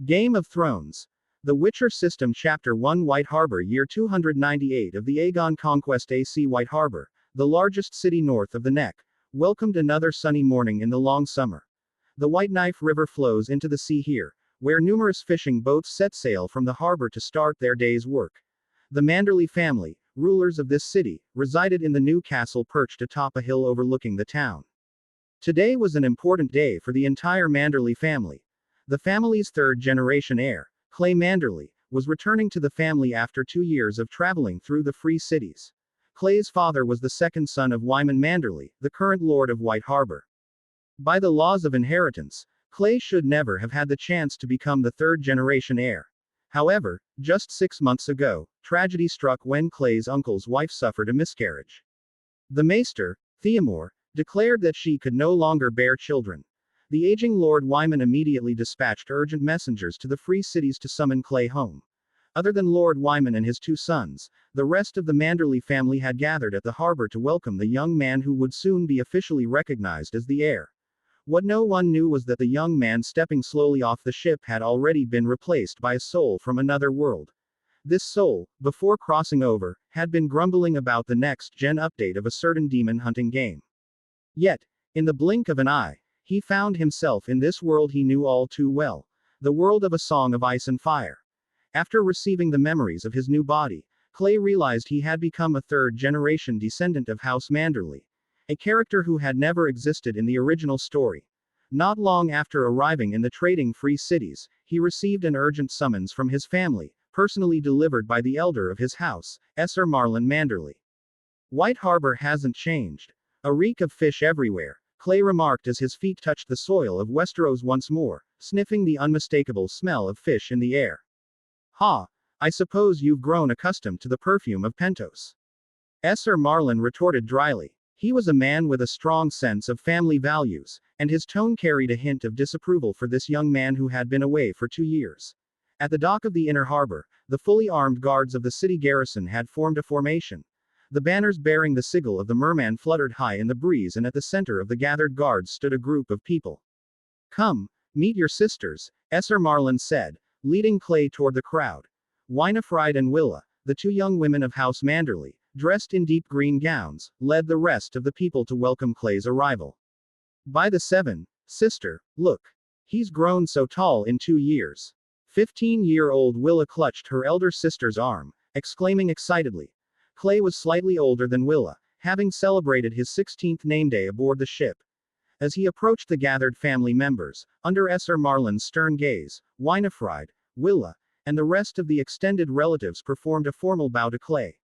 Game of Thrones. The Witcher System Chapter 1 White Harbor Year 298 of the Aegon Conquest AC White Harbor, the largest city north of the Neck, welcomed another sunny morning in the long summer. The White Knife River flows into the sea here, where numerous fishing boats set sail from the harbor to start their day's work. The Manderly family, rulers of this city, resided in the new castle perched atop a hill overlooking the town. Today was an important day for the entire Manderly family. The family's third-generation heir, Clay Manderly, was returning to the family after 2 years of traveling through the free cities. Clay's father was the second son of Wyman Manderly, the current lord of White Harbor. By the laws of inheritance, Clay should never have had the chance to become the third-generation heir. However, just 6 months ago, tragedy struck when Clay's uncle's wife suffered a miscarriage. The maester, Theomore, declared that she could no longer bear children. The aging Lord Wyman immediately dispatched urgent messengers to the free cities to summon Clay home. Other than Lord Wyman and his 2 sons, the rest of the Manderly family had gathered at the harbor to welcome the young man who would soon be officially recognized as the heir. What no one knew was that the young man stepping slowly off the ship had already been replaced by a soul from another world. This soul, before crossing over, had been grumbling about the next-gen update of a certain demon-hunting game. Yet, in the blink of an eye, he found himself in this world he knew all too well, the world of A Song of Ice and Fire. After receiving the memories of his new body, Clay realized he had become a third-generation descendant of House Manderly, a character who had never existed in the original story. Not long after arriving in the trading free cities, he received an urgent summons from his family, personally delivered by the elder of his house, Heir Marlon Manderly. White Harbor hasn't changed. A reek of fish everywhere, Clay remarked as his feet touched the soil of Westeros once more, sniffing the unmistakable smell of fish in the air. Ha! I suppose you've grown accustomed to the perfume of Pentos. Heir Marlon retorted dryly. He was a man with a strong sense of family values, and his tone carried a hint of disapproval for this young man who had been away for 2 years. At the dock of the inner harbor, the fully armed guards of the city garrison had formed a formation. The banners bearing the sigil of the merman fluttered high in the breeze, and at the center of the gathered guards stood a group of people. Come, meet your sisters, Heir Marlon said, leading Clay toward the crowd. Winifred and Willa, the 2 young women of House Manderly, dressed in deep green gowns, led the rest of the people to welcome Clay's arrival. By the 7, sister, look. He's grown so tall in 2 years. 15-year-old Willa clutched her elder sister's arm, exclaiming excitedly. Clay was slightly older than Willa, having celebrated his 16th name day aboard the ship. As he approached the gathered family members, under Heir Marlon's stern gaze, Winifred, Willa, and the rest of the extended relatives performed a formal bow to Clay.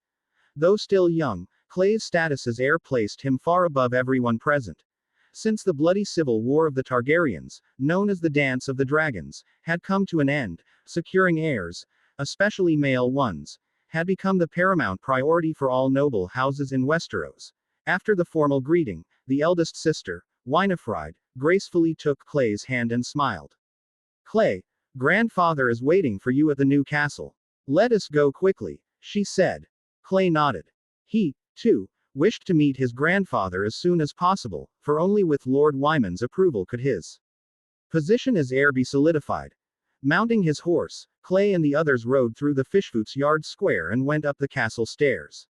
Though still young, Clay's status as heir placed him far above everyone present. Since the bloody civil war of the Targaryens, known as the Dance of the Dragons, had come to an end, securing heirs, especially male ones, had become the paramount priority for all noble houses in Westeros. After the formal greeting, the eldest sister, Winifred, gracefully took Clay's hand and smiled. Clay, grandfather is waiting for you at the new castle. Let us go quickly, she said. Clay nodded. He, too, wished to meet his grandfather as soon as possible, for only with Lord Wyman's approval could his position as heir be solidified. Mounting his horse, Clay and the others rode through the Fishfoots Yard Square and went up the castle stairs.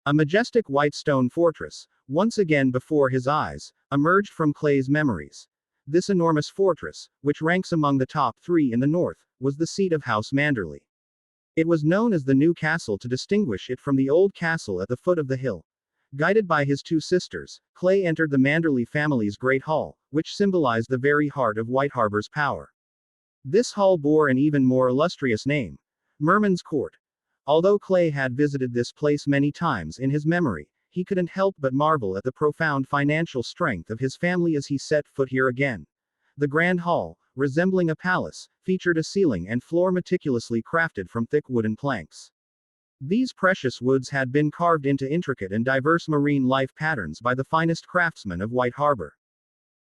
A majestic white stone fortress, once again before his eyes, emerged from Clay's memories. This enormous fortress, which ranks among the top 3 in the north, was the seat of House Manderly. It was known as the New Castle to distinguish it from the old castle at the foot of the hill. Guided by his 2 sisters, Clay entered the Manderly family's great hall, which symbolized the very heart of White Harbor's power. This hall bore an even more illustrious name, Merman's Court. Although Clay had visited this place many times in his memory, he couldn't help but marvel at the profound financial strength of his family as he set foot here again. The grand hall, resembling a palace, featured a ceiling and floor meticulously crafted from thick wooden planks. These precious woods had been carved into intricate and diverse marine life patterns by the finest craftsmen of White Harbor.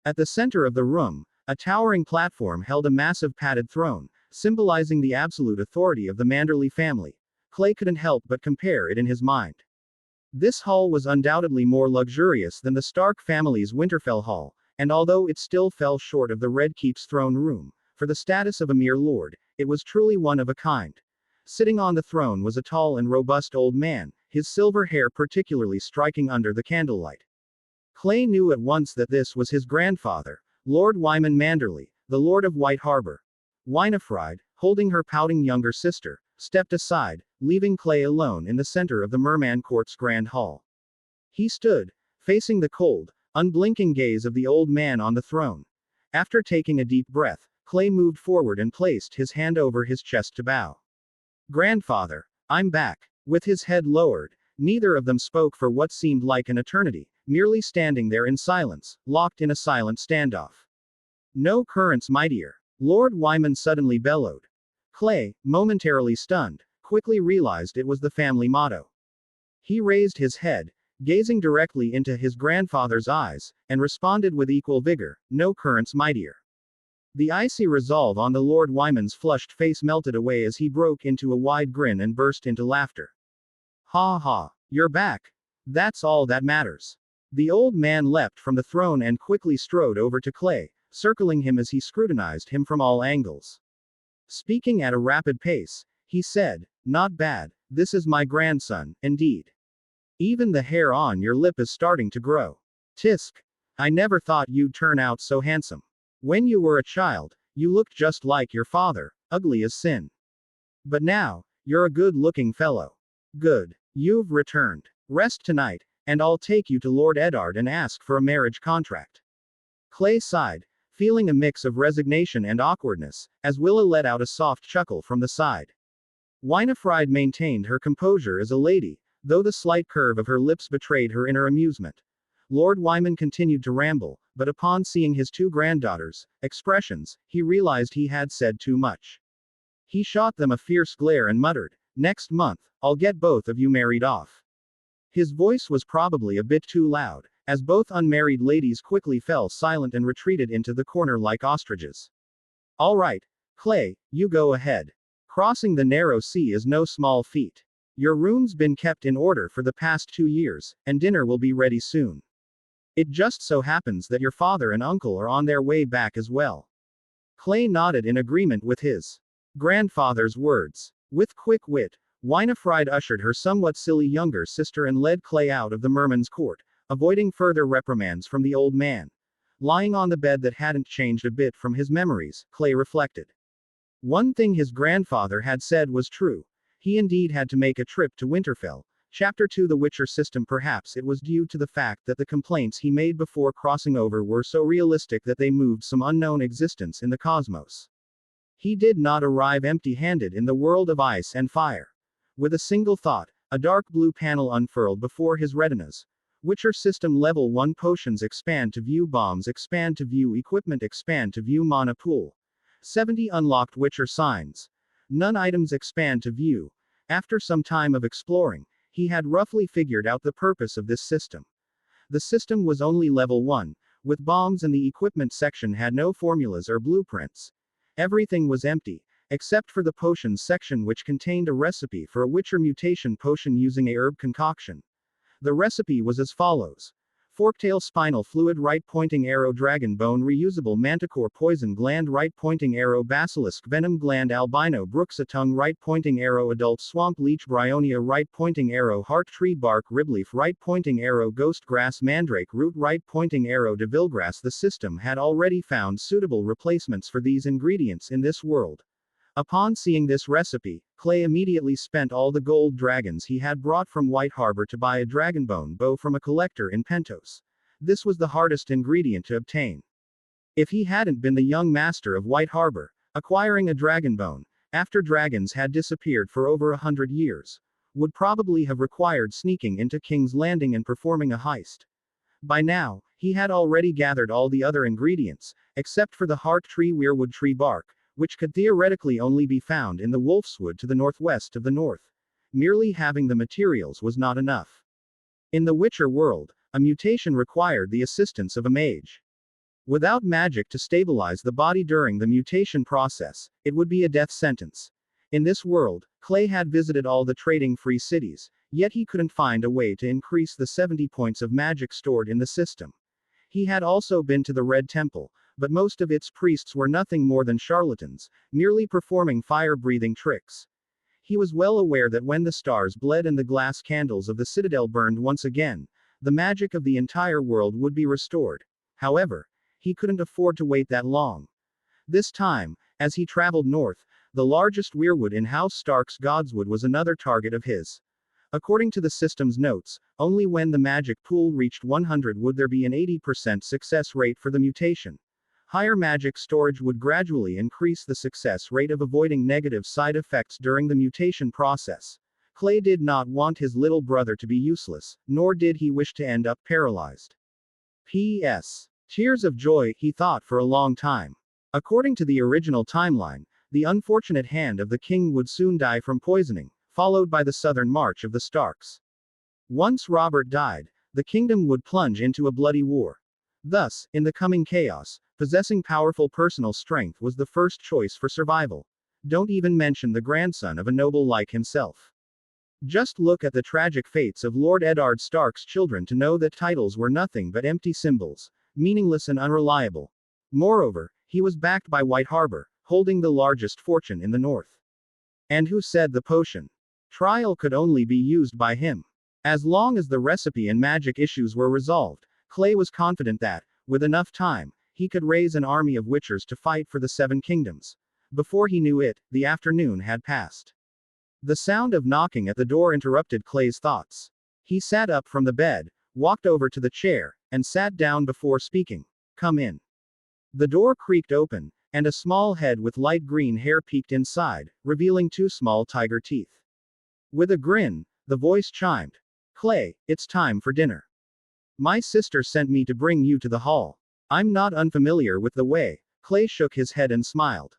At the center of the room, a towering platform held a massive padded throne, symbolizing the absolute authority of the Manderly family. Clay couldn't help but compare it in his mind. This hall was undoubtedly more luxurious than the Stark family's Winterfell hall, and although it still fell short of the Red Keep's throne room, For the status of a mere lord, it was truly one of a kind. Sitting on the throne was a tall and robust old man, his silver hair particularly striking under the candlelight. Clay knew at once that this was his grandfather, Lord Wyman Manderly, the Lord of White Harbor. Winifred, holding her pouting younger sister, stepped aside, leaving Clay alone in the center of the Merman Court's grand hall. He stood, facing the cold, unblinking gaze of the old man on the throne. After taking a deep breath, Clay moved forward and placed his hand over his chest to bow. "Grandfather, I'm back." With his head lowered, neither of them spoke for what seemed like an eternity, merely standing there in silence, locked in a silent standoff. "No currents mightier," Lord Wyman suddenly bellowed. Clay, momentarily stunned, quickly realized it was the family motto. He raised his head, gazing directly into his grandfather's eyes, and responded with equal vigor, "No currents mightier." The icy resolve on the Lord Wyman's flushed face melted away as he broke into a wide grin and burst into laughter. "Ha ha, you're back. That's all that matters." The old man leapt from the throne and quickly strode over to Clay, circling him as he scrutinized him from all angles. Speaking at a rapid pace, he said, "Not bad, this is my grandson, indeed. Even the hair on your lip is starting to grow. Tisk. I never thought you'd turn out so handsome. When you were a child, you looked just like your father, ugly as sin. But now, you're a good-looking fellow. Good. You've returned. Rest tonight, and I'll take you to Lord Eddard and ask for a marriage contract." Clay sighed, feeling a mix of resignation and awkwardness, as Willa let out a soft chuckle from the side. Winifred maintained her composure as a lady, though the slight curve of her lips betrayed her inner amusement. Lord Wyman continued to ramble, but upon seeing his two granddaughters' expressions, he realized he had said too much. He shot them a fierce glare and muttered, "Next month, I'll get both of you married off." His voice was probably a bit too loud, as both unmarried ladies quickly fell silent and retreated into the corner like ostriches. "All right, Clay, you go ahead. Crossing the narrow sea is no small feat. Your room's been kept in order for the past 2 years, and dinner will be ready soon. It just so happens that your father and uncle are on their way back as well." Clay nodded in agreement with his grandfather's words. With quick wit, Winifred ushered her somewhat silly younger sister and led Clay out of the Merman's court, avoiding further reprimands from the old man. Lying on the bed that hadn't changed a bit from his memories, Clay reflected. One thing his grandfather had said was true. He indeed had to make a trip to Winterfell. Chapter 2 The Witcher system. Perhaps it was due to the fact that the complaints he made before crossing over were so realistic that they moved some unknown existence in the cosmos. He did not arrive empty-handed in the world of ice and fire. With a single thought, a dark blue panel unfurled before his retinas. Witcher system level 1 potions expand to view, bombs expand to view, equipment expand to view, mana pool. 70 unlocked Witcher signs. None items expand to view. After some time of exploring, he had roughly figured out the purpose of this system. The system was only level 1, with bombs, and the equipment section had no formulas or blueprints. Everything was empty, except for the potions section, which contained a recipe for a Witcher mutation potion using a herb concoction. The recipe was as follows. Forktail spinal fluid, right pointing arrow, dragon bone reusable, manticore poison gland, right pointing arrow, basilisk venom gland, albino bruxa tongue, right pointing arrow, adult swamp leech, bryonia, right pointing arrow, heart tree bark, ribleaf, right pointing arrow, ghost grass, mandrake root, right pointing arrow, devilgrass. The system had already found suitable replacements for these ingredients in this world. Upon seeing this recipe, Clay immediately spent all the gold dragons he had brought from White Harbor to buy a dragonbone bow from a collector in Pentos. This was the hardest ingredient to obtain. If he hadn't been the young master of White Harbor, acquiring a dragonbone, after dragons had disappeared for over 100 years, would probably have required sneaking into King's Landing and performing a heist. By now, he had already gathered all the other ingredients, except for the heart tree weirwood tree bark, which could theoretically only be found in the Wolfswood to the northwest of the north. Merely having the materials was not enough. In the Witcher world, a mutation required the assistance of a mage. Without magic to stabilize the body during the mutation process, it would be a death sentence. In this world, Clay had visited all the trading-free cities, yet he couldn't find a way to increase the 70 points of magic stored in the system. He had also been to the Red Temple, but most of its priests were nothing more than charlatans, merely performing fire-breathing tricks. He was well aware that when the stars bled and the glass candles of the citadel burned once again, the magic of the entire world would be restored. However, he couldn't afford to wait that long. This time, as he traveled north, the largest weirwood in House Stark's Godswood was another target of his. According to the system's notes, only when the magic pool reached 100 would there be an 80% success rate for the mutation. Higher magic storage would gradually increase the success rate of avoiding negative side effects during the mutation process. Clay did not want his little brother to be useless, nor did he wish to end up paralyzed. P.S. Tears of joy, he thought for a long time. According to the original timeline, the unfortunate hand of the king would soon die from poisoning, followed by the southern march of the Starks. Once Robert died, the kingdom would plunge into a bloody war. Thus, in the coming chaos, possessing powerful personal strength was the first choice for survival. Don't even mention the grandson of a noble like himself. Just look at the tragic fates of Lord Eddard Stark's children to know that titles were nothing but empty symbols, meaningless and unreliable. Moreover, he was backed by White Harbor, holding the largest fortune in the north. And who said the potion trial could only be used by him? As long as the recipe and magic issues were resolved, Clay was confident that, with enough time, he could raise an army of witchers to fight for the Seven Kingdoms. Before he knew it, the afternoon had passed. The sound of knocking at the door interrupted Clay's thoughts. He sat up from the bed, walked over to the chair, and sat down before speaking. "Come in." The door creaked open, and a small head with light green hair peeked inside, revealing two small tiger teeth. With a grin, the voice chimed. "Clay, it's time for dinner. My sister sent me to bring you to the hall." "I'm not unfamiliar with the way." Clay shook his head and smiled.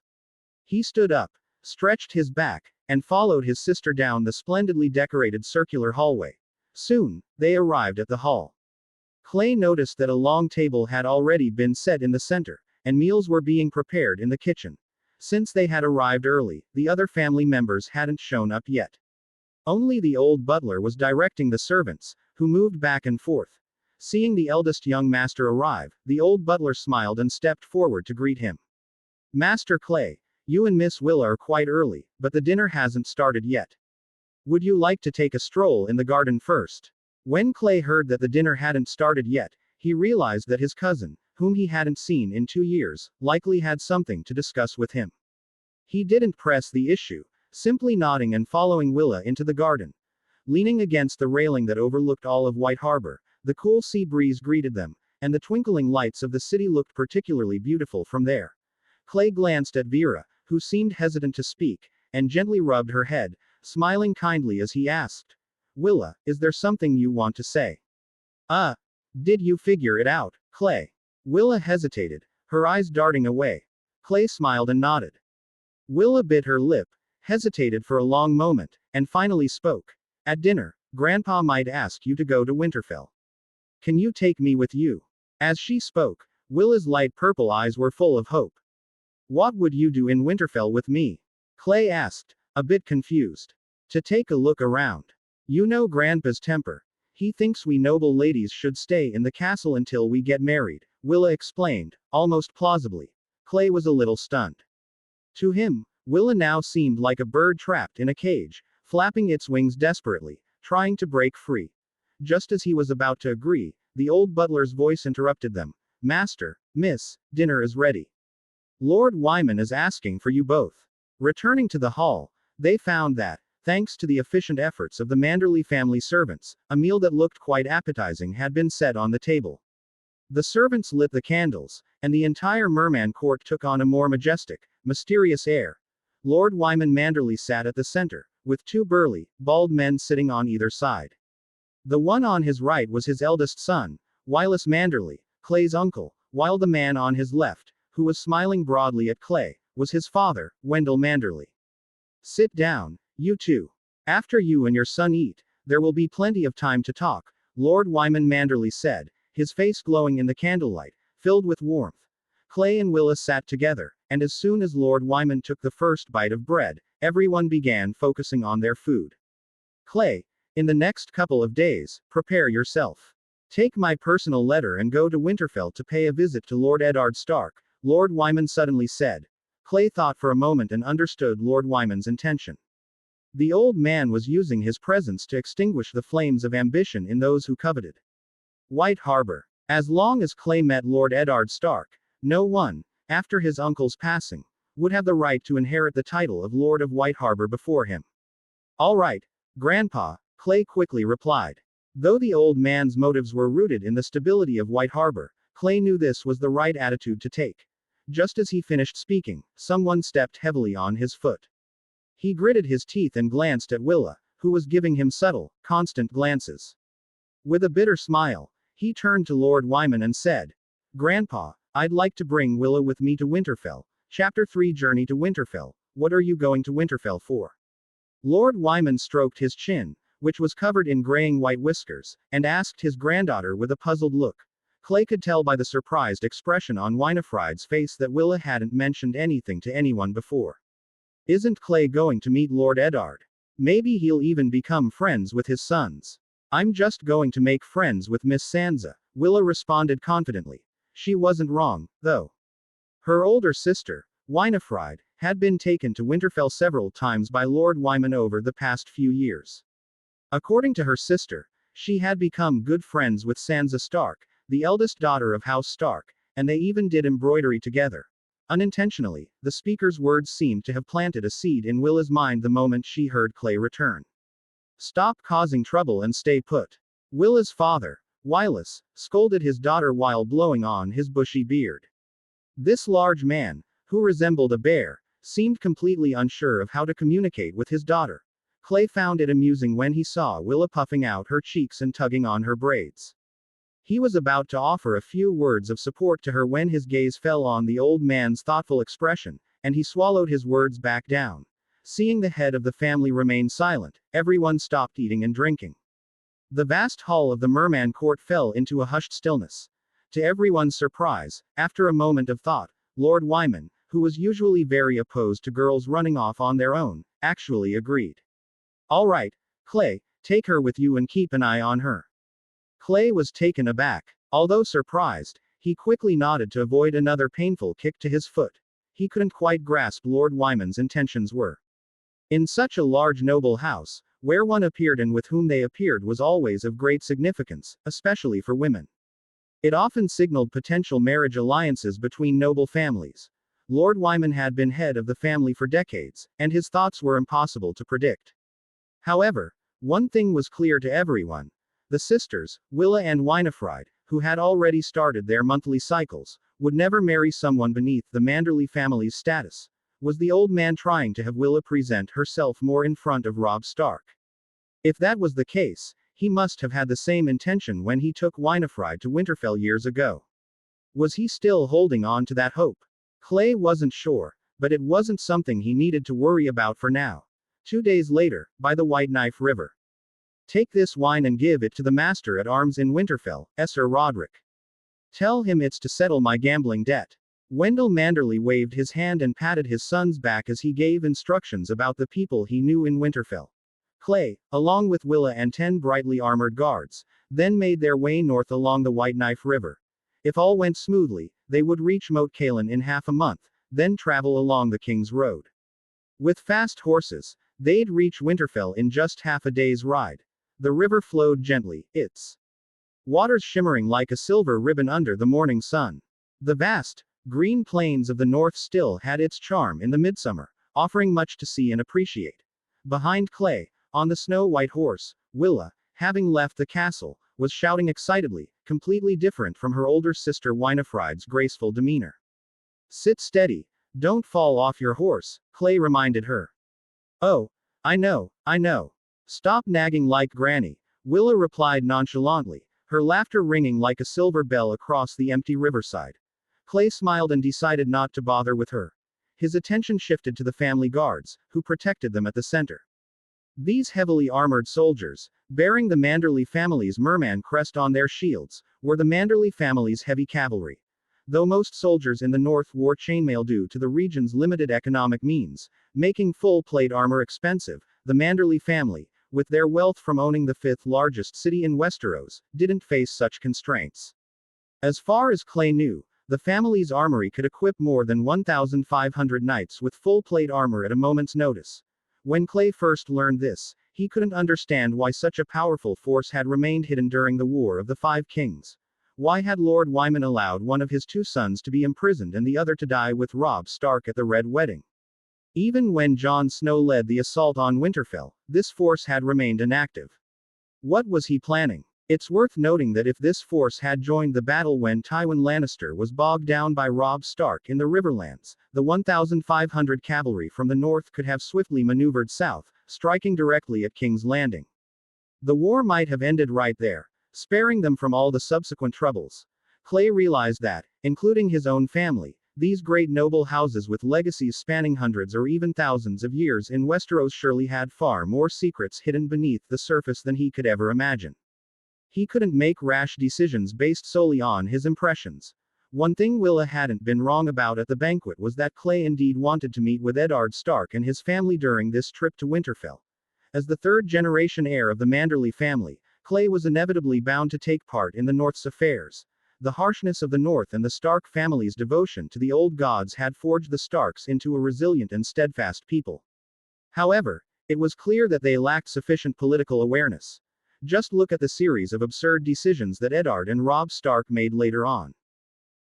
He stood up, stretched his back, and followed his sister down the splendidly decorated circular hallway. Soon, they arrived at the hall. Clay noticed that a long table had already been set in the center, and meals were being prepared in the kitchen. Since they had arrived early, the other family members hadn't shown up yet. Only the old butler was directing the servants, who moved back and forth. Seeing the eldest young master arrive, the old butler smiled and stepped forward to greet him. "Master Clay, you and Miss Willa are quite early, but the dinner hasn't started yet. Would you like to take a stroll in the garden first?" When Clay heard that the dinner hadn't started yet, he realized that his cousin, whom he hadn't seen in 2 years, likely had something to discuss with him. He didn't press the issue, simply nodding and following Willa into the garden. Leaning against the railing that overlooked all of White Harbor, the cool sea breeze greeted them, and the twinkling lights of the city looked particularly beautiful from there. Clay glanced at Vera, who seemed hesitant to speak, and gently rubbed her head, smiling kindly as he asked, "Willa, is there something you want to say?" Did you figure it out, Clay?" Willa hesitated, her eyes darting away. Clay smiled and nodded. Willa bit her lip, hesitated for a long moment, and finally spoke. "At dinner, Grandpa might ask you to go to Winterfell. Can you take me with you?" As she spoke, Willa's light purple eyes were full of hope. "What would you do in Winterfell with me?" Clay asked, a bit confused. "To take a look around. You know Grandpa's temper. He thinks we noble ladies should stay in the castle until we get married," Willa explained, almost plausibly. Clay was a little stunned. To him, Willa now seemed like a bird trapped in a cage, flapping its wings desperately, trying to break free. Just as he was about to agree, the old butler's voice interrupted them. "Master, Miss, dinner is ready. Lord Wyman is asking for you both." Returning to the hall, they found that, thanks to the efficient efforts of the Manderly family servants, a meal that looked quite appetizing had been set on the table. The servants lit the candles, and the entire merman court took on a more majestic, mysterious air. Lord Wyman Manderly sat at the center, with two burly, bald men sitting on either side. The one on his right was his eldest son, Wylas Manderly, Clay's uncle, while the man on his left, who was smiling broadly at Clay, was his father, Wendell Manderly. "Sit down, you two. After you and your son eat, there will be plenty of time to talk," Lord Wyman Manderly said, his face glowing in the candlelight, filled with warmth. Clay and Willa sat together, and as soon as Lord Wyman took the first bite of bread, everyone began focusing on their food. "Clay, in the next couple of days, prepare yourself. Take my personal letter and go to Winterfell to pay a visit to Lord Eddard Stark," Lord Wyman suddenly said. Clay thought for a moment and understood Lord Wyman's intention. The old man was using his presence to extinguish the flames of ambition in those who coveted White Harbor. As long as Clay met Lord Eddard Stark, no one, after his uncle's passing, would have the right to inherit the title of Lord of White Harbor before him. All right, Grandpa, Clay quickly replied. Though the old man's motives were rooted in the stability of White Harbor, Clay knew this was the right attitude to take. Just as he finished speaking, someone stepped heavily on his foot. He gritted his teeth and glanced at Willa, who was giving him subtle, constant glances. With a bitter smile, he turned to Lord Wyman and said, Grandpa, I'd like to bring Willa with me to Winterfell. Chapter 3 Journey to Winterfell. What are you going to Winterfell for? Lord Wyman stroked his chin, which was covered in graying white whiskers, and asked his granddaughter with a puzzled look. Clay could tell by the surprised expression on Winifred's face that Willa hadn't mentioned anything to anyone before. Isn't Clay going to meet Lord Eddard? Maybe he'll even become friends with his sons. I'm just going to make friends with Miss Sansa, Willa responded confidently. She wasn't wrong, though. Her older sister, Winifred, had been taken to Winterfell several times by Lord Wyman over the past few years. According to her sister, she had become good friends with Sansa Stark, the eldest daughter of House Stark, and they even did embroidery together. Unintentionally, the speaker's words seemed to have planted a seed in Willa's mind the moment she heard Clay return. Stop causing trouble and stay put. Willa's father, Wylas, scolded his daughter while blowing on his bushy beard. This large man, who resembled a bear, seemed completely unsure of how to communicate with his daughter. Clay found it amusing when he saw Willa puffing out her cheeks and tugging on her braids. He was about to offer a few words of support to her when his gaze fell on the old man's thoughtful expression, and he swallowed his words back down. Seeing the head of the family remain silent, everyone stopped eating and drinking. The vast hall of the Merman Court fell into a hushed stillness. To everyone's surprise, after a moment of thought, Lord Wyman, who was usually very opposed to girls running off on their own, actually agreed. All right, Clay, take her with you and keep an eye on her. Clay was taken aback. Although surprised, he quickly nodded to avoid another painful kick to his foot. He couldn't quite grasp Lord Wyman's intentions were. In such a large noble house, where one appeared and with whom they appeared was always of great significance, especially for women. It often signaled potential marriage alliances between noble families. Lord Wyman had been head of the family for decades, and his thoughts were impossible to predict. However, one thing was clear to everyone. The sisters, Willa and Winifred, who had already started their monthly cycles, would never marry someone beneath the Manderly family's status. Was the old man trying to have Willa present herself more in front of Robb Stark? If that was the case, he must have had the same intention when he took Winifred to Winterfell years ago. Was he still holding on to that hope? Clay wasn't sure, but it wasn't something he needed to worry about for now. 2 days later, by the White Knife River. Take this wine and give it to the master at arms in Winterfell, Sir Roderick. Tell him it's to settle my gambling debt. Wendell Manderly waved his hand and patted his son's back as he gave instructions about the people he knew in Winterfell. Clay, along with Willa and 10 brightly armored guards, then made their way north along the White Knife River. If all went smoothly, they would reach Moat Cailin in half a month, then travel along the King's Road. With fast horses, they'd reach Winterfell in just half a day's ride. The river flowed gently, its waters shimmering like a silver ribbon under the morning sun. The vast, green plains of the north still had its charm in the midsummer, offering much to see and appreciate. Behind Clay, on the snow-white horse, Willa, having left the castle, was shouting excitedly, completely different from her older sister Winifred's graceful demeanor. Sit steady, don't fall off your horse, Clay reminded her. Oh, I know. Stop nagging like Granny, Willa replied nonchalantly, her laughter ringing like a silver bell across the empty riverside. Clay smiled and decided not to bother with her. His attention shifted to the family guards, who protected them at the center. These heavily armored soldiers, bearing the Manderly family's merman crest on their shields, were the Manderly family's heavy cavalry. Though most soldiers in the north wore chainmail due to the region's limited economic means, making full-plate armor expensive, the Manderly family, with their wealth from owning the 5th largest city in Westeros, didn't face such constraints. As far as Clay knew, The family's armory could equip more than 1,500 knights with full plate armor at a moment's notice. When Clay first learned this, he couldn't understand why such a powerful force had remained hidden during the War of the Five Kings. Why had Lord Wyman allowed one of his two sons to be imprisoned and the other to die with Robb Stark at the Red Wedding? Even when Jon Snow led the assault on Winterfell, this force had remained inactive. What was he planning? It's worth noting that if this force had joined the battle when Tywin Lannister was bogged down by Robb Stark in the Riverlands, the 1,500 cavalry from the north could have swiftly maneuvered south, striking directly at King's Landing. The war might have ended right there, sparing them from all the subsequent troubles. Clay realized that, including his own family, these great noble houses with legacies spanning hundreds or even thousands of years in Westeros surely had far more secrets hidden beneath the surface than he could ever imagine. He couldn't make rash decisions based solely on his impressions. One thing Willa hadn't been wrong about at the banquet was that Clay indeed wanted to meet with Eddard Stark and his family during this trip to Winterfell. As the third-generation heir of the Manderly family, Clay was inevitably bound to take part in the North's affairs. The harshness of the North and the Stark family's devotion to the old gods had forged the Starks into a resilient and steadfast people. However, it was clear that they lacked sufficient political awareness. Just look at the series of absurd decisions that Eddard and Robb Stark made later on.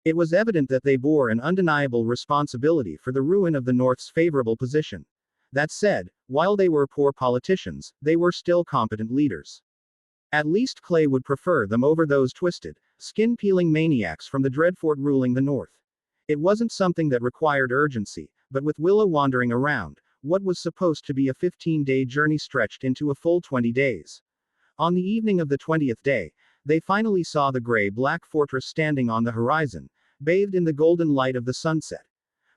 It was evident that they bore an undeniable responsibility for the ruin of the North's favorable position. That said, while they were poor politicians, they were still competent leaders. At least Clay would prefer them over those twisted, skin-peeling maniacs from the Dreadfort ruling the North. It wasn't something that required urgency, but with Willa wandering around, what was supposed to be a 15-day journey stretched into a full 20 days. On the evening of the 20th day, they finally saw the gray-black fortress standing on the horizon, bathed in the golden light of the sunset.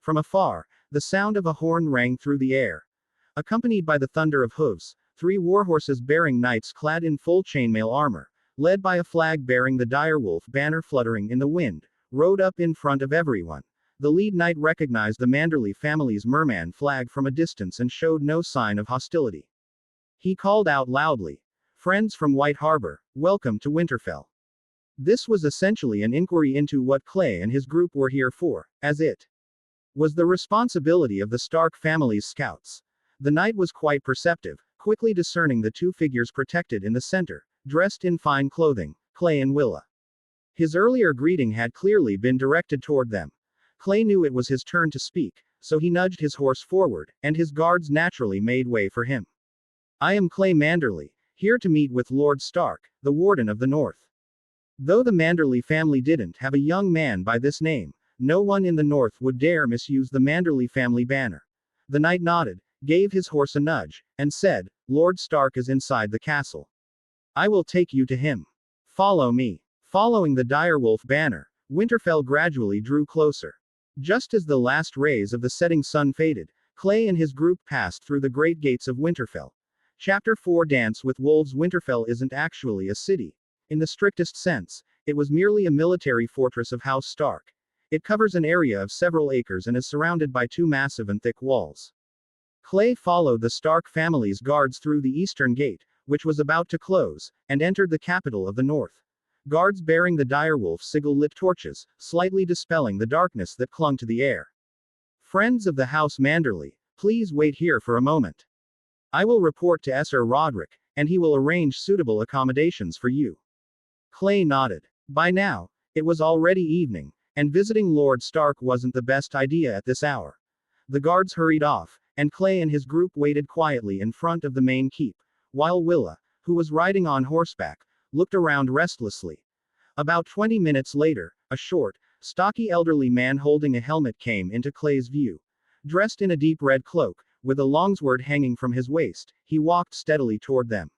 From afar, the sound of a horn rang through the air. Accompanied by the thunder of hooves, 3 warhorses bearing knights clad in full chainmail armor, led by a flag bearing the direwolf banner fluttering in the wind, rode up in front of everyone. The lead knight recognized the Manderly family's merman flag from a distance and showed no sign of hostility. He called out loudly, "Friends from White Harbor, welcome to Winterfell." This was essentially an inquiry into what Clay and his group were here for, as it was the responsibility of the Stark family's scouts. The knight was quite perceptive, quickly discerning the 2 figures protected in the center, dressed in fine clothing, Clay and Willa. His earlier greeting had clearly been directed toward them. Clay knew it was his turn to speak, so he nudged his horse forward, and his guards naturally made way for him. "I am Clay Manderly, here to meet with Lord Stark, the Warden of the North." Though the Manderly family didn't have a young man by this name, no one in the North would dare misuse the Manderly family banner. The knight nodded, gave his horse a nudge, and said, "Lord Stark is inside the castle. I will take you to him. Follow me." Following the direwolf banner, Winterfell gradually drew closer. Just as the last rays of the setting sun faded, Clay and his group passed through the great gates of Winterfell. Chapter 4 Dance with Wolves. Winterfell isn't actually a city. In the strictest sense, it was merely a military fortress of House Stark. It covers an area of several acres and is surrounded by 2 massive and thick walls. Clay followed the Stark family's guards through the eastern gate, which was about to close, and entered the capital of the North. Guards bearing the direwolf sigil lit torches, slightly dispelling the darkness that clung to the air. "Friends of the House Manderly, please wait here for a moment. I will report to Sir Roderick, and he will arrange suitable accommodations for you." Clay nodded. By now, it was already evening, and visiting Lord Stark wasn't the best idea at this hour. The guards hurried off, and Clay and his group waited quietly in front of the main keep, while Willa, who was riding on horseback, looked around restlessly. About 20 minutes later, a short, stocky elderly man holding a helmet came into Clay's view. Dressed in a deep red cloak, with a longsword hanging from his waist, he walked steadily toward them.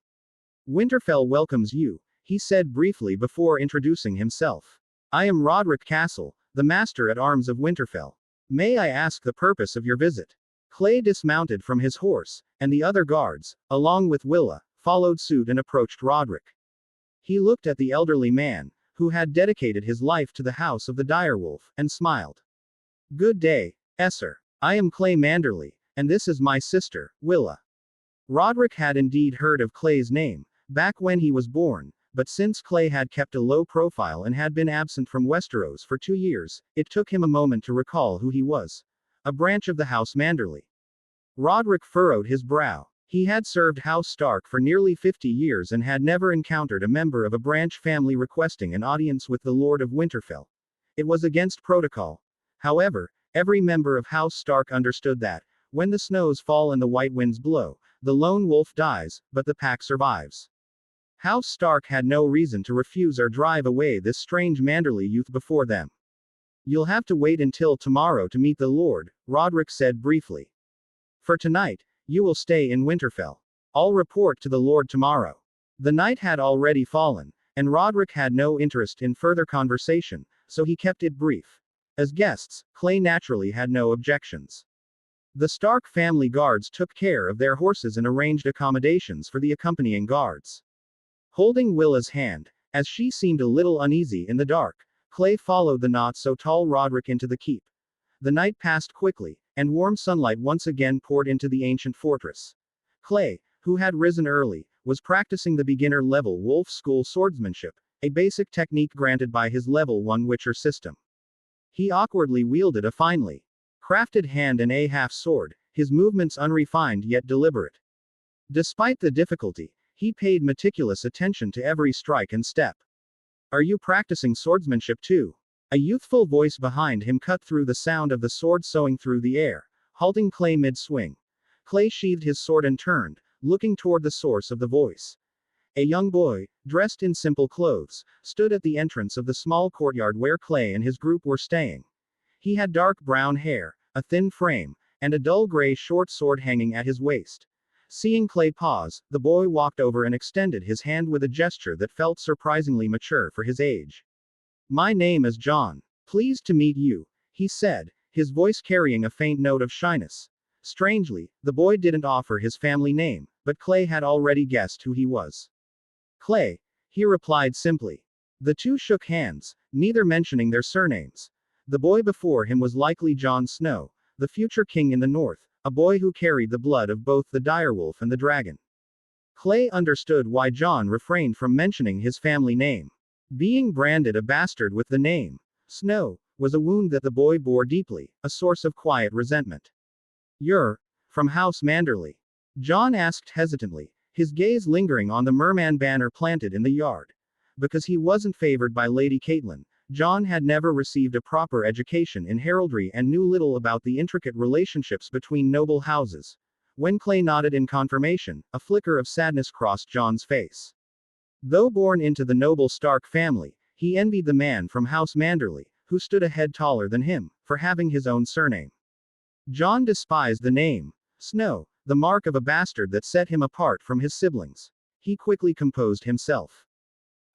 "Winterfell welcomes you," he said briefly before introducing himself. "I am Roderick Castle, the Master at Arms of Winterfell. May I ask the purpose of your visit?" Clay dismounted from his horse, and the other guards, along with Willa, followed suit and approached Roderick. He looked at the elderly man, who had dedicated his life to the House of the Direwolf, and smiled. "Good day, Esser. I am Clay Manderly, and this is my sister, Willa." Roderick had indeed heard of Clay's name, back when he was born, but since Clay had kept a low profile and had been absent from Westeros for 2 years, it took him a moment to recall who he was. A branch of the House Manderly. Roderick furrowed his brow. He had served House Stark for nearly 50 years and had never encountered a member of a branch family requesting an audience with the Lord of Winterfell. It was against protocol. However, every member of House Stark understood that, when the snows fall and the white winds blow, the lone wolf dies, but the pack survives. House Stark had no reason to refuse or drive away this strange Manderly youth before them. "You'll have to wait until tomorrow to meet the Lord," Roderick said briefly. "For tonight, you will stay in Winterfell. I'll report to the Lord tomorrow." The night had already fallen, and Roderick had no interest in further conversation, so he kept it brief. As guests, Clay naturally had no objections. The Stark family guards took care of their horses and arranged accommodations for the accompanying guards. Holding Willa's hand, as she seemed a little uneasy in the dark, Clay followed the not-so-tall Roderick into the keep. The night passed quickly, and warm sunlight once again poured into the ancient fortress. Clay, who had risen early, was practicing the beginner-level Wolf School swordsmanship, a basic technique granted by his level 1 Witcher system. He awkwardly wielded a finely crafted hand and a half-sword, his movements unrefined yet deliberate. Despite the difficulty, he paid meticulous attention to every strike and step. "Are you practicing swordsmanship too?" A youthful voice behind him cut through the sound of the sword sewing through the air, halting Clay mid-swing. Clay sheathed his sword and turned, looking toward the source of the voice. A young boy, dressed in simple clothes, stood at the entrance of the small courtyard where Clay and his group were staying. He had dark brown hair, a thin frame, and a dull gray short sword hanging at his waist. Seeing Clay pause, the boy walked over and extended his hand with a gesture that felt surprisingly mature for his age. "My name is John. Pleased to meet you," he said, his voice carrying a faint note of shyness. Strangely, the boy didn't offer his family name, but Clay had already guessed who he was. "Clay," he replied simply. The two shook hands, neither mentioning their surnames. The boy before him was likely Jon Snow, the future king in the north, a boy who carried the blood of both the direwolf and the dragon. Clay understood why Jon refrained from mentioning his family name. Being branded a bastard with the name Snow was a wound that the boy bore deeply, a source of quiet resentment. "You're from House Manderly?" Jon asked hesitantly, his gaze lingering on the merman banner planted in the yard. Because he wasn't favored by Lady Catelyn, Jon had never received a proper education in heraldry and knew little about the intricate relationships between noble houses. When Clay nodded in confirmation, a flicker of sadness crossed Jon's face. Though born into the noble Stark family, he envied the man from House Manderly, who stood a head taller than him, for having his own surname. Jon despised the name Snow, the mark of a bastard that set him apart from his siblings. He quickly composed himself.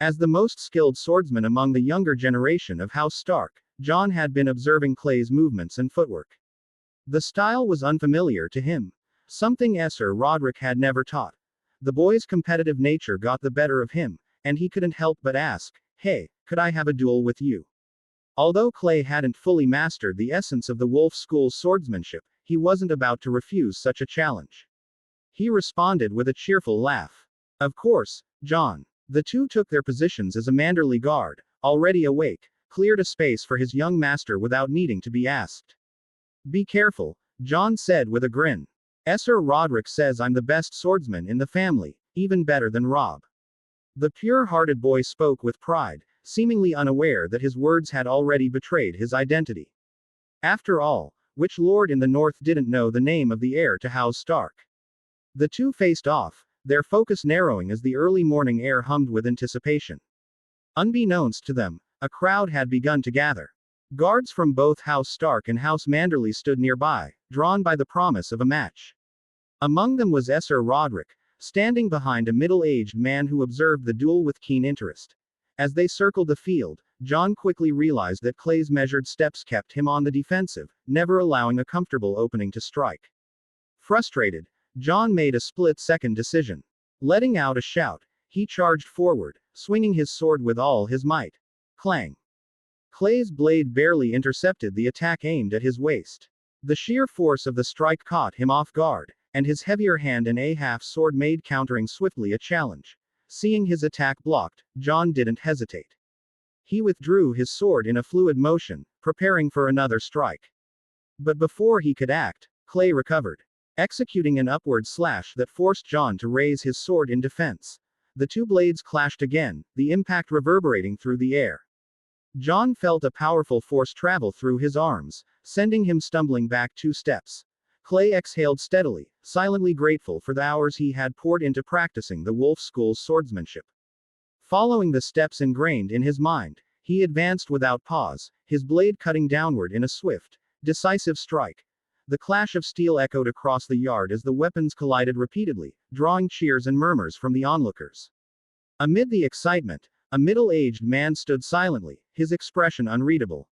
As the most skilled swordsman among the younger generation of House Stark, Jon had been observing Clay's movements and footwork. The style was unfamiliar to him, something Sir Roderick had never taught. The boy's competitive nature got the better of him, and he couldn't help but ask, "Hey, could I have a duel with you?" Although Clay hadn't fully mastered the essence of the Wolf School's swordsmanship, he wasn't about to refuse such a challenge. He responded with a cheerful laugh. "Of course, Jon." The two took their positions as a Manderly guard, already awake, cleared a space for his young master without needing to be asked. "Be careful," Jon said with a grin. "Sir Roderick says I'm the best swordsman in the family, even better than Robb." The pure-hearted boy spoke with pride, seemingly unaware that his words had already betrayed his identity. After all, which lord in the north didn't know the name of the heir to House Stark? The two faced off, their focus narrowing as the early morning air hummed with anticipation. Unbeknownst to them, a crowd had begun to gather. Guards from both House Stark and House Manderly stood nearby, drawn by the promise of a match. Among them was Sir Roderick, standing behind a middle-aged man who observed the duel with keen interest. As they circled the field, Jon quickly realized that Clay's measured steps kept him on the defensive, never allowing a comfortable opening to strike. Frustrated, Jon made a split-second decision. Letting out a shout, he charged forward, swinging his sword with all his might. Clang! Clay's blade barely intercepted the attack aimed at his waist. The sheer force of the strike caught him off guard, and his heavier hand and a half-sword made countering swiftly a challenge. Seeing his attack blocked, Jon didn't hesitate. He withdrew his sword in a fluid motion, preparing for another strike. But before he could act, Clay recovered, executing an upward slash that forced Jon to raise his sword in defense. The two blades clashed again, the impact reverberating through the air. Jon felt a powerful force travel through his arms, sending him stumbling back 2 steps. Clay exhaled steadily, silently grateful for the hours he had poured into practicing the Wolf School's swordsmanship. Following the steps ingrained in his mind, he advanced without pause, his blade cutting downward in a swift, decisive strike. The clash of steel echoed across the yard as the weapons collided repeatedly, drawing cheers and murmurs from the onlookers. Amid the excitement, a middle-aged man stood silently, his expression unreadable.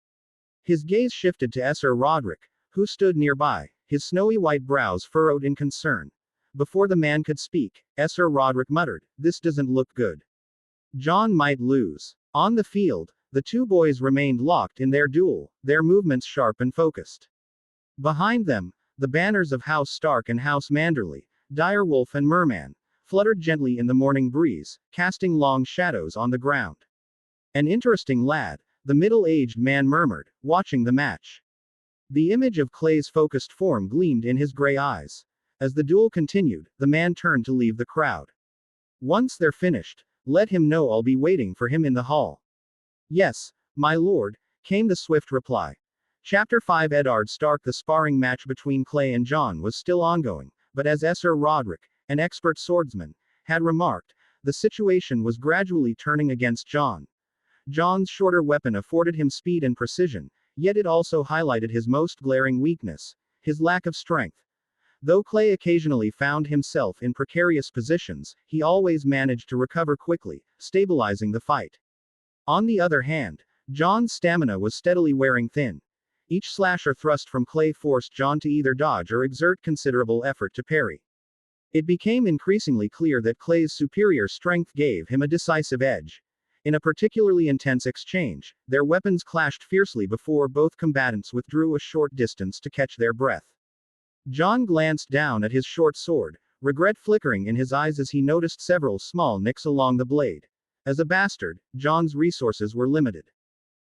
His gaze shifted to Esser Roderick, who stood nearby, his snowy white brows furrowed in concern. Before the man could speak, Esser Roderick muttered, "This doesn't look good. Jon might lose." On the field, the two boys remained locked in their duel, their movements sharp and focused. Behind them, the banners of House Stark and House Manderly, Direwolf and Merman, fluttered gently in the morning breeze, casting long shadows on the ground. "An interesting lad," the middle-aged man murmured, watching the match. The image of Clay's focused form gleamed in his gray eyes. As the duel continued, the man turned to leave the crowd. "Once they're finished, let him know I'll be waiting for him in the hall." "Yes, my lord," came the swift reply. Chapter 5 Eddard Stark. The sparring match between Clay and Jon was still ongoing, but as Esser Roderick, an expert swordsman, had remarked, the situation was gradually turning against Jon. Jon's shorter weapon afforded him speed and precision, yet it also highlighted his most glaring weakness, his lack of strength. Though Clay occasionally found himself in precarious positions, he always managed to recover quickly, stabilizing the fight. On the other hand, Jon's stamina was steadily wearing thin. Each slash or thrust from Clay forced Jon to either dodge or exert considerable effort to parry. It became increasingly clear that Clay's superior strength gave him a decisive edge. In a particularly intense exchange, their weapons clashed fiercely before both combatants withdrew a short distance to catch their breath. Jon glanced down at his short sword, regret flickering in his eyes as he noticed several small nicks along the blade. As a bastard, Jon's resources were limited.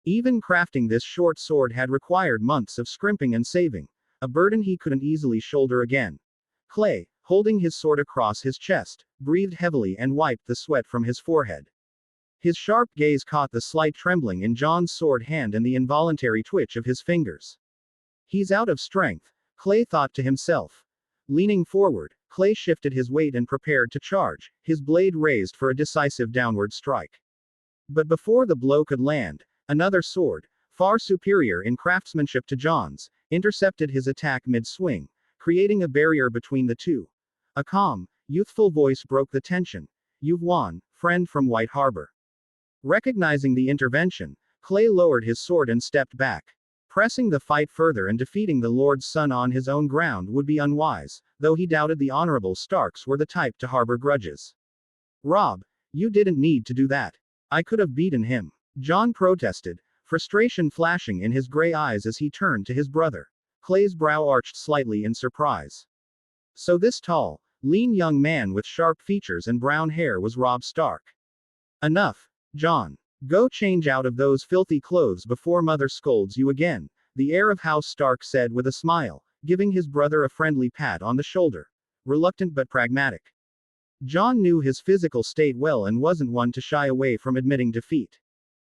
Even crafting this short sword had required months of scrimping and saving, a burden he couldn't easily shoulder again. Clay, holding his sword across his chest, breathed heavily and wiped the sweat from his forehead. His sharp gaze caught the slight trembling in Jon's sword hand and the involuntary twitch of his fingers. "He's out of strength," Clay thought to himself. Leaning forward, Clay shifted his weight and prepared to charge, his blade raised for a decisive downward strike. But before the blow could land, another sword, far superior in craftsmanship to Jon's, intercepted his attack mid-swing, creating a barrier between the two. A calm, youthful voice broke the tension. "You've won, friend from White Harbor." Recognizing the intervention, Clay lowered his sword and stepped back. Pressing the fight further and defeating the Lord's son on his own ground would be unwise, though he doubted the honorable Starks were the type to harbor grudges. "Rob, you didn't need to do that. I could have beaten him," Jon protested, frustration flashing in his gray eyes as he turned to his brother. Clay's brow arched slightly in surprise. So this tall, lean young man with sharp features and brown hair was Robb Stark. "Enough, Jon. Go change out of those filthy clothes before Mother scolds you again," the heir of House Stark said with a smile, giving his brother a friendly pat on the shoulder. Reluctant but pragmatic. Jon knew his physical state well and wasn't one to shy away from admitting defeat.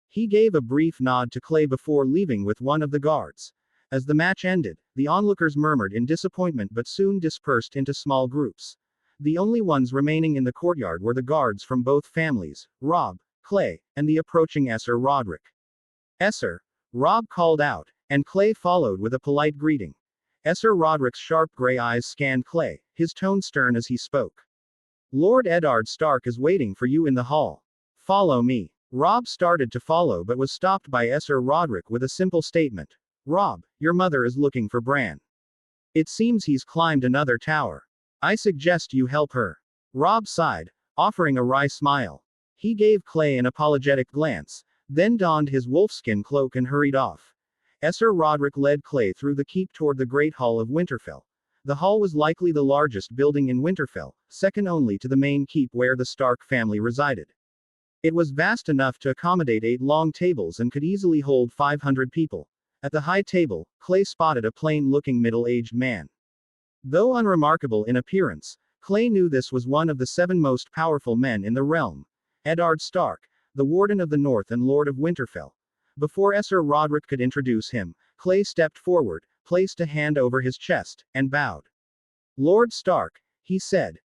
He gave a brief nod to Clay before leaving with one of the guards. As the match ended, the onlookers murmured in disappointment but soon dispersed into small groups. The only ones remaining in the courtyard were the guards from both families, Robb, Clay, and the approaching Esser Roderick. "Esser," Robb called out, and Clay followed with a polite greeting. Esser Roderick's sharp gray eyes scanned Clay, his tone stern as he spoke. "Lord Eddard Stark is waiting for you in the hall. Follow me." Robb started to follow but was stopped by Esser Roderick with a simple statement. "Robb, your mother is looking for Bran. It seems he's climbed another tower. I suggest you help her." Robb sighed, offering a wry smile. He gave Clay an apologetic glance, then donned his wolfskin cloak and hurried off. Esser Roderick led Clay through the keep toward the Great Hall of Winterfell. The hall was likely the largest building in Winterfell, second only to the main keep where the Stark family resided. It was vast enough to accommodate 8 long tables and could easily hold 500 people. At the high table, Clay spotted a plain-looking middle-aged man. Though unremarkable in appearance, Clay knew this was one of the 7 most powerful men in the realm. Eddard Stark, the Warden of the North and Lord of Winterfell. Before Ser Roderick could introduce him, Clay stepped forward, placed a hand over his chest, and bowed. "Lord Stark," he said.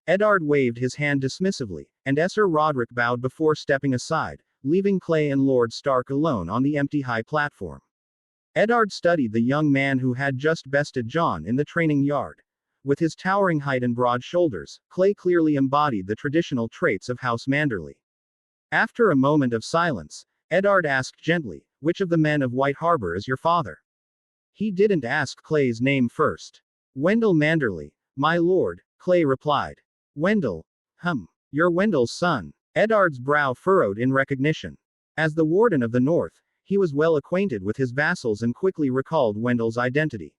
Eddard waved his hand dismissively, and Ser Roderick bowed before stepping aside, leaving Clay and Lord Stark alone on the empty high platform. Eddard studied the young man who had just bested Jon in the training yard. With his towering height and broad shoulders, Clay clearly embodied the traditional traits of House Manderly. After a moment of silence, Eddard asked gently, "Which of the men of White Harbor is your father?" He didn't ask Clay's name first. "Wendell Manderly, my lord," Clay replied. "Wendell? You're Wendell's son." Eddard's brow furrowed in recognition. As the Warden of the North, he was well acquainted with his vassals and quickly recalled Wendell's identity.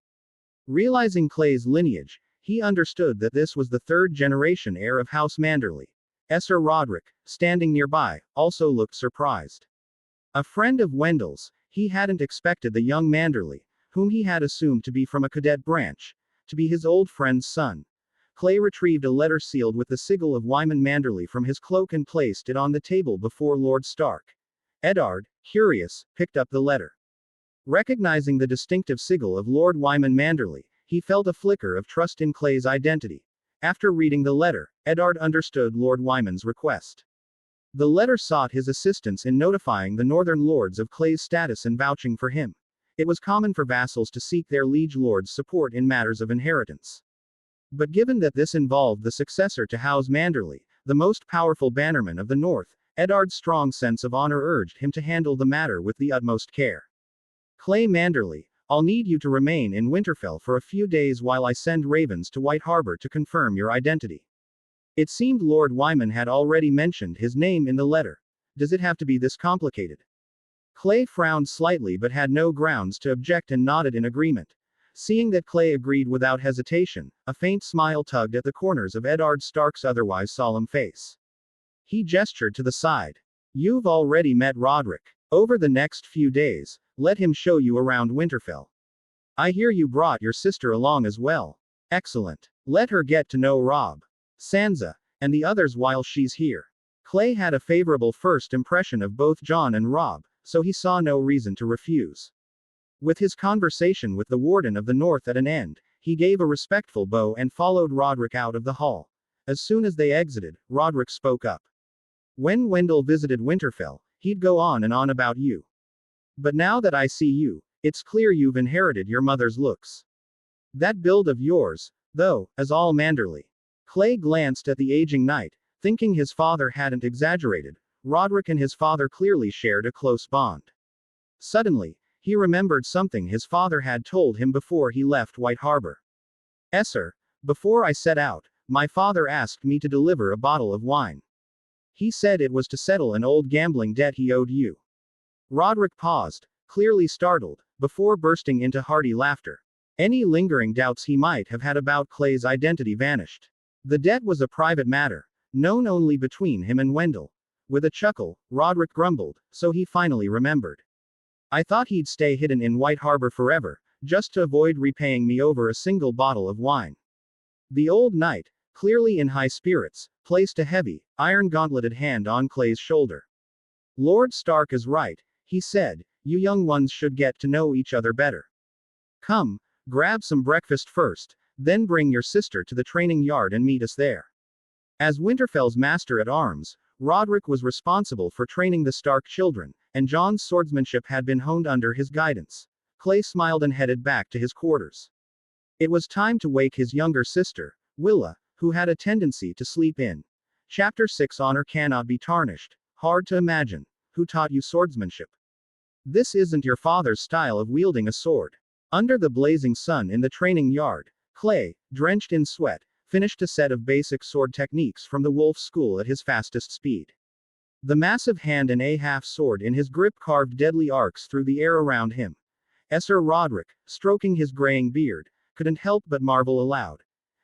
Realizing Clay's lineage, he understood that this was the 3rd-generation heir of House Manderly. Ser Roderick, standing nearby, also looked surprised. A friend of Wendell's, he hadn't expected the young Manderly, whom he had assumed to be from a cadet branch, to be his old friend's son. Clay retrieved a letter sealed with the sigil of Wyman Manderly from his cloak and placed it on the table before Lord Stark. Eddard, curious, picked up the letter. Recognizing the distinctive sigil of Lord Wyman Manderly, he felt a flicker of trust in Clay's identity. After reading the letter, Eddard understood Lord Wyman's request. The letter sought his assistance in notifying the northern lords of Clay's status and vouching for him. It was common for vassals to seek their liege lord's support in matters of inheritance. But given that this involved the successor to House Manderly, the most powerful bannerman of the North, Eddard's strong sense of honor urged him to handle the matter with the utmost care. "Clay Manderly, I'll need you to remain in Winterfell for a few days while I send ravens to White Harbor to confirm your identity." It seemed Lord Wyman had already mentioned his name in the letter. Does it have to be this complicated? Clay frowned slightly but had no grounds to object and nodded in agreement. Seeing that Clay agreed without hesitation, a faint smile tugged at the corners of Eddard Stark's otherwise solemn face. He gestured to the side. "You've already met Roderick. Over the next few days, let him show you around Winterfell. I hear you brought your sister along as well. Excellent. Let her get to know Robb, Sansa, and the others while she's here." Clay had a favorable first impression of both Jon and Robb, so he saw no reason to refuse. With his conversation with the Warden of the North at an end, he gave a respectful bow and followed Roderick out of the hall. As soon as they exited, Roderick spoke up. "When Wendell visited Winterfell, he'd go on and on about you. But now that I see you, it's clear you've inherited your mother's looks. That build of yours, though, is all Manderly." Clay glanced at the aging knight, thinking his father hadn't exaggerated. Roderick and his father clearly shared a close bond. Suddenly, he remembered something his father had told him before he left White Harbor. "Sir, before I set out, my father asked me to deliver a bottle of wine. He said it was to settle an old gambling debt he owed you." Roderick paused, clearly startled, before bursting into hearty laughter. Any lingering doubts he might have had about Clay's identity vanished. The debt was a private matter, known only between him and Wendell. With a chuckle, Roderick grumbled, so he finally remembered. "I thought he'd stay hidden in White Harbor forever, just to avoid repaying me over a single bottle of wine." The old knight, clearly in high spirits, placed a heavy, iron-gauntleted hand on Clay's shoulder. "Lord Stark is right," he said, "you young ones should get to know each other better. Come, grab some breakfast first, then bring your sister to the training yard and meet us there." As Winterfell's master at arms, Roderick was responsible for training the Stark children, and Jon's swordsmanship had been honed under his guidance. Clay smiled and headed back to his quarters. It was time to wake his younger sister, Willa, who had a tendency to sleep in. Chapter 6 Honor cannot be tarnished. Hard to imagine. Who taught you swordsmanship? This isn't your father's style of wielding a sword. Under the blazing sun in the training yard, Clay, drenched in sweat, finished a set of basic sword techniques from the Wolf School at his fastest speed. The massive hand and a half-sword in his grip carved deadly arcs through the air around him. Ser Roderick, stroking his graying beard, couldn't help but marvel aloud.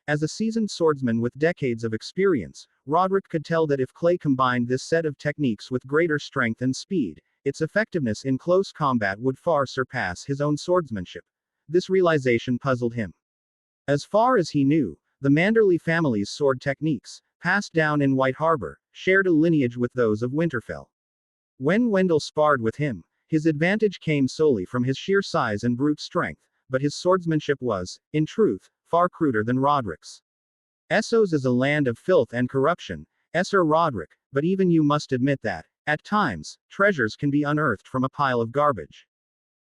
As a seasoned swordsman with decades of experience, Roderick could tell that if Clay combined this set of techniques with greater strength and speed, its effectiveness in close combat would far surpass his own swordsmanship. This realization puzzled him. As far as he knew, the Manderly family's sword techniques, passed down in White Harbor, shared a lineage with those of Winterfell. When Wendell sparred with him, his advantage came solely from his sheer size and brute strength, but his swordsmanship was, in truth, far cruder than Roderick's. Essos is a land of filth and corruption, Sir Roderick, but even you must admit that, at times, treasures can be unearthed from a pile of garbage.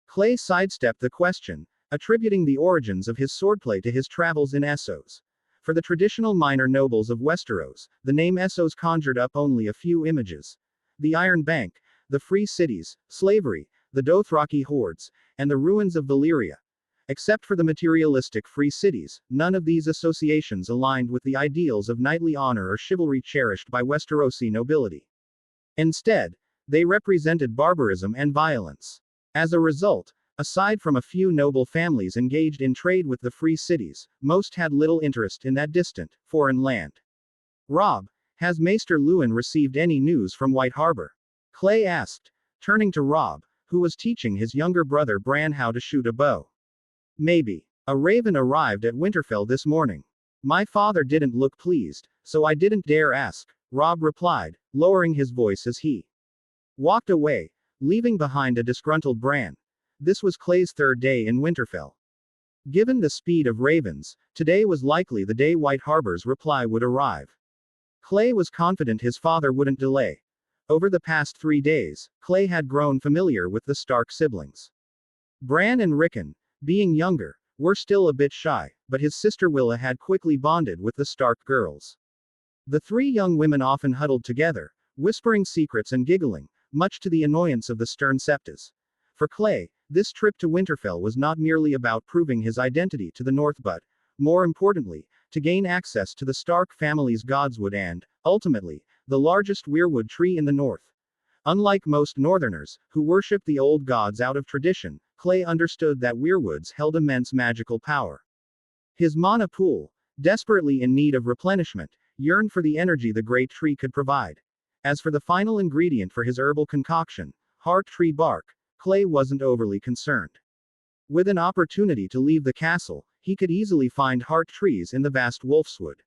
Clay sidestepped the question, attributing the origins of his swordplay to his travels in Essos. For the traditional minor nobles of Westeros, the name Essos conjured up only a few images. The Iron Bank, the free cities, slavery, the Dothraki hordes, and the ruins of Valyria. Except for the materialistic free cities, none of these associations aligned with the ideals of knightly honor or chivalry cherished by Westerosi nobility. Instead, they represented barbarism and violence. As a result, aside from a few noble families engaged in trade with the free cities, most had little interest in that distant, foreign land. Robb, has Maester Luwin received any news from White Harbor? Clay asked, turning to Robb, who was teaching his younger brother Bran how to shoot a bow. Maybe. A raven arrived at Winterfell this morning. My father didn't look pleased, so I didn't dare ask, Robb replied, lowering his voice as he walked away, leaving behind a disgruntled Bran. This was Clay's third day in Winterfell. Given the speed of ravens, today was likely the day White Harbor's reply would arrive. Clay was confident his father wouldn't delay. Over the past 3 days, Clay had grown familiar with the Stark siblings. Bran and Rickon, being younger, were still a bit shy, but his sister Willa had quickly bonded with the Stark girls. The 3 young women often huddled together, whispering secrets and giggling, much to the annoyance of the stern septas. For Clay, this trip to Winterfell was not merely about proving his identity to the North but, more importantly, to gain access to the Stark family's godswood and, ultimately, the largest weirwood tree in the north. Unlike most Northerners, who worshipped the old gods out of tradition, Clay understood that weirwoods held immense magical power. His mana pool, desperately in need of replenishment, yearned for the energy the great tree could provide. As for the final ingredient for his herbal concoction, heart tree bark, Clay wasn't overly concerned. With an opportunity to leave the castle, he could easily find heart trees in the vast wolfswood.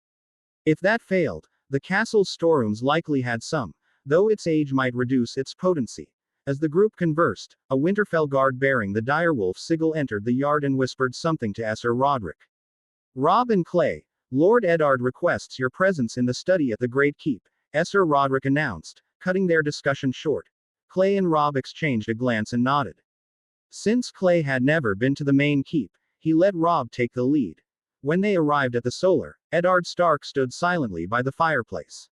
If that failed, the castle's storerooms likely had some, though its age might reduce its potency. As the group conversed, a Winterfell guard bearing the direwolf sigil entered the yard and whispered something to Sir Roderick. Robb and Clay, Lord Eddard requests your presence in the study at the Great Keep, Sir Roderick announced, cutting their discussion short. Clay and Robb exchanged a glance and nodded. Since Clay had never been to the main keep, he let Robb take the lead. When they arrived at the Solar, Eddard Stark stood silently by the fireplace.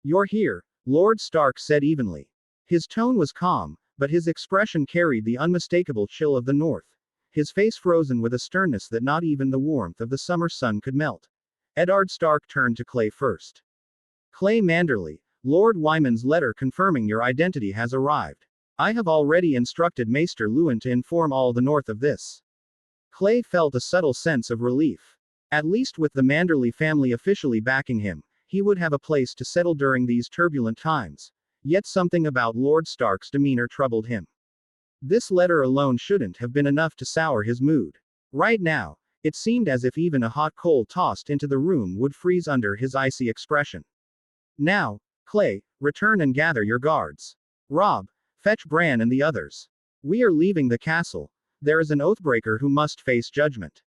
You're here, Lord Stark said evenly. His tone was calm, but his expression carried the unmistakable chill of the north. His face frozen with a sternness that not even the warmth of the summer sun could melt. Eddard Stark turned to Clay first. Clay Manderly, Lord Wyman's letter confirming your identity has arrived. I have already instructed Maester Luwin to inform all the north of this. Clay felt a subtle sense of relief. At least with the Manderly family officially backing him, he would have a place to settle during these turbulent times. Yet something about Lord Stark's demeanor troubled him. This letter alone shouldn't have been enough to sour his mood. Right now, it seemed as if even a hot coal tossed into the room would freeze under his icy expression. Now, Clay, return and gather your guards. Robb, fetch Bran and the others. We are leaving the castle. There is an oathbreaker who must face judgment.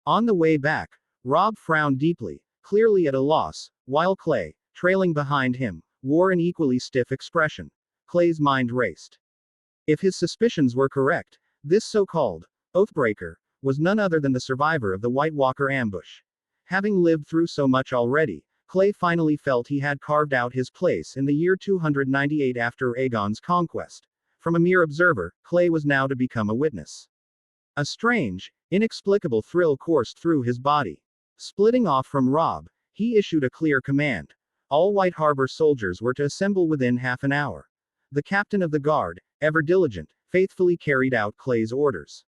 On the way back, Robb frowned deeply, clearly at a loss, while Clay, trailing behind him, wore an equally stiff expression. Clay's mind raced. If his suspicions were correct, this so-called oathbreaker was none other than the survivor of the White Walker ambush. Having lived through so much already, Clay finally felt he had carved out his place in the year 298 after Aegon's conquest. From a mere observer, Clay was now to become a witness. A strange, inexplicable thrill coursed through his body. Splitting off from Robb, he issued a clear command. All White Harbor soldiers were to assemble within half an hour. The captain of the guard, ever diligent, faithfully carried out Clay's orders.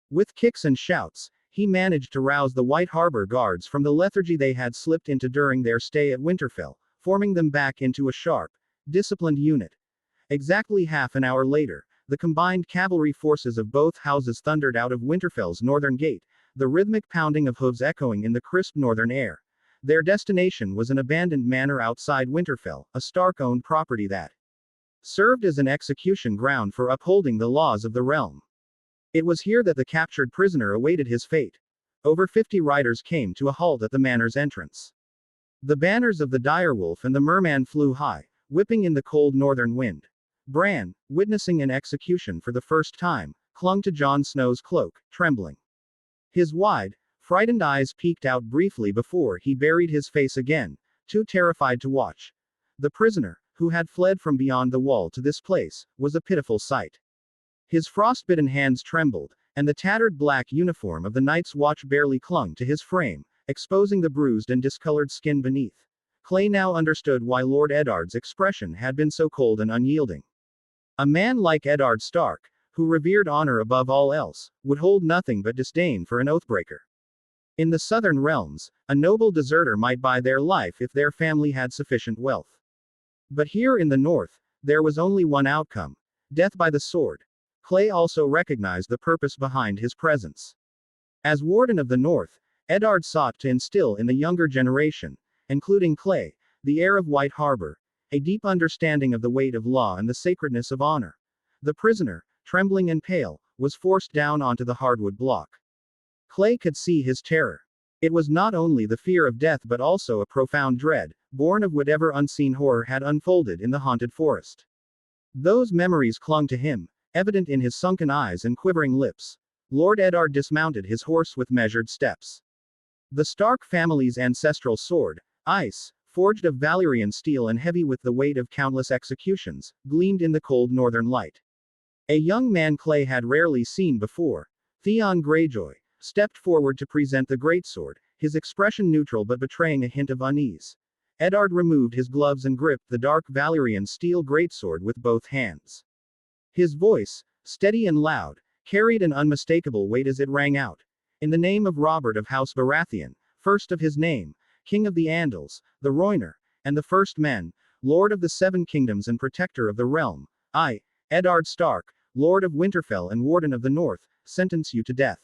With kicks and shouts, he managed to rouse the White Harbor guards from the lethargy they had slipped into during their stay at Winterfell, forming them back into a sharp, disciplined unit. Exactly half an hour later, the combined cavalry forces of both houses thundered out of Winterfell's northern gate, the rhythmic pounding of hooves echoing in the crisp northern air. Their destination was an abandoned manor outside Winterfell, a Stark-owned property that served as an execution ground for upholding the laws of the realm. It was here that the captured prisoner awaited his fate. Over 50 riders came to a halt at the manor's entrance. The banners of the direwolf and the merman flew high, whipping in the cold northern wind. Bran, witnessing an execution for the first time, clung to Jon Snow's cloak, trembling. His wide, frightened eyes peeked out briefly before he buried his face again, too terrified to watch. The prisoner, who had fled from beyond the wall to this place, was a pitiful sight. His frostbitten hands trembled, and the tattered black uniform of the Night's Watch barely clung to his frame, exposing the bruised and discolored skin beneath. Clay now understood why Lord Eddard's expression had been so cold and unyielding. A man like Eddard Stark, who revered honor above all else, would hold nothing but disdain for an oathbreaker. In the southern realms, a noble deserter might buy their life if their family had sufficient wealth. But here in the north, there was only one outcome: death by the sword. Clay also recognized the purpose behind his presence. As Warden of the North, Eddard sought to instill in the younger generation, including Clay, the heir of White Harbor, a deep understanding of the weight of law and the sacredness of honor. The prisoner, trembling and pale, was forced down onto the hardwood block. Clay could see his terror. It was not only the fear of death but also a profound dread, born of whatever unseen horror had unfolded in the haunted forest. Those memories clung to him, evident in his sunken eyes and quivering lips. Lord Eddard dismounted his horse with measured steps. The Stark family's ancestral sword, ice, forged of Valyrian steel and heavy with the weight of countless executions, gleamed in the cold northern light. A young man Clay had rarely seen before, Theon Greyjoy, stepped forward to present the greatsword, his expression neutral but betraying a hint of unease. Eddard removed his gloves and gripped the dark Valyrian steel greatsword with both hands. His voice, steady and loud, carried an unmistakable weight as it rang out. In the name of Robert of House Baratheon, first of his name, King of the Andals, the Rhoynar, and the First Men, Lord of the Seven Kingdoms and Protector of the Realm, I, Eddard Stark, Lord of Winterfell and Warden of the North, sentence you to death.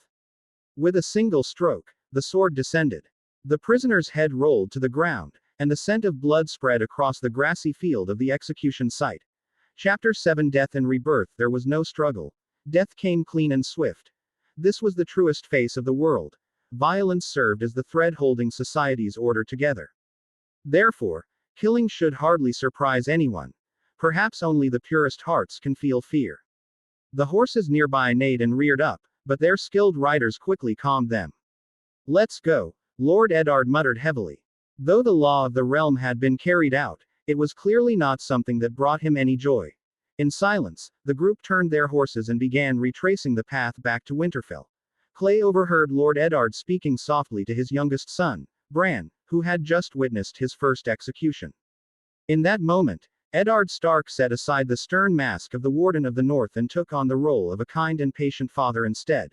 With a single stroke, the sword descended. The prisoner's head rolled to the ground, and the scent of blood spread across the grassy field of the execution site. Chapter 7: Death and Rebirth. There was no struggle. Death came clean and swift. This was the truest face of the world. Violence served as the thread holding society's order together. Therefore, killing should hardly surprise anyone. Perhaps only the purest hearts can feel fear. The horses nearby neighed and reared up, but their skilled riders quickly calmed them. Let's go, Lord Eddard muttered heavily. Though the law of the realm had been carried out, it was clearly not something that brought him any joy. In silence, the group turned their horses and began retracing the path back to Winterfell. Clay overheard Lord Eddard speaking softly to his youngest son, Bran, who had just witnessed his first execution. In that moment, Eddard Stark set aside the stern mask of the Warden of the North and took on the role of a kind and patient father instead.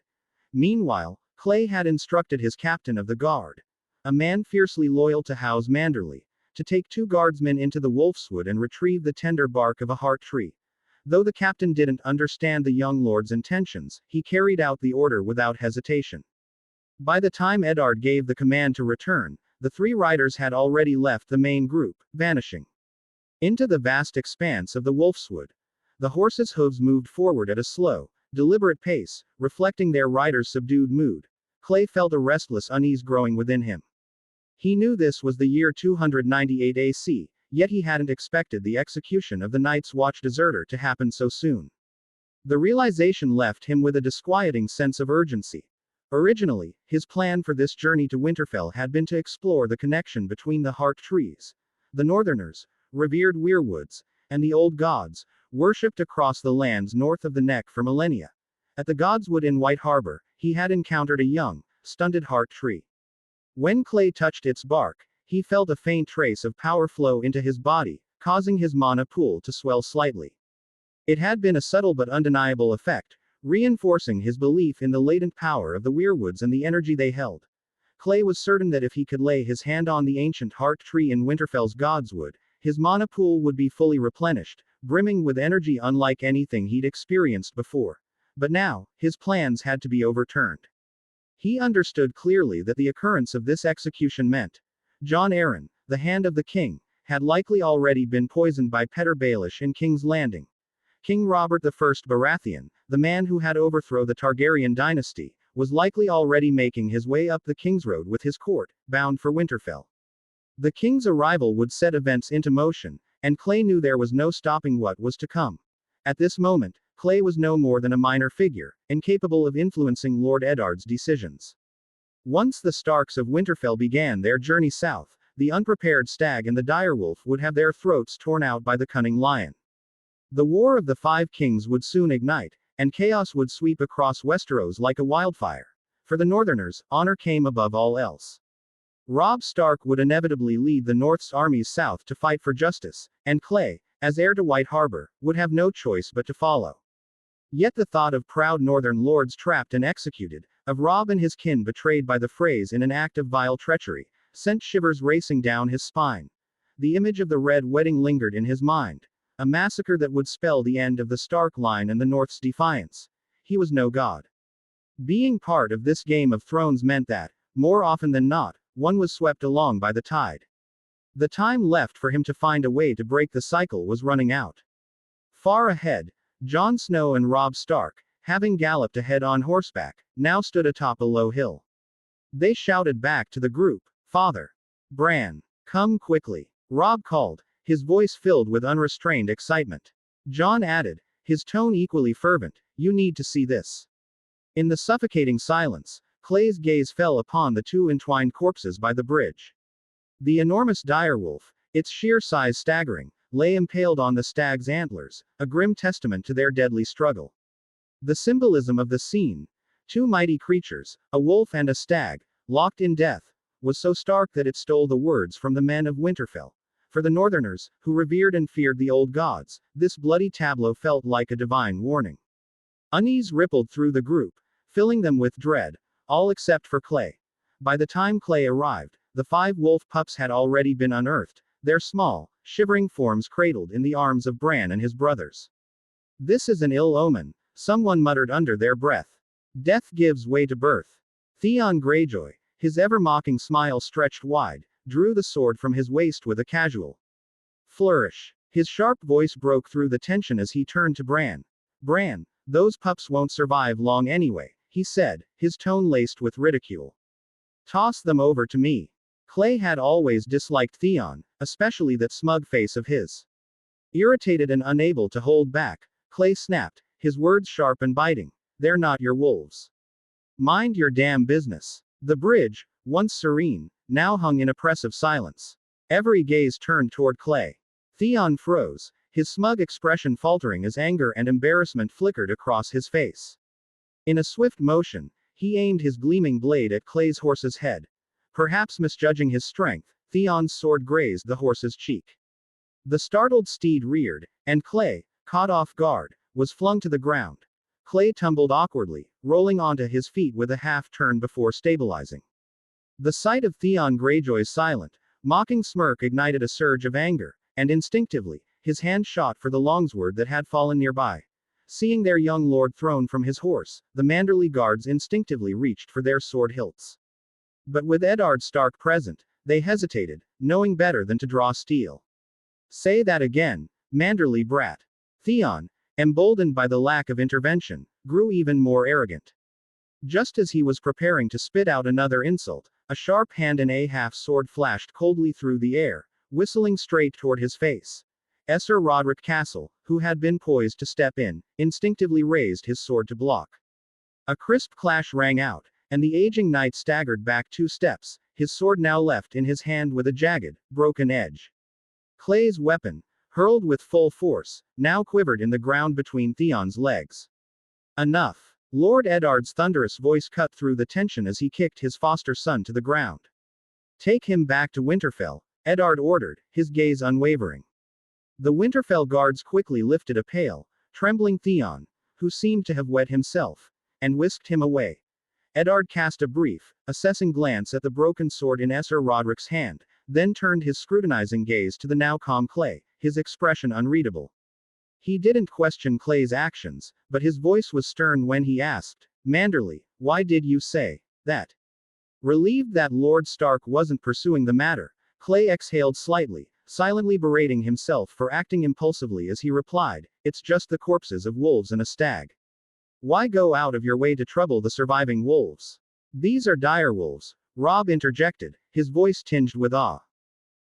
Meanwhile, Clay had instructed his captain of the guard, a man fiercely loyal to House Manderly, to take 2 guardsmen into the Wolfswood and retrieve the tender bark of a heart tree. Though the captain didn't understand the young lord's intentions, he carried out the order without hesitation. By the time Eddard gave the command to return, the 3 riders had already left the main group, vanishing into the vast expanse of the Wolfswood. The horses' hooves moved forward at a slow, deliberate pace, reflecting their riders' subdued mood. Clay felt a restless unease growing within him. He knew this was the year 298 AC, yet he hadn't expected the execution of the Night's Watch deserter to happen so soon. The realization left him with a disquieting sense of urgency. Originally, his plan for this journey to Winterfell had been to explore the connection between the Heart Trees, the Northerners, revered weirwoods, and the old gods, worshipped across the lands north of the Neck for millennia. At the Godswood in White Harbor, he had encountered a young, stunted heart tree. When Clay touched its bark, he felt a faint trace of power flow into his body, causing his mana pool to swell slightly. It had been a subtle but undeniable effect, reinforcing his belief in the latent power of the weirwoods and the energy they held. Clay was certain that if he could lay his hand on the ancient heart tree in Winterfell's godswood, his mana pool would be fully replenished, brimming with energy unlike anything he'd experienced before. But now, his plans had to be overturned. He understood clearly that the occurrence of this execution meant Jon Arryn, the Hand of the King, had likely already been poisoned by Petyr Baelish in King's Landing. King Robert I Baratheon, the man who had overthrown the Targaryen dynasty, was likely already making his way up the Kingsroad with his court, bound for Winterfell. The king's arrival would set events into motion, and Clay knew there was no stopping what was to come. At this moment, Clay was no more than a minor figure, incapable of influencing Lord Eddard's decisions. Once the Starks of Winterfell began their journey south, the unprepared stag and the direwolf would have their throats torn out by the cunning lion. The War of the Five Kings would soon ignite, and chaos would sweep across Westeros like a wildfire. For the Northerners, honor came above all else. Robb Stark would inevitably lead the North's armies south to fight for justice, and Clay, as heir to White Harbor, would have no choice but to follow. Yet the thought of proud northern lords trapped and executed, of Robb and his kin betrayed by the Freys in an act of vile treachery, sent shivers racing down his spine. The image of the Red Wedding lingered in his mind. A massacre that would spell the end of the Stark line and the North's defiance. He was no god. Being part of this Game of Thrones meant that, more often than not, one was swept along by the tide. The time left for him to find a way to break the cycle was running out. Far ahead, Jon Snow and Robb Stark, having galloped ahead on horseback, now stood atop a low hill. They shouted back to the group, "Father! Bran! Come quickly!" Robb called, his voice filled with unrestrained excitement. Jon added, his tone equally fervent, "You need to see this." In the suffocating silence, Clay's gaze fell upon the two entwined corpses by the bridge. The enormous direwolf, its sheer size staggering, lay impaled on the stag's antlers, a grim testament to their deadly struggle. The symbolism of the scene, two mighty creatures, a wolf and a stag, locked in death, was so stark that it stole the words from the men of Winterfell. For the Northerners, who revered and feared the old gods, this bloody tableau felt like a divine warning. Unease rippled through the group, filling them with dread, all except for Clay. By the time Clay arrived, the 5 wolf pups had already been unearthed, their small, shivering forms cradled in the arms of Bran and his brothers. "This is an ill omen," someone muttered under their breath. "Death gives way to birth." Theon Greyjoy, his ever-mocking smile stretched wide, drew the sword from his waist with a casual flourish. His sharp voice broke through the tension as he turned to Bran. "Bran, those pups won't survive long anyway," he said, his tone laced with ridicule. "Toss them over to me." Clay had always disliked Theon, especially that smug face of his. Irritated and unable to hold back, Clay snapped, his words sharp and biting. "They're not your wolves. Mind your damn business." The bridge, once serene, now hung in oppressive silence. Every gaze turned toward Clay. Theon froze, his smug expression faltering as anger and embarrassment flickered across his face. In a swift motion, he aimed his gleaming blade at Clay's horse's head. Perhaps misjudging his strength, Theon's sword grazed the horse's cheek. The startled steed reared, and Clay, caught off guard, was flung to the ground. Clay tumbled awkwardly, rolling onto his feet with a half-turn before stabilizing. The sight of Theon Greyjoy's silent, mocking smirk ignited a surge of anger, and instinctively, his hand shot for the longsword that had fallen nearby. Seeing their young lord thrown from his horse, the Manderly guards instinctively reached for their sword hilts. But with Eddard Stark present, they hesitated, knowing better than to draw steel. "Say that again, Manderly brat." Theon, emboldened by the lack of intervention, grew even more arrogant. Just as he was preparing to spit out another insult, a sharp hand and a half-sword flashed coldly through the air, whistling straight toward his face. Sir Roderick Castle, who had been poised to step in, instinctively raised his sword to block. A crisp clash rang out, and the aging knight staggered back 2 steps, his sword now left in his hand with a jagged, broken edge. Clay's weapon, hurled with full force, now quivered in the ground between Theon's legs. "Enough." Lord Eddard's thunderous voice cut through the tension as he kicked his foster son to the ground. "Take him back to Winterfell," Eddard ordered, his gaze unwavering. The Winterfell guards quickly lifted a pale, trembling Theon, who seemed to have wet himself, and whisked him away. Eddard cast a brief, assessing glance at the broken sword in Ser Roderick's hand, then turned his scrutinizing gaze to the now calm Clay, his expression unreadable. He didn't question Clay's actions, but his voice was stern when he asked, Manderly, why did you say that? Relieved that Lord Stark wasn't pursuing the matter, Clay exhaled slightly, silently berating himself for acting impulsively as he replied, It's just the corpses of wolves and a stag. Why go out of your way to trouble the surviving wolves? These are direwolves, Robb interjected, his voice tinged with awe.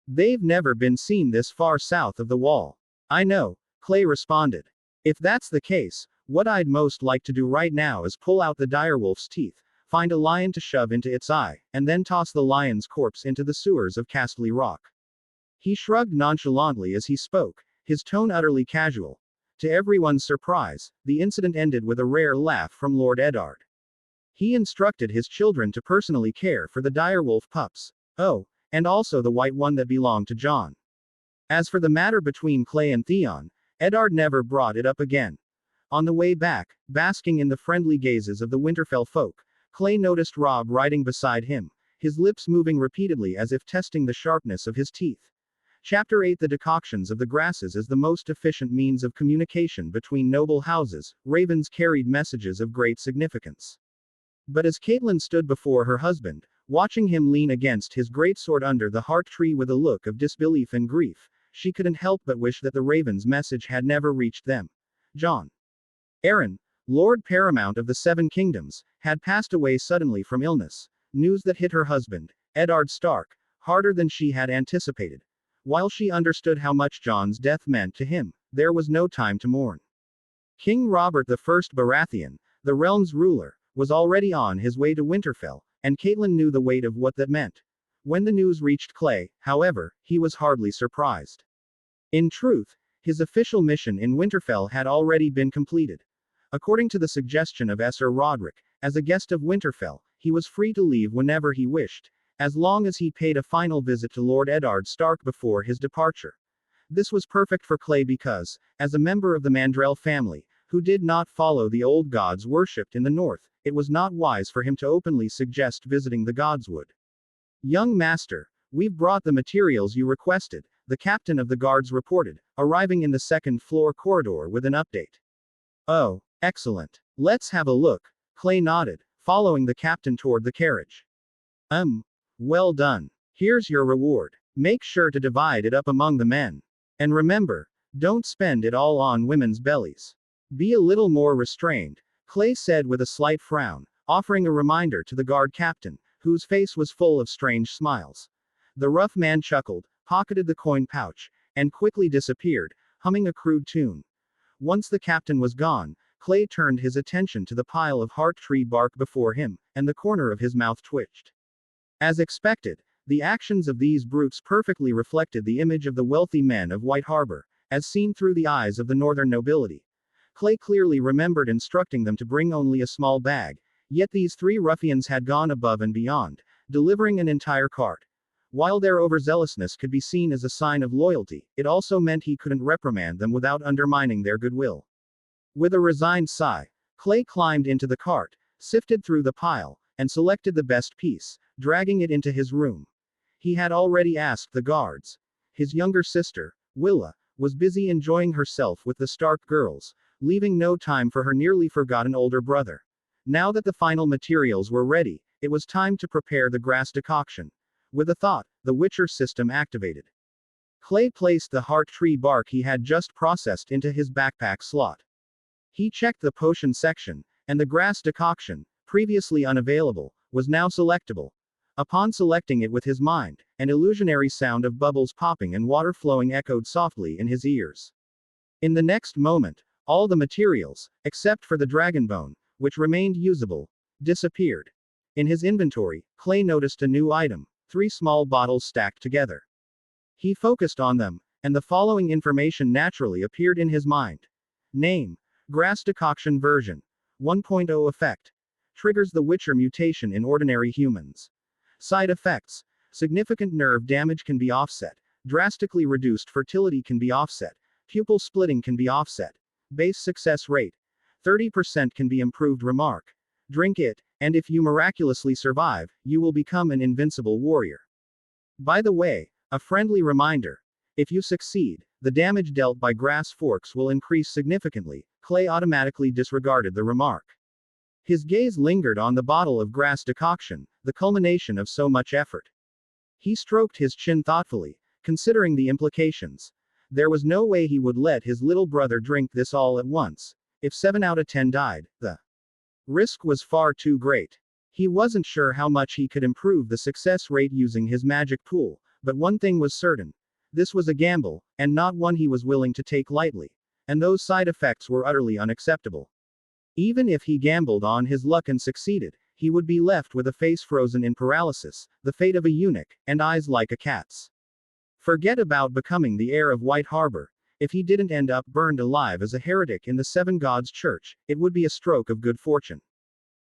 They've never been seen this far south of the wall. I know, Clay responded. If that's the case, what I'd most like to do right now is pull out the direwolf's teeth, find a lion to shove into its eye, and then toss the lion's corpse into the sewers of Castley Rock. He shrugged nonchalantly as he spoke, his tone utterly casual. To everyone's surprise, the incident ended with a rare laugh from Lord Eddard. He instructed his children to personally care for the direwolf pups. Oh, and also the white one that belonged to Jon. As for the matter between Clay and Theon, Eddard never brought it up again. On the way back, basking in the friendly gazes of the Winterfell folk, Clay noticed Robb riding beside him, his lips moving repeatedly as if testing the sharpness of his teeth. Chapter 8 The decoctions of the grasses as the most efficient means of communication between noble houses, ravens carried messages of great significance. But as Catelyn stood before her husband, watching him lean against his greatsword under the heart tree with a look of disbelief and grief, she couldn't help but wish that the raven's message had never reached them. Jon Arryn, Lord Paramount of the Seven Kingdoms, had passed away suddenly from illness, news that hit her husband, Eddard Stark, harder than she had anticipated. While she understood how much Jon's death meant to him, there was no time to mourn. King Robert I Baratheon, the realm's ruler, was already on his way to Winterfell, and Catelyn knew the weight of what that meant. When the news reached Clay, however, he was hardly surprised. In truth, his official mission in Winterfell had already been completed. According to the suggestion of Ser Roderick, as a guest of Winterfell, he was free to leave whenever he wished, as long as he paid a final visit to Lord Eddard Stark before his departure. This was perfect for Clay because, as a member of the Mandrell family, who did not follow the old gods worshipped in the north, it was not wise for him to openly suggest visiting the Godswood. Young master, we've brought the materials you requested, the captain of the guards reported, arriving in the second-floor corridor with an update. Oh, excellent. Let's have a look, Clay nodded, following the captain toward the carriage. Well done. Here's your reward. Make sure to divide it up among the men. And remember, don't spend it all on women's bellies. Be a little more restrained, Clay said with a slight frown, offering a reminder to the guard captain, whose face was full of strange smiles. The rough man chuckled, pocketed the coin pouch, and quickly disappeared, humming a crude tune. Once the captain was gone, Clay turned his attention to the pile of heart tree bark before him, and the corner of his mouth twitched. As expected, the actions of these brutes perfectly reflected the image of the wealthy men of White Harbor, as seen through the eyes of the northern nobility. Clay clearly remembered instructing them to bring only a small bag, yet these three ruffians had gone above and beyond, delivering an entire cart. While their overzealousness could be seen as a sign of loyalty, it also meant he couldn't reprimand them without undermining their goodwill. With a resigned sigh, Clay climbed into the cart, sifted through the pile, and selected the best piece, dragging it into his room. He had already asked the guards. His younger sister, Willa, was busy enjoying herself with the Stark girls, leaving no time for her nearly forgotten older brother. Now that the final materials were ready, it was time to prepare the grass decoction. With a thought, the Witcher system activated. Clay placed the heart tree bark he had just processed into his backpack slot. He checked the potion section, and the grass decoction, previously unavailable, was now selectable. Upon selecting it with his mind, an illusionary sound of bubbles popping and water flowing echoed softly in his ears. In the next moment, all the materials, except for the dragonbone, which remained usable, disappeared. In his inventory, Clay noticed a new item, 3 small bottles stacked together. He focused on them, and the following information naturally appeared in his mind. Name: Grass Decoction Version 1.0 Effect. Triggers the Witcher mutation in ordinary humans. Side effects: significant nerve damage can be offset, drastically reduced fertility can be offset, pupil splitting can be offset. Base success rate: 30% can be improved. Remark. Drink it, and if you miraculously survive, you will become an invincible warrior. By the way, a friendly reminder. If you succeed, the damage dealt by grass forks will increase significantly. Clay automatically disregarded the remark. His gaze lingered on the bottle of grass decoction, the culmination of so much effort. He stroked his chin thoughtfully, considering the implications. There was no way he would let his little brother drink this all at once. If 7 out of 10 died, the risk was far too great. He wasn't sure how much he could improve the success rate using his magic pool, but one thing was certain. This was a gamble, and not one he was willing to take lightly. And those side effects were utterly unacceptable. Even if he gambled on his luck and succeeded, he would be left with a face frozen in paralysis, the fate of a eunuch, and eyes like a cat's. Forget about becoming the heir of White Harbor. If he didn't end up burned alive as a heretic in the Seven Gods Church, it would be a stroke of good fortune.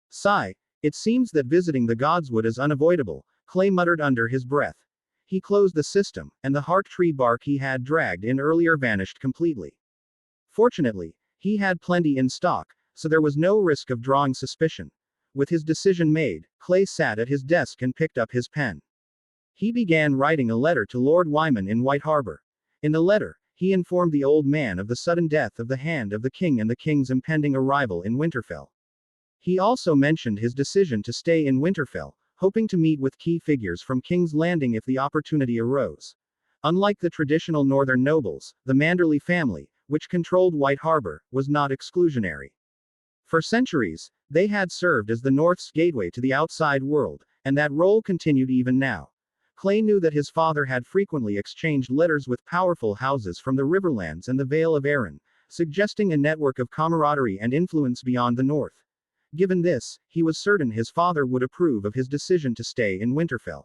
Sigh. It seems that visiting the Godswood is unavoidable, Clay muttered under his breath. He closed the system, and the heart tree bark he had dragged in earlier vanished completely. Fortunately, he had plenty in stock, so there was no risk of drawing suspicion. With his decision made, Clay sat at his desk and picked up his pen. He began writing a letter to Lord Wyman in White Harbor. In the letter, he informed the old man of the sudden death of the hand of the king and the king's impending arrival in Winterfell. He also mentioned his decision to stay in Winterfell, hoping to meet with key figures from King's Landing if the opportunity arose. Unlike the traditional northern nobles, the Manderly family, which controlled White Harbor, was not exclusionary. For centuries, they had served as the North's gateway to the outside world, and that role continued even now. Clay knew that his father had frequently exchanged letters with powerful houses from the Riverlands and the Vale of Arryn, suggesting a network of camaraderie and influence beyond the North. Given this, he was certain his father would approve of his decision to stay in Winterfell.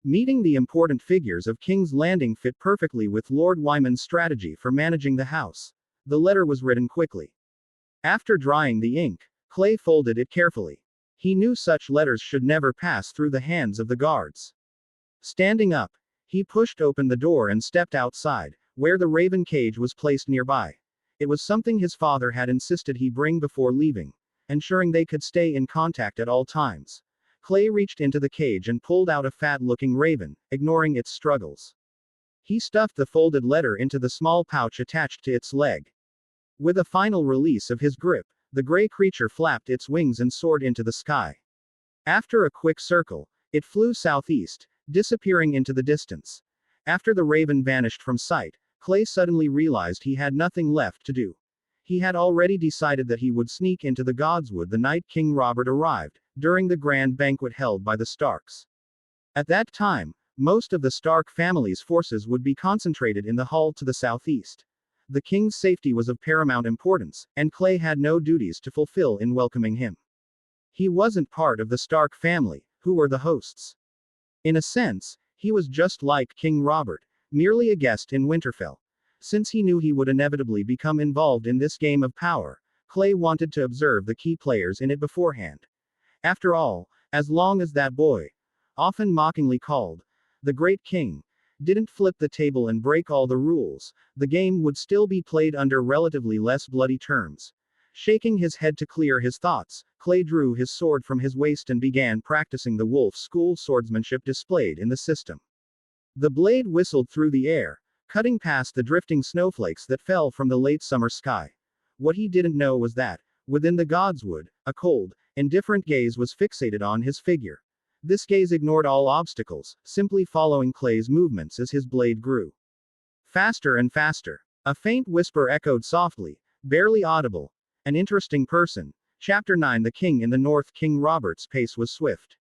Meeting the important figures of King's Landing fit perfectly with Lord Wyman's strategy for managing the house. The letter was written quickly. After drying the ink, Clay folded it carefully. He knew such letters should never pass through the hands of the guards. Standing up, he pushed open the door and stepped outside, where the raven cage was placed nearby. It was something his father had insisted he bring before leaving, ensuring they could stay in contact at all times. Clay reached into the cage and pulled out a fat-looking raven, ignoring its struggles. He stuffed the folded letter into the small pouch attached to its leg. With a final release of his grip, the gray creature flapped its wings and soared into the sky. After a quick circle, it flew southeast, disappearing into the distance. After the raven vanished from sight, Clay suddenly realized he had nothing left to do. He had already decided that he would sneak into the Godswood the night King Robert arrived, during the grand banquet held by the Starks. At that time, most of the Stark family's forces would be concentrated in the hall to the southeast. The king's safety was of paramount importance, and Clay had no duties to fulfill in welcoming him. He wasn't part of the Stark family, who were the hosts. In a sense, he was just like King Robert, merely a guest in Winterfell. Since he knew he would inevitably become involved in this game of power, Clay wanted to observe the key players in it beforehand. After all, as long as that boy, often mockingly called the Great King, didn't flip the table and break all the rules, the game would still be played under relatively less bloody terms. Shaking his head to clear his thoughts, Clay drew his sword from his waist and began practicing the wolf school swordsmanship displayed in the system. The blade whistled through the air, cutting past the drifting snowflakes that fell from the late summer sky. What he didn't know was that, within the Godswood, a cold, indifferent gaze was fixated on his figure. This gaze ignored all obstacles, simply following Clay's movements as his blade grew faster and faster. A faint whisper echoed softly, barely audible. An interesting person. Chapter 9. The King in the North. King Robert's pace was swift.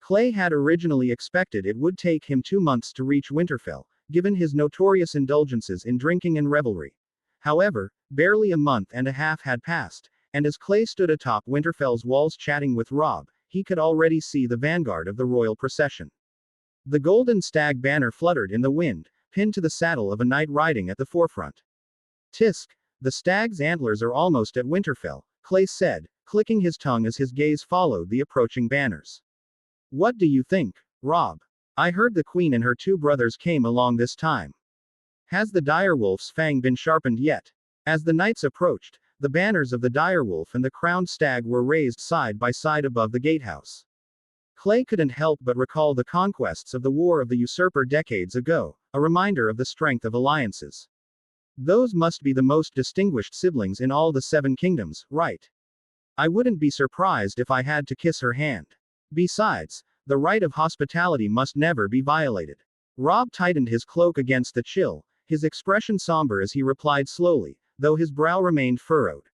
Clay had originally expected it would take him 2 months to reach Winterfell, given his notorious indulgences in drinking and revelry. However, barely a month and a half had passed, and as Clay stood atop Winterfell's walls chatting with Robb, he could already see the vanguard of the royal procession. The golden stag banner fluttered in the wind, pinned to the saddle of a knight riding at the forefront. Tisk, the stag's antlers are almost at Winterfell, Clay said, clicking his tongue as his gaze followed the approaching banners. What do you think, Robb? I heard the queen and her 2 brothers came along this time. Has the direwolf's fang been sharpened yet? As the knights approached, The banners of the direwolf and the crowned stag were raised side by side above the gatehouse. Clay couldn't help but recall the conquests of the War of the Usurper decades ago, a reminder of the strength of alliances. Those must be the most distinguished siblings in all the Seven Kingdoms, right? I wouldn't be surprised if I had to kiss her hand. Besides, the right of hospitality must never be violated. Robb tightened his cloak against the chill, his expression somber as he replied slowly, though his brow remained furrowed.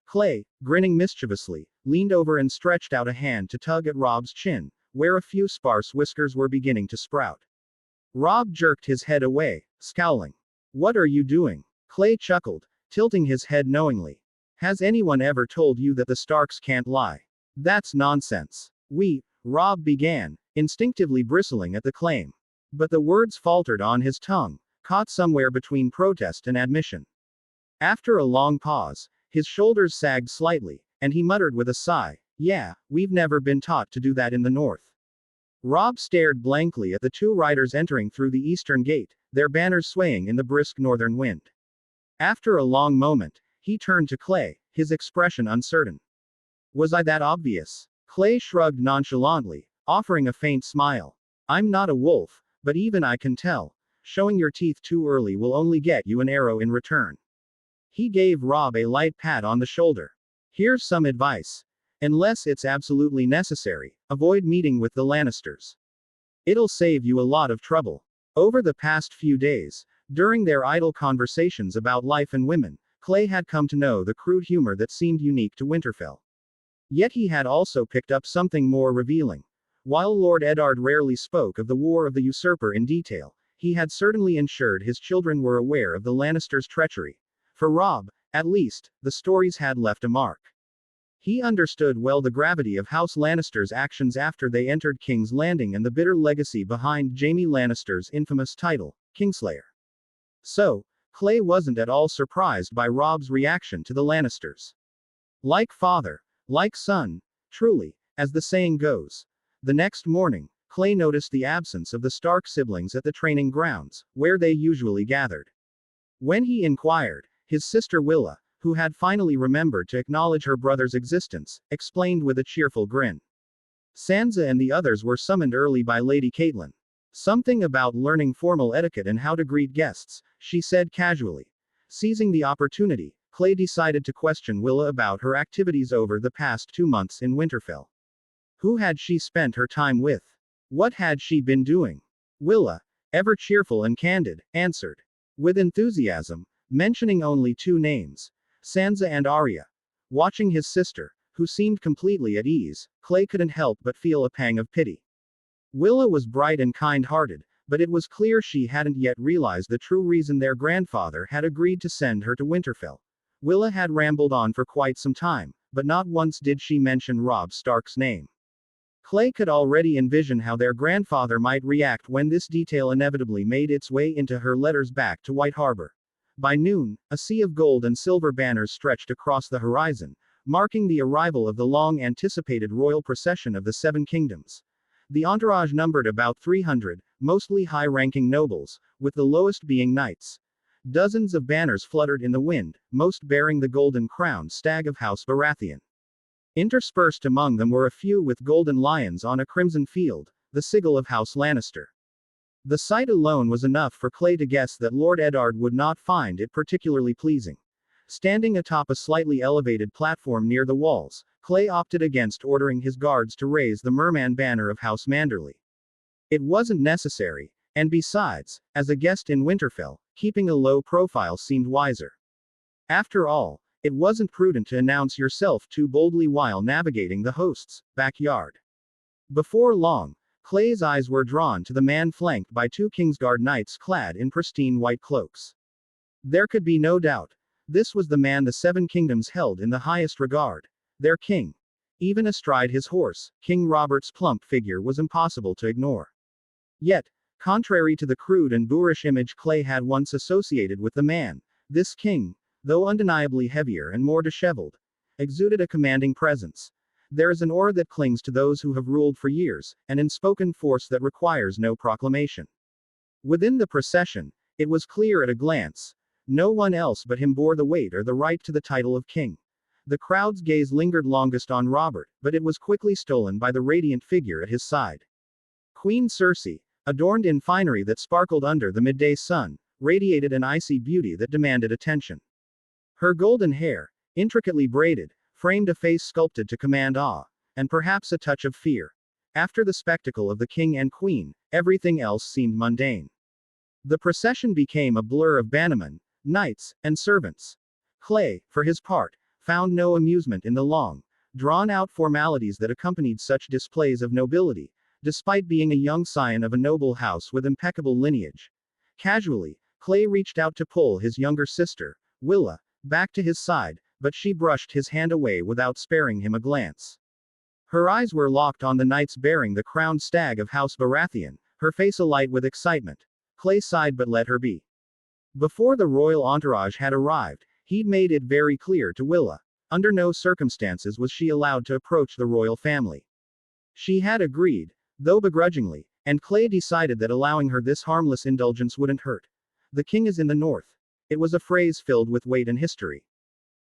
Clay, grinning mischievously, leaned over and stretched out a hand to tug at Robb's chin, where a few sparse whiskers were beginning to sprout. Robb jerked his head away, scowling. What are you doing? Clay chuckled, tilting his head knowingly. Has anyone ever told you that the Starks can't lie? That's nonsense. Robb began, instinctively bristling at the claim. But the words faltered on his tongue, caught somewhere between protest and admission. After a long pause, his shoulders sagged slightly, and he muttered with a sigh, "Yeah, we've never been taught to do that in the north." Robb stared blankly at the two riders entering through the eastern gate, their banners swaying in the brisk northern wind. After a long moment, he turned to Clay, his expression uncertain. Was I that obvious? Clay shrugged nonchalantly, offering a faint smile. I'm not a wolf, but even I can tell. Showing your teeth too early will only get you an arrow in return. He gave Robb a light pat on the shoulder. Here's some advice. Unless it's absolutely necessary, avoid meeting with the Lannisters. It'll save you a lot of trouble. Over the past few days, during their idle conversations about life and women, Clay had come to know the crude humor that seemed unique to Winterfell. Yet he had also picked up something more revealing. While Lord Eddard rarely spoke of the War of the Usurper in detail, he had certainly ensured his children were aware of the Lannisters' treachery. For Robb, at least, the stories had left a mark. He understood well the gravity of House Lannister's actions after they entered King's Landing and the bitter legacy behind Jaime Lannister's infamous title, Kingslayer. So, Clay wasn't at all surprised by Robb's reaction to the Lannisters. Like father, like son, truly, as the saying goes. The next morning, Clay noticed the absence of the Stark siblings at the training grounds, where they usually gathered. When he inquired, his sister Willa, who had finally remembered to acknowledge her brother's existence, explained with a cheerful grin. Sansa and the others were summoned early by Lady Catelyn. Something about learning formal etiquette and how to greet guests, she said casually. Seizing the opportunity, Clay decided to question Willa about her activities over the past 2 months in Winterfell. Who had she spent her time with? What had she been doing? Willa, ever cheerful and candid, answered. With enthusiasm, mentioning only 2 names. Sansa and Arya. Watching his sister, who seemed completely at ease, Clay couldn't help but feel a pang of pity. Willa was bright and kind-hearted, but it was clear she hadn't yet realized the true reason their grandfather had agreed to send her to Winterfell. Willa had rambled on for quite some time, but not once did she mention Robb Stark's name. Clay could already envision how their grandfather might react when this detail inevitably made its way into her letters back to White Harbor. By noon, a sea of gold and silver banners stretched across the horizon, marking the arrival of the long-anticipated royal procession of the Seven Kingdoms. The entourage numbered about 300, mostly high-ranking nobles, with the lowest being knights. Dozens of banners fluttered in the wind, most bearing the golden-crowned stag of House Baratheon. Interspersed among them were a few with golden lions on a crimson field, the sigil of House Lannister. The sight alone was enough for Clay to guess that Lord Eddard would not find it particularly pleasing. Standing atop a slightly elevated platform near the walls, Clay opted against ordering his guards to raise the Merman banner of House Manderly. It wasn't necessary, and besides, as a guest in Winterfell, keeping a low profile seemed wiser. After all, it wasn't prudent to announce yourself too boldly while navigating the host's backyard. Before long, Clay's eyes were drawn to the man flanked by 2 Kingsguard knights clad in pristine white cloaks. There could be no doubt. This was the man the Seven Kingdoms held in the highest regard. Their king. Even astride his horse, King Robert's plump figure was impossible to ignore. Yet, contrary to the crude and boorish image Clay had once associated with the man, this king, though undeniably heavier and more disheveled, exuded a commanding presence. There is an aura that clings to those who have ruled for years, an unspoken force that requires no proclamation. Within the procession, it was clear at a glance. No one else but him bore the weight or the right to the title of king. The crowd's gaze lingered longest on Robert, but it was quickly stolen by the radiant figure at his side. Queen Cersei, adorned in finery that sparkled under the midday sun, radiated an icy beauty that demanded attention. Her golden hair, intricately braided, framed a face sculpted to command awe, and perhaps a touch of fear. After the spectacle of the king and queen, everything else seemed mundane. The procession became a blur of bannermen, knights, and servants. Clay, for his part, found no amusement in the long, drawn-out formalities that accompanied such displays of nobility, despite being a young scion of a noble house with impeccable lineage. Casually, Clay reached out to pull his younger sister, Willa, back to his side, but she brushed his hand away without sparing him a glance. Her eyes were locked on the knights bearing the crowned stag of House Baratheon, her face alight with excitement. Clay sighed but let her be. Before the royal entourage had arrived, he'd made it very clear to Willa. Under no circumstances was she allowed to approach the royal family. She had agreed, though begrudgingly, and Clay decided that allowing her this harmless indulgence wouldn't hurt. The king is in the north. It was a phrase filled with weight and history.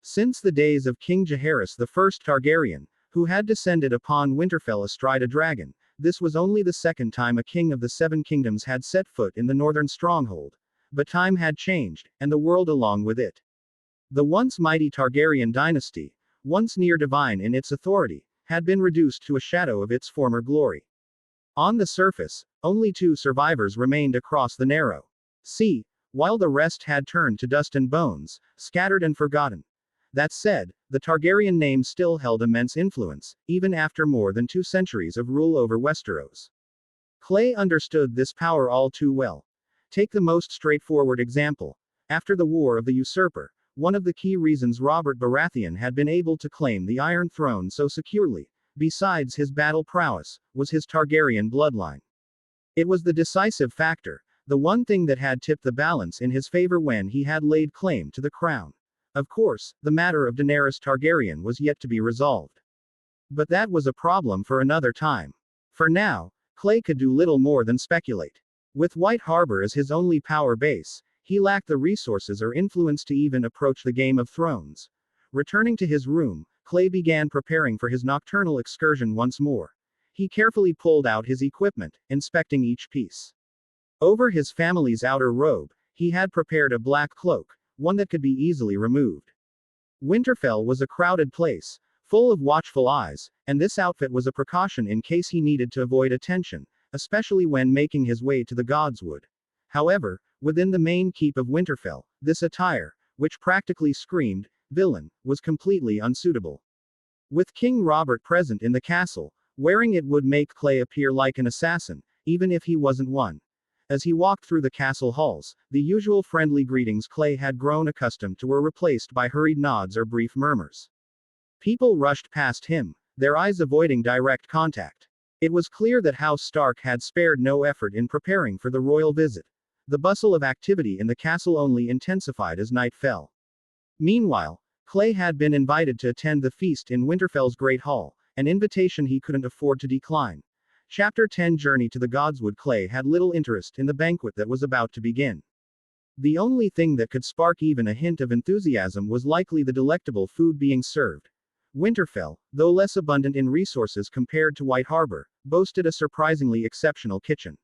Since the days of King Jaehaerys I Targaryen, who had descended upon Winterfell astride a dragon, this was only the second time a king of the Seven Kingdoms had set foot in the northern stronghold. But time had changed, and the world along with it. The once mighty Targaryen dynasty, once near divine in its authority, had been reduced to a shadow of its former glory. On the surface, only 2 survivors remained across the narrow sea, while the rest had turned to dust and bones, scattered and forgotten. That said, the Targaryen name still held immense influence, even after more than 2 centuries of rule over Westeros. Clay understood this power all too well. Take the most straightforward example. After the War of the Usurper, one of the key reasons Robert Baratheon had been able to claim the Iron Throne so securely, besides his battle prowess, was his Targaryen bloodline. It was the decisive factor, the one thing that had tipped the balance in his favor when he had laid claim to the crown. Of course, the matter of Daenerys Targaryen was yet to be resolved. But that was a problem for another time. For now, Clay could do little more than speculate. With White Harbor as his only power base, he lacked the resources or influence to even approach the Game of Thrones. Returning to his room, Clay began preparing for his nocturnal excursion once more. He carefully pulled out his equipment, inspecting each piece. Over his family's outer robe, he had prepared a black cloak, one that could be easily removed. Winterfell was a crowded place, full of watchful eyes, and this outfit was a precaution in case he needed to avoid attention, especially when making his way to the Godswood. However, within the main keep of Winterfell, this attire, which practically screamed villain, was completely unsuitable. With King Robert present in the castle, wearing it would make Clay appear like an assassin, even if he wasn't one. As he walked through the castle halls, the usual friendly greetings Clay had grown accustomed to were replaced by hurried nods or brief murmurs. People rushed past him, their eyes avoiding direct contact. It was clear that House Stark had spared no effort in preparing for the royal visit. The bustle of activity in the castle only intensified as night fell. Meanwhile, Clay had been invited to attend the feast in Winterfell's Great Hall, an invitation he couldn't afford to decline. Chapter 10 Journey to the Godswood. Clay had little interest in the banquet that was about to begin. The only thing that could spark even a hint of enthusiasm was likely the delectable food being served. Winterfell, though less abundant in resources compared to White Harbor, boasted a surprisingly exceptional kitchen.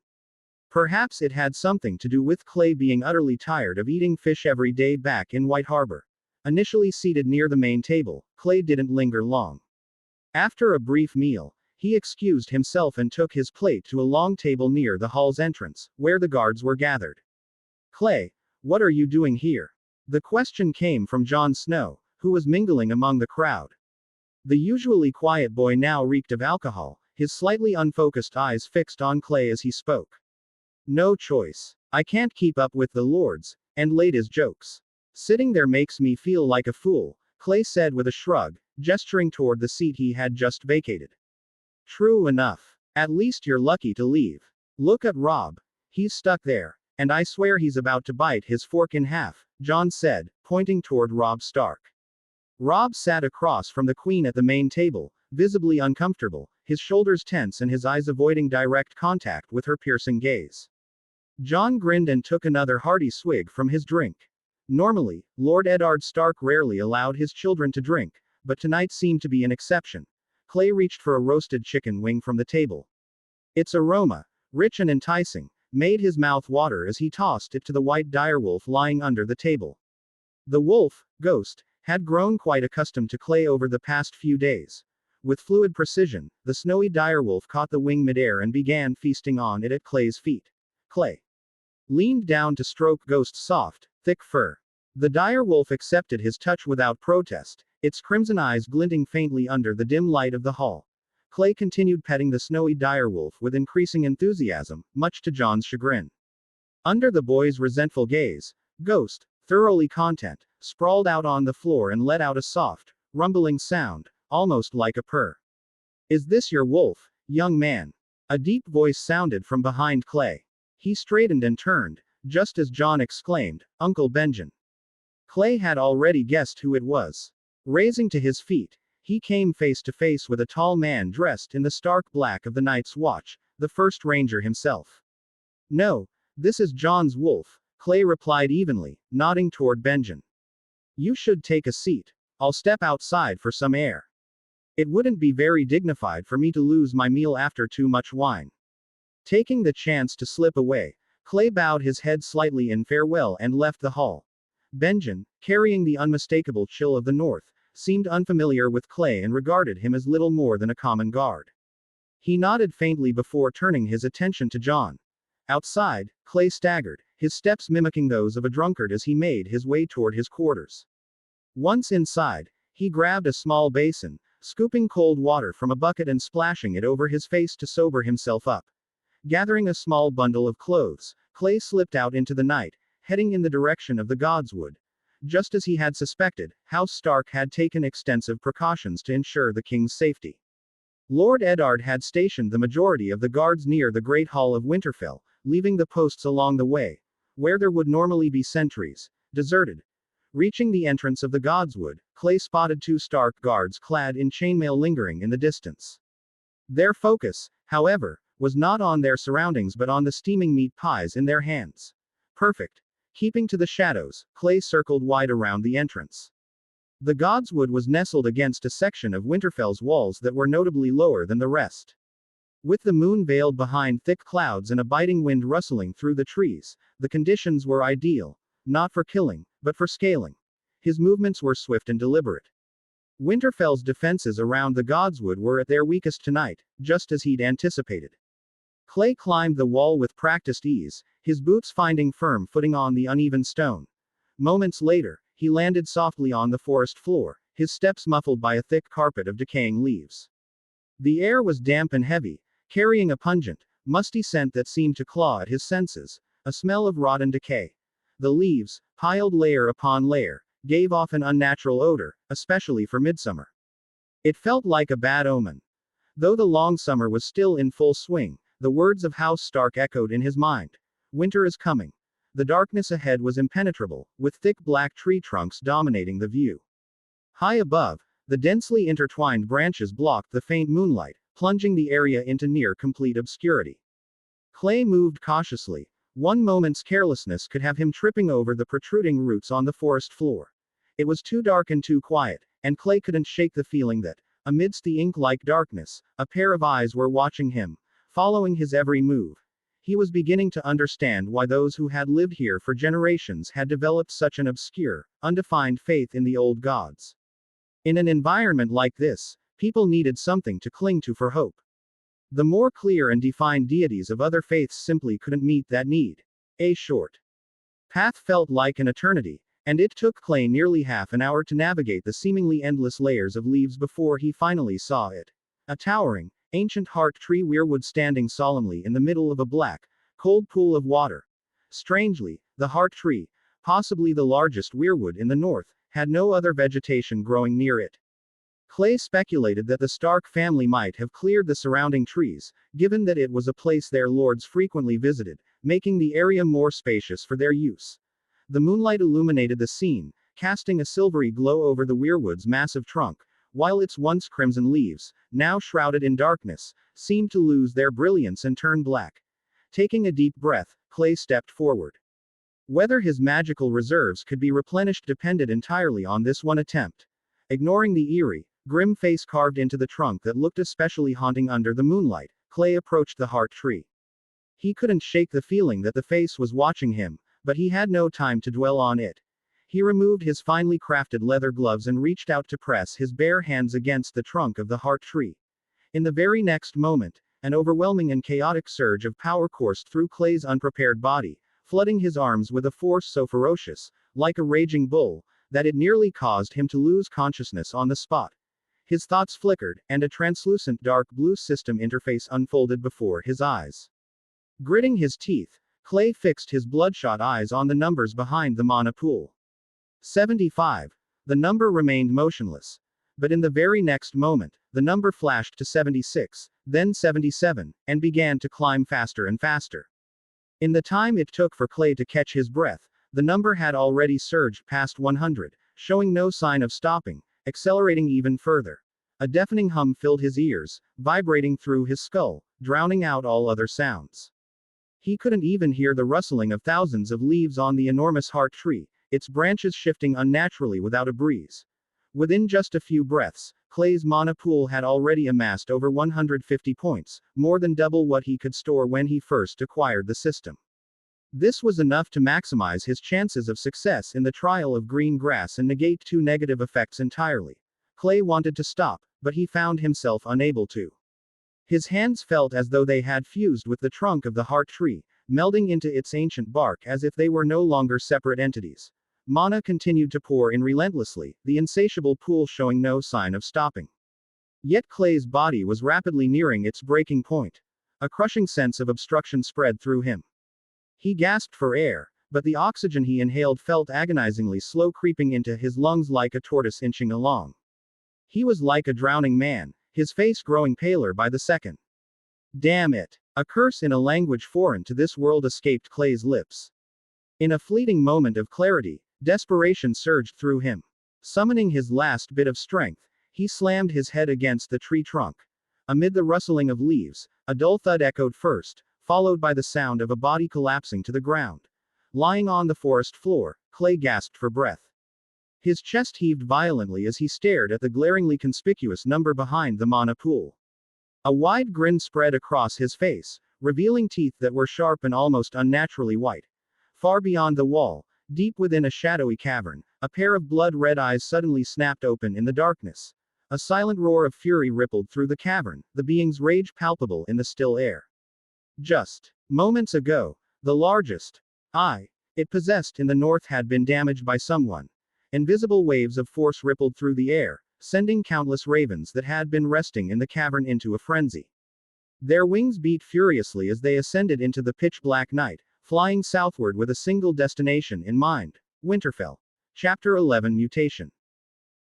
Perhaps it had something to do with Clay being utterly tired of eating fish every day back in White Harbor. Initially seated near the main table, Clay didn't linger long. After a brief meal, he excused himself and took his plate to a long table near the hall's entrance, where the guards were gathered. Clay, what are you doing here? The question came from Jon Snow, who was mingling among the crowd. The usually quiet boy now reeked of alcohol, his slightly unfocused eyes fixed on Clay as he spoke. No choice. I can't keep up with the lords, and ladies' jokes. Sitting there makes me feel like a fool, Clay said with a shrug, gesturing toward the seat he had just vacated. True enough. At least you're lucky to leave. Look at Robb. He's stuck there, and I swear he's about to bite his fork in half, Jon said, pointing toward Robb Stark. Robb sat across from the queen at the main table, visibly uncomfortable, his shoulders tense and his eyes avoiding direct contact with her piercing gaze. Jon grinned and took another hearty swig from his drink. Normally, Lord Eddard Stark rarely allowed his children to drink, but tonight seemed to be an exception. Clay reached for a roasted chicken wing from the table. Its aroma, rich and enticing, made his mouth water as he tossed it to the white direwolf lying under the table. The wolf, Ghost, had grown quite accustomed to Clay over the past few days. With fluid precision, the snowy direwolf caught the wing midair and began feasting on it at Clay's feet. Clay leaned down to stroke Ghost's soft, thick fur. The direwolf accepted his touch without protest, its crimson eyes glinting faintly under the dim light of the hall. Clay continued petting the snowy direwolf with increasing enthusiasm, much to Jon's chagrin. Under the boy's resentful gaze, Ghost, thoroughly content, sprawled out on the floor and let out a soft, rumbling sound, almost like a purr. "Is this your wolf, young man?" A deep voice sounded from behind Clay. He straightened and turned, just as Jon exclaimed, "Uncle Benjen." Clay had already guessed who it was. Raising to his feet, he came face to face with a tall man dressed in the stark black of the Night's Watch, the first ranger himself. "No, this is Jon's wolf," Clay replied evenly, nodding toward Benjen. "You should take a seat. I'll step outside for some air. It wouldn't be very dignified for me to lose my meal after too much wine." Taking the chance to slip away, Clay bowed his head slightly in farewell and left the hall. Benjen, carrying the unmistakable chill of the north, seemed unfamiliar with Clay and regarded him as little more than a common guard. He nodded faintly before turning his attention to Jon. Outside, Clay staggered, his steps mimicking those of a drunkard as he made his way toward his quarters. Once inside, he grabbed a small basin, scooping cold water from a bucket and splashing it over his face to sober himself up. Gathering a small bundle of clothes, Clay slipped out into the night, heading in the direction of the Godswood. Just as he had suspected, House Stark had taken extensive precautions to ensure the king's safety. Lord Eddard had stationed the majority of the guards near the Great Hall of Winterfell, leaving the posts along the way, where there would normally be sentries, deserted. Reaching the entrance of the Godswood, Clay spotted 2 Stark guards clad in chainmail lingering in the distance. Their focus, however, was not on their surroundings but on the steaming meat pies in their hands. Perfect. Keeping to the shadows, Clay circled wide around the entrance. The Godswood was nestled against a section of Winterfell's walls that were notably lower than the rest. With the moon veiled behind thick clouds and a biting wind rustling through the trees, the conditions were ideal, not for killing, but for scaling. His movements were swift and deliberate. Winterfell's defenses around the Godswood were at their weakest tonight, just as he'd anticipated. Clay climbed the wall with practiced ease, his boots finding firm footing on the uneven stone. Moments later, he landed softly on the forest floor, his steps muffled by a thick carpet of decaying leaves. The air was damp and heavy, carrying a pungent, musty scent that seemed to claw at his senses, a smell of rot and decay. The leaves, piled layer upon layer, gave off an unnatural odor, especially for midsummer. It felt like a bad omen. Though the long summer was still in full swing, the words of House Stark echoed in his mind. Winter is coming. The darkness ahead was impenetrable, with thick black tree trunks dominating the view. High above, the densely intertwined branches blocked the faint moonlight, plunging the area into near complete obscurity. Clay moved cautiously. One moment's carelessness could have him tripping over the protruding roots on the forest floor. It was too dark and too quiet, and Clay couldn't shake the feeling that, amidst the ink-like darkness, a pair of eyes were watching him, following his every move. He was beginning to understand why those who had lived here for generations had developed such an obscure, undefined faith in the old gods. In an environment like this, people needed something to cling to for hope. The more clear and defined deities of other faiths simply couldn't meet that need. A short path felt like an eternity, and it took Clay nearly half an hour to navigate the seemingly endless layers of leaves before he finally saw it. A towering, ancient heart tree weirwood standing solemnly in the middle of a black, cold pool of water. Strangely, the heart tree, possibly the largest weirwood in the north, had no other vegetation growing near it. Clay speculated that the Stark family might have cleared the surrounding trees, given that it was a place their lords frequently visited, making the area more spacious for their use. The moonlight illuminated the scene, casting a silvery glow over the weirwood's massive trunk, while its once crimson leaves, now shrouded in darkness, seemed to lose their brilliance and turn black. Taking a deep breath, Clay stepped forward. Whether his magical reserves could be replenished depended entirely on this one attempt. Ignoring the eerie, grim face carved into the trunk that looked especially haunting under the moonlight, Clay approached the heart tree. He couldn't shake the feeling that the face was watching him, but he had no time to dwell on it. He removed his finely crafted leather gloves and reached out to press his bare hands against the trunk of the heart tree. In the very next moment, an overwhelming and chaotic surge of power coursed through Clay's unprepared body, flooding his arms with a force so ferocious, like a raging bull, that it nearly caused him to lose consciousness on the spot. His thoughts flickered, and a translucent dark blue system interface unfolded before his eyes. Gritting his teeth, Clay fixed his bloodshot eyes on the numbers behind the mana pool. 75. The number remained motionless. But in the very next moment, the number flashed to 76, then 77, and began to climb faster and faster. In the time it took for Clay to catch his breath, the number had already surged past 100, showing no sign of stopping, accelerating even further. A deafening hum filled his ears, vibrating through his skull, drowning out all other sounds. He couldn't even hear the rustling of thousands of leaves on the enormous heart tree, its branches shifting unnaturally without a breeze. Within just a few breaths, Clay's mana pool had already amassed over 150 points, more than double what he could store when he first acquired the system. This was enough to maximize his chances of success in the trial of green grass and negate two negative effects entirely. Clay wanted to stop, but he found himself unable to. His hands felt as though they had fused with the trunk of the heart tree, melding into its ancient bark as if they were no longer separate entities. Mana continued to pour in relentlessly, the insatiable pool showing no sign of stopping. Yet Clay's body was rapidly nearing its breaking point. A crushing sense of obstruction spread through him. He gasped for air, but the oxygen he inhaled felt agonizingly slow creeping into his lungs like a tortoise inching along. He was like a drowning man, his face growing paler by the second. Damn it! A curse in a language foreign to this world escaped Clay's lips. In a fleeting moment of clarity, desperation surged through him. Summoning his last bit of strength, he slammed his head against the tree trunk. Amid the rustling of leaves, a dull thud echoed first, followed by the sound of a body collapsing to the ground. Lying on the forest floor, Clay gasped for breath. His chest heaved violently as he stared at the glaringly conspicuous number behind the mana pool. A wide grin spread across his face, revealing teeth that were sharp and almost unnaturally white. Far beyond the wall, deep within a shadowy cavern, a pair of blood-red eyes suddenly snapped open in the darkness. A silent roar of fury rippled through the cavern, the being's rage palpable in the still air. Just moments ago, the largest eye it possessed in the north had been damaged by someone. Invisible waves of force rippled through the air, sending countless ravens that had been resting in the cavern into a frenzy. Their wings beat furiously as they ascended into the pitch-black night, flying southward with a single destination in mind: Winterfell. Chapter 11 Mutation.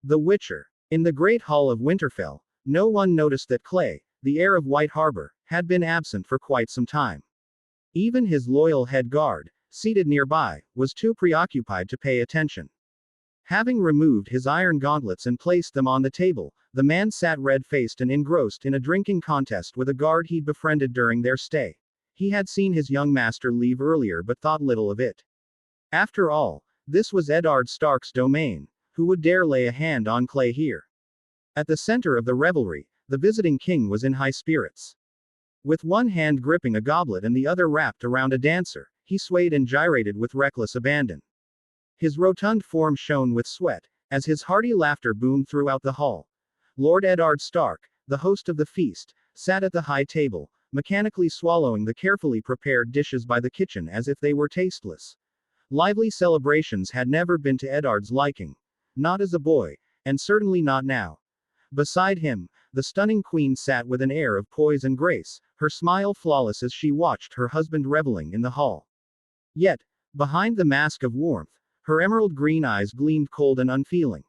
The Witcher. In the Great Hall of Winterfell, no one noticed that Clay, the heir of White Harbor, had been absent for quite some time. Even his loyal head guard, seated nearby, was too preoccupied to pay attention. Having removed his iron gauntlets and placed them on the table, the man sat red-faced and engrossed in a drinking contest with a guard he'd befriended during their stay. He had seen his young master leave earlier but thought little of it. After all, this was Eddard Stark's domain. Who would dare lay a hand on Clay here? At the center of the revelry, the visiting king was in high spirits. With one hand gripping a goblet and the other wrapped around a dancer, he swayed and gyrated with reckless abandon. His rotund form shone with sweat, as his hearty laughter boomed throughout the hall. Lord Eddard Stark, the host of the feast, sat at the high table, mechanically swallowing the carefully prepared dishes by the kitchen as if they were tasteless. Lively celebrations had never been to Eddard's liking. Not as a boy, and certainly not now. Beside him, the stunning queen sat with an air of poise and grace, her smile flawless as she watched her husband reveling in the hall. Yet, behind the mask of warmth, her emerald green eyes gleamed cold and unfeeling.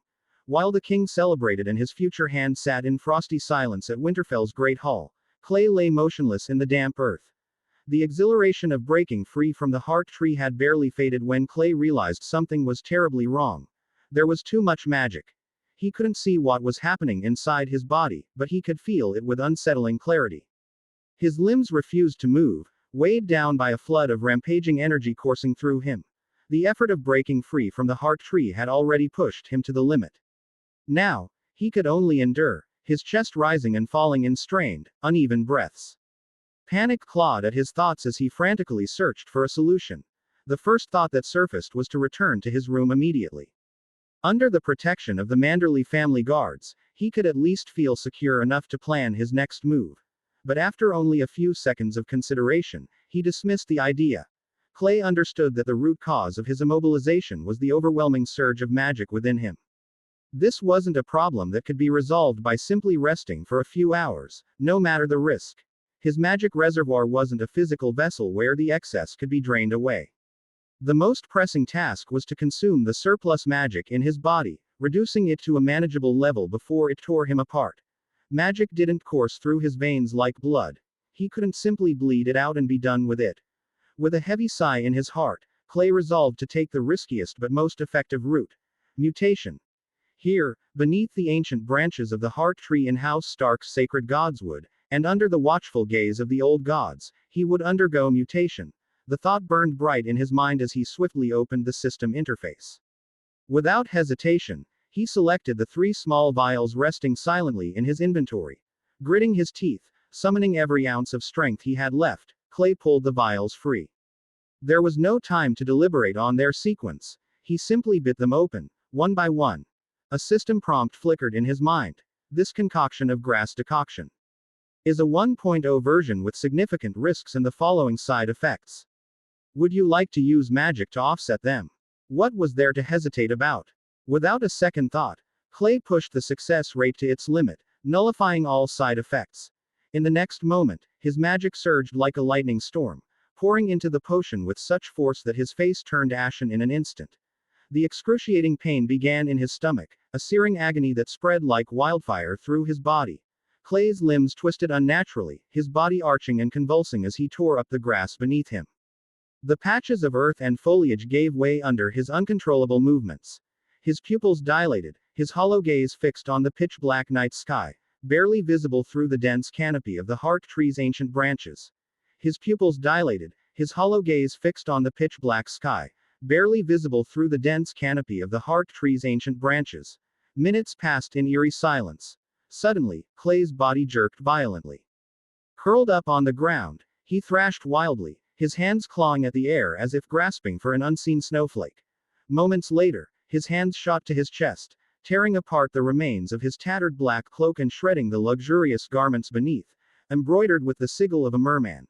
While the king celebrated and his future hand sat in frosty silence at Winterfell's great hall, Clay lay motionless in the damp earth. The exhilaration of breaking free from the heart tree had barely faded when Clay realized something was terribly wrong. There was too much magic. He couldn't see what was happening inside his body, but he could feel it with unsettling clarity. His limbs refused to move, weighed down by a flood of rampaging energy coursing through him. The effort of breaking free from the heart tree had already pushed him to the limit. Now, he could only endure, his chest rising and falling in strained, uneven breaths. Panic clawed at his thoughts as he frantically searched for a solution. The first thought that surfaced was to return to his room immediately. Under the protection of the Manderly family guards, he could at least feel secure enough to plan his next move. But after only a few seconds of consideration, he dismissed the idea. Clay understood that the root cause of his immobilization was the overwhelming surge of magic within him. This wasn't a problem that could be resolved by simply resting for a few hours, no matter the risk. His magic reservoir wasn't a physical vessel where the excess could be drained away. The most pressing task was to consume the surplus magic in his body, reducing it to a manageable level before it tore him apart. Magic didn't course through his veins like blood. He couldn't simply bleed it out and be done with it. With a heavy sigh in his heart, Clay resolved to take the riskiest but most effective route: mutation. Here, beneath the ancient branches of the heart tree in House Stark's sacred godswood, and under the watchful gaze of the old gods, he would undergo mutation. The thought burned bright in his mind as he swiftly opened the system interface. Without hesitation, he selected the 3 small vials resting silently in his inventory. Gritting his teeth, summoning every ounce of strength he had left, Clay pulled the vials free. There was no time to deliberate on their sequence. He simply bit them open, one by one. A system prompt flickered in his mind. This concoction of grass decoction is a 1.0 version with significant risks and the following side effects. Would you like to use magic to offset them? What was there to hesitate about? Without a second thought, Clay pushed the success rate to its limit, nullifying all side effects. In the next moment, his magic surged like a lightning storm, pouring into the potion with such force that his face turned ashen in an instant. The excruciating pain began in his stomach, a searing agony that spread like wildfire through his body. Clay's limbs twisted unnaturally, his body arching and convulsing as he tore up the grass beneath him. The patches of earth and foliage gave way under his uncontrollable movements. His pupils dilated, his hollow gaze fixed on the pitch-black night sky, barely visible through the dense canopy of the heart tree's ancient branches. His pupils dilated, his hollow gaze fixed on the pitch-black sky, barely visible through the dense canopy of the heart tree's ancient branches. Minutes passed in eerie silence. Suddenly, Clay's body jerked violently. Curled up on the ground, he thrashed wildly, his hands clawing at the air as if grasping for an unseen snowflake. Moments later, his hands shot to his chest, tearing apart the remains of his tattered black cloak and shredding the luxurious garments beneath, embroidered with the sigil of a merman.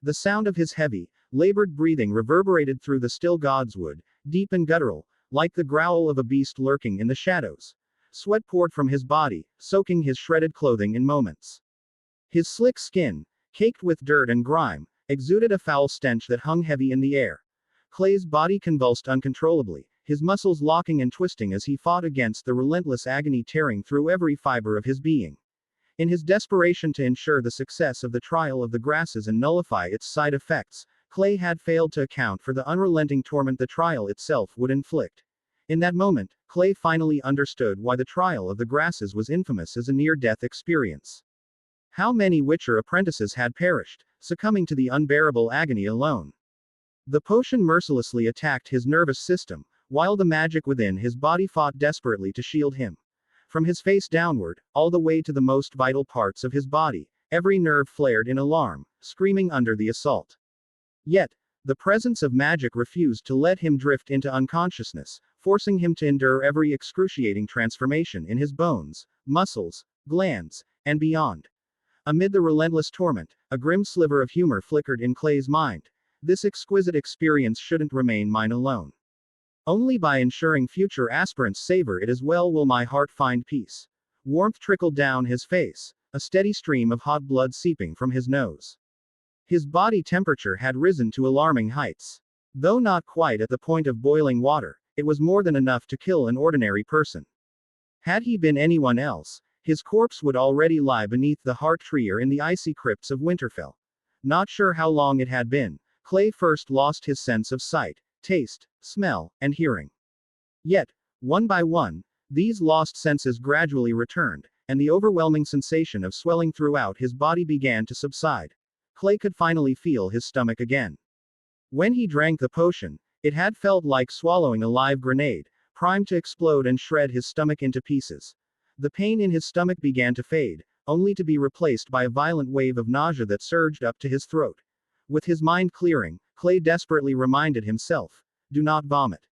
The sound of his heavy, labored breathing reverberated through the still godswood, deep and guttural, like the growl of a beast lurking in the shadows. Sweat poured from his body, soaking his shredded clothing in moments. His slick skin, caked with dirt and grime, exuded a foul stench that hung heavy in the air. Clay's body convulsed uncontrollably, his muscles locking and twisting as he fought against the relentless agony tearing through every fiber of his being. In his desperation to ensure the success of the trial of the grasses and nullify its side effects, Clay had failed to account for the unrelenting torment the trial itself would inflict. In that moment, Clay finally understood why the trial of the grasses was infamous as a near-death experience. How many Witcher apprentices had perished, succumbing to the unbearable agony alone? The potion mercilessly attacked his nervous system, while the magic within his body fought desperately to shield him. From his face downward, all the way to the most vital parts of his body, every nerve flared in alarm, screaming under the assault. Yet, the presence of magic refused to let him drift into unconsciousness, forcing him to endure every excruciating transformation in his bones, muscles, glands, and beyond. Amid the relentless torment, a grim sliver of humor flickered in Clay's mind. This exquisite experience shouldn't remain mine alone. Only by ensuring future aspirants savor it as well will my heart find peace. Warmth trickled down his face, a steady stream of hot blood seeping from his nose. His body temperature had risen to alarming heights. Though not quite at the point of boiling water, it was more than enough to kill an ordinary person. Had he been anyone else, his corpse would already lie beneath the heart tree or in the icy crypts of Winterfell. Not sure how long it had been, Clay first lost his sense of sight, taste, smell, and hearing. Yet, one by one, these lost senses gradually returned, and the overwhelming sensation of swelling throughout his body began to subside. Clay could finally feel his stomach again. When he drank the potion, It had felt like swallowing a live grenade, primed to explode and shred his stomach into pieces. The pain in his stomach began to fade, only to be replaced by a violent wave of nausea that surged up to his throat. With his mind clearing, Clay desperately reminded himself, "Do not vomit.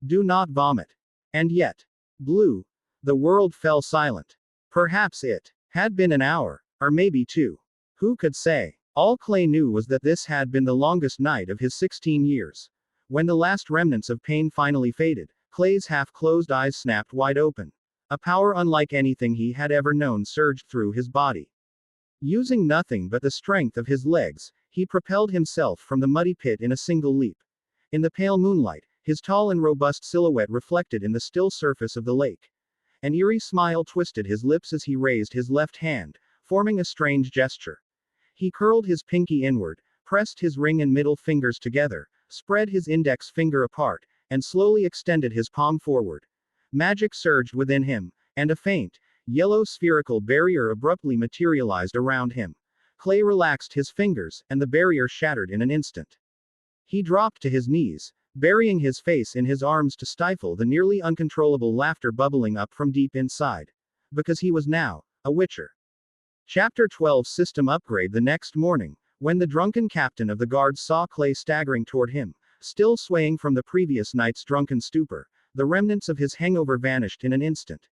Do not vomit." And yet, blue. The world fell silent. Perhaps it had been an hour, or maybe two. Who could say? All Clay knew was that this had been the longest night of his 16 years. When the last remnants of pain finally faded, Clay's half-closed eyes snapped wide open. A power unlike anything he had ever known surged through his body. Using nothing but the strength of his legs, he propelled himself from the muddy pit in a single leap. In the pale moonlight, his tall and robust silhouette reflected in the still surface of the lake. An eerie smile twisted his lips as he raised his left hand, forming a strange gesture. He curled his pinky inward, pressed his ring and middle fingers together, spread his index finger apart, and slowly extended his palm forward. Magic surged within him, and a faint, yellow spherical barrier abruptly materialized around him. Clay relaxed his fingers, and the barrier shattered in an instant. He dropped to his knees, burying his face in his arms to stifle the nearly uncontrollable laughter bubbling up from deep inside. Because he was now a Witcher. Chapter 12 System Upgrade. The next morning, when the drunken captain of the guards saw Clay staggering toward him, still swaying from the previous night's drunken stupor, the remnants of his hangover vanished in an instant.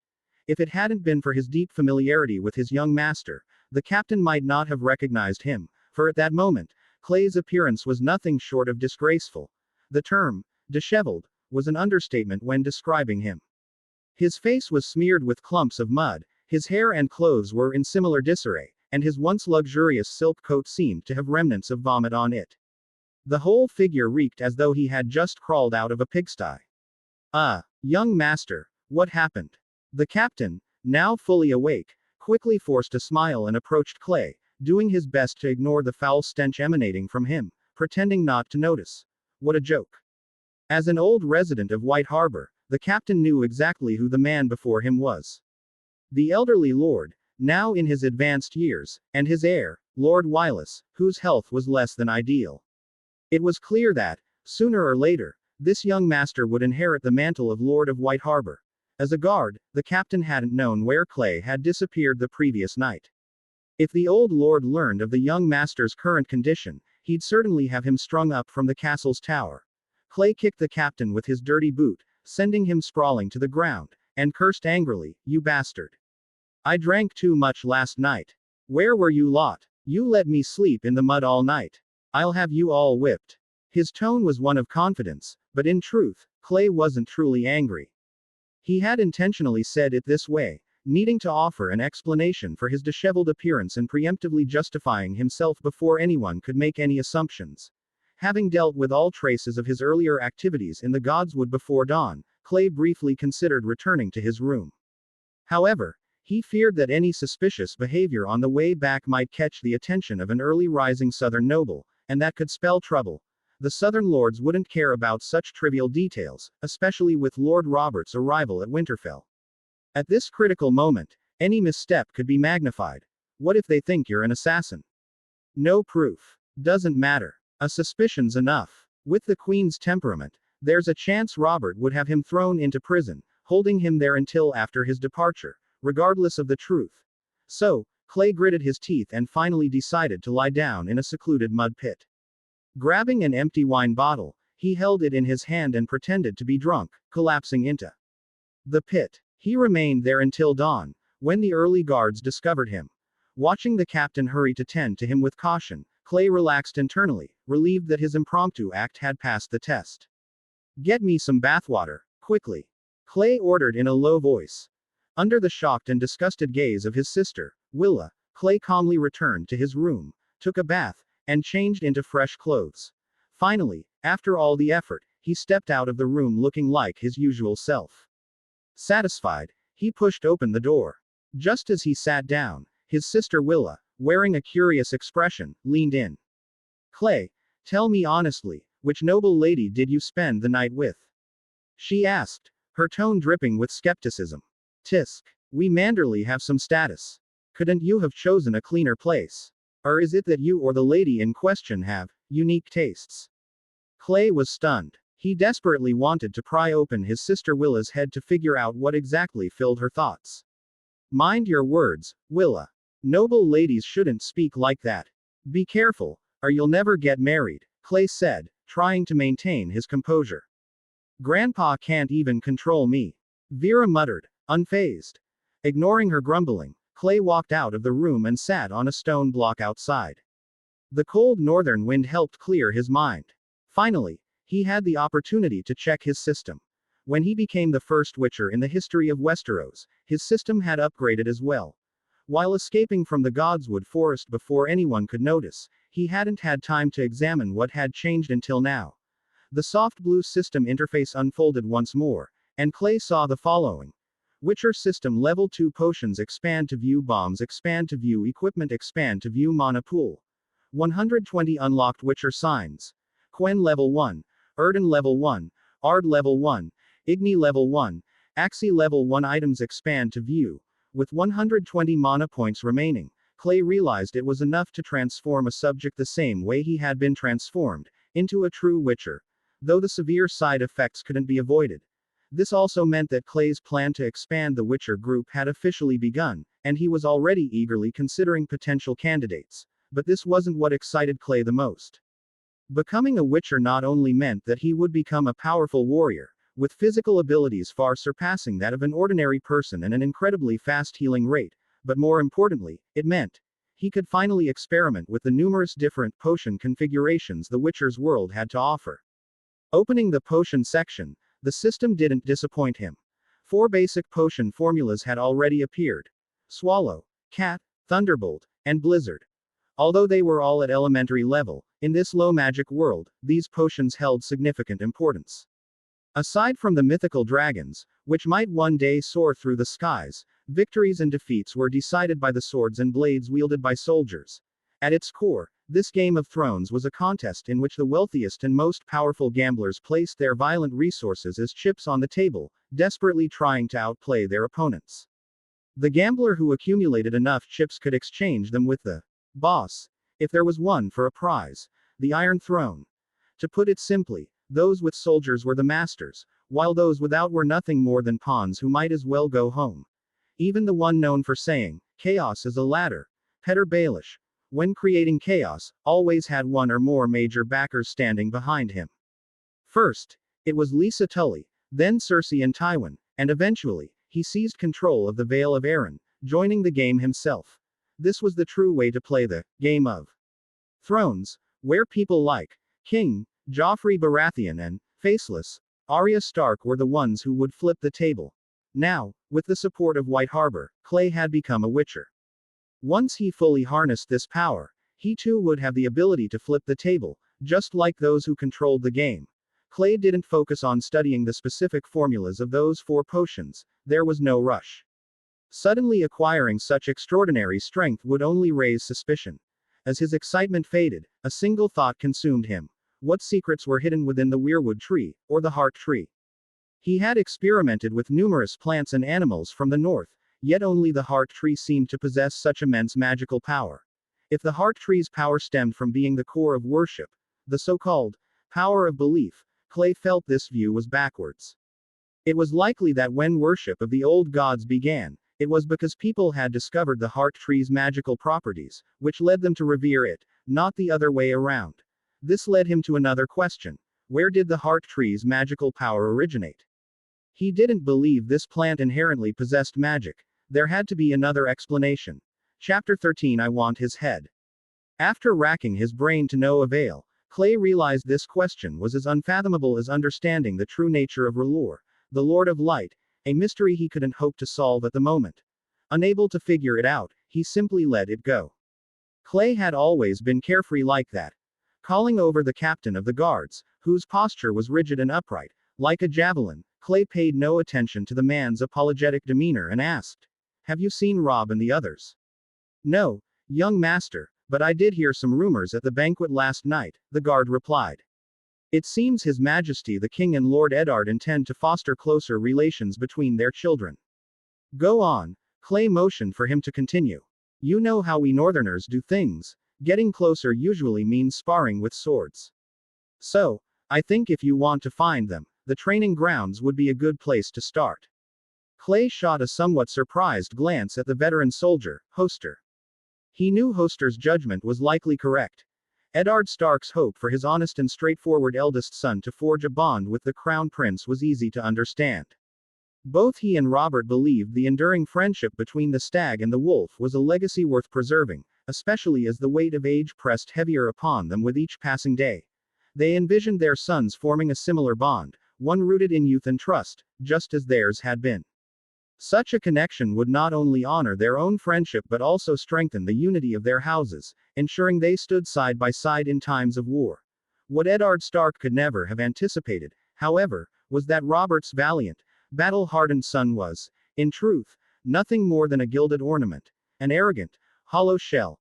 If it hadn't been for his deep familiarity with his young master, the captain might not have recognized him, for at that moment, Clay's appearance was nothing short of disgraceful. The term, disheveled, was an understatement when describing him. His face was smeared with clumps of mud, his hair and clothes were in similar disarray, and his once luxurious silk coat seemed to have remnants of vomit on it. The whole figure reeked as though he had just crawled out of a pigsty. Young master, what happened? The captain, now fully awake, quickly forced a smile and approached Clay, doing his best to ignore the foul stench emanating from him, pretending not to notice. What a joke. As an old resident of White Harbor, the captain knew exactly who the man before him was. The elderly lord, now in his advanced years, and his heir, Lord Wylus, whose health was less than ideal. It was clear that, sooner or later, this young master would inherit the mantle of Lord of White Harbor. As a guard, the captain hadn't known where Clay had disappeared the previous night. If the old lord learned of the young master's current condition, he'd certainly have him strung up from the castle's tower. Clay kicked the captain with his dirty boot, sending him sprawling to the ground, and cursed angrily, "You bastard. I drank too much last night. Where were you lot? You let me sleep in the mud all night. I'll have you all whipped." His tone was one of confidence, but in truth, Clay wasn't truly angry. He had intentionally said it this way, needing to offer an explanation for his disheveled appearance and preemptively justifying himself before anyone could make any assumptions. Having dealt with all traces of his earlier activities in the Godswood before dawn, Clay briefly considered returning to his room. However, he feared that any suspicious behavior on the way back might catch the attention of an early rising southern noble, and that could spell trouble. The southern lords wouldn't care about such trivial details, especially with Lord Robert's arrival at Winterfell. At this critical moment, any misstep could be magnified. What if they think you're an assassin? No proof. Doesn't matter. A suspicion's enough. With the Queen's temperament, there's a chance Robert would have him thrown into prison, holding him there until after his departure, regardless of the truth. So, Clay gritted his teeth and finally decided to lie down in a secluded mud pit. Grabbing an empty wine bottle, he held it in his hand and pretended to be drunk, collapsing into the pit. He remained there until dawn, when the early guards discovered him. Watching the captain hurry to tend to him with caution, Clay relaxed internally, relieved that his impromptu act had passed the test. "Get me some bathwater, quickly," Clay ordered in a low voice. Under the shocked and disgusted gaze of his sister, Willa, Clay calmly returned to his room, took a bath, and changed into fresh clothes. Finally, after all the effort, he stepped out of the room looking like his usual self. Satisfied, he pushed open the door. Just as he sat down, his sister Willa, wearing a curious expression, leaned in. "Clay, tell me honestly, which noble lady did you spend the night with?" she asked, her tone dripping with skepticism. "Tisk. We Manderly have some status. Couldn't you have chosen a cleaner place? Or is it that you or the lady in question have unique tastes?" Clay was stunned. He desperately wanted to pry open his sister Willa's head to figure out what exactly filled her thoughts. Mind your words, Willa. Noble ladies shouldn't speak like that. Be careful, or you'll never get married, Clay said, trying to maintain his composure. Grandpa can't even control me. Vera muttered, unfazed. Ignoring her grumbling, Clay walked out of the room and sat on a stone block outside. The cold northern wind helped clear his mind. Finally, he had the opportunity to check his system. When he became the first Witcher in the history of Westeros, his system had upgraded as well. While escaping from the Godswood Forest before anyone could notice, he hadn't had time to examine what had changed until now. The soft blue system interface unfolded once more, and Clay saw the following. Witcher system level 2 potions expand to view bombs expand to view equipment expand to view mana pool. 120 unlocked Witcher signs. Quen level 1. Erden level 1, Ard level 1, Igni level 1, Axi level 1 items expand to view. With 120 mana points remaining, Clay realized it was enough to transform a subject the same way he had been transformed, into a true Witcher, though the severe side effects couldn't be avoided. This also meant that Clay's plan to expand the Witcher group had officially begun, and he was already eagerly considering potential candidates. But this wasn't what excited Clay the most. Becoming a Witcher not only meant that he would become a powerful warrior, with physical abilities far surpassing that of an ordinary person and an incredibly fast healing rate, but more importantly, it meant he could finally experiment with the numerous different potion configurations the Witcher's world had to offer. Opening the potion section, the system didn't disappoint him. 4 basic potion formulas had already appeared: Swallow, Cat, Thunderbolt, and Blizzard. Although they were all at elementary level, in this low magic world, these potions held significant importance. Aside from the mythical dragons, which might one day soar through the skies, victories and defeats were decided by the swords and blades wielded by soldiers. At its core, this Game of Thrones was a contest in which the wealthiest and most powerful gamblers placed their violent resources as chips on the table, desperately trying to outplay their opponents. The gambler who accumulated enough chips could exchange them with the boss, if there was one, for a prize, the Iron Throne. To put it simply, those with soldiers were the masters, while those without were nothing more than pawns who might as well go home. Even the one known for saying, chaos is a ladder, Petter Baelish, when creating chaos, always had one or more major backers standing behind him. First, it was Lisa Tully, then Cersei and Tywin, and eventually, he seized control of the Vale of Arryn, joining the game himself. This was the true way to play the Game of Thrones, where people like King Joffrey Baratheon and Faceless Arya Stark were the ones who would flip the table. Now, with the support of White Harbor, Clay had become a Witcher. Once he fully harnessed this power, he too would have the ability to flip the table, just like those who controlled the game. Clay didn't focus on studying the specific formulas of those 4 potions, there was no rush. Suddenly acquiring such extraordinary strength would only raise suspicion. As his excitement faded, a single thought consumed him. What secrets were hidden within the weirwood tree, or the heart tree? He had experimented with numerous plants and animals from the north, yet only the heart tree seemed to possess such immense magical power. If the heart tree's power stemmed from being the core of worship, the so-called power of belief, Clay felt this view was backwards. It was likely that when worship of the old gods began, it was because people had discovered the heart tree's magical properties, which led them to revere it, not the other way around. This led him to another question. Where did the heart tree's magical power originate? He didn't believe this plant inherently possessed magic. There had to be another explanation. Chapter 13 I Want His Head. After racking his brain to no avail, Clay realized this question was as unfathomable as understanding the true nature of R'hllor, the Lord of Light, a mystery he couldn't hope to solve at the moment. Unable to figure it out, he simply let it go. Clay had always been carefree like that. Calling over the captain of the guards, whose posture was rigid and upright, like a javelin, Clay paid no attention to the man's apologetic demeanor and asked, "Have you seen Robb and the others?" "No, young master, but I did hear some rumors at the banquet last night," the guard replied. "It seems His Majesty the King and Lord Eddard intend to foster closer relations between their children." "Go on." Clay motioned for him to continue. "You know how we Northerners do things. Getting closer usually means sparring with swords. So, I think if you want to find them, the training grounds would be a good place to start. Clay shot a somewhat surprised glance at the veteran soldier, Hoster. He knew Hoster's judgment was likely correct. Eddard Stark's hope for his honest and straightforward eldest son to forge a bond with the Crown Prince was easy to understand. Both he and Robert believed the enduring friendship between the stag and the wolf was a legacy worth preserving, especially as the weight of age pressed heavier upon them with each passing day. They envisioned their sons forming a similar bond, one rooted in youth and trust, just as theirs had been. Such a connection would not only honor their own friendship but also strengthen the unity of their houses, ensuring they stood side by side in times of war. What Eddard Stark could never have anticipated, however, was that Robert's valiant, battle-hardened son was, in truth, nothing more than a gilded ornament, an arrogant, hollow shell.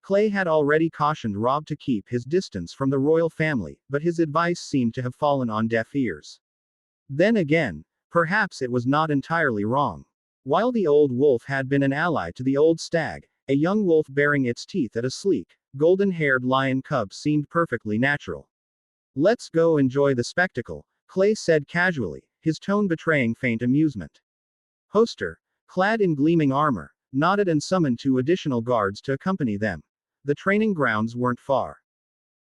Clay had already cautioned Robb to keep his distance from the royal family, but his advice seemed to have fallen on deaf ears. Then again, perhaps it was not entirely wrong. While the old wolf had been an ally to the old stag, a young wolf baring its teeth at a sleek, golden-haired lion cub seemed perfectly natural. Let's go enjoy the spectacle, Clay said casually, his tone betraying faint amusement. Hoster, clad in gleaming armor, nodded and summoned 2 additional guards to accompany them. The training grounds weren't far.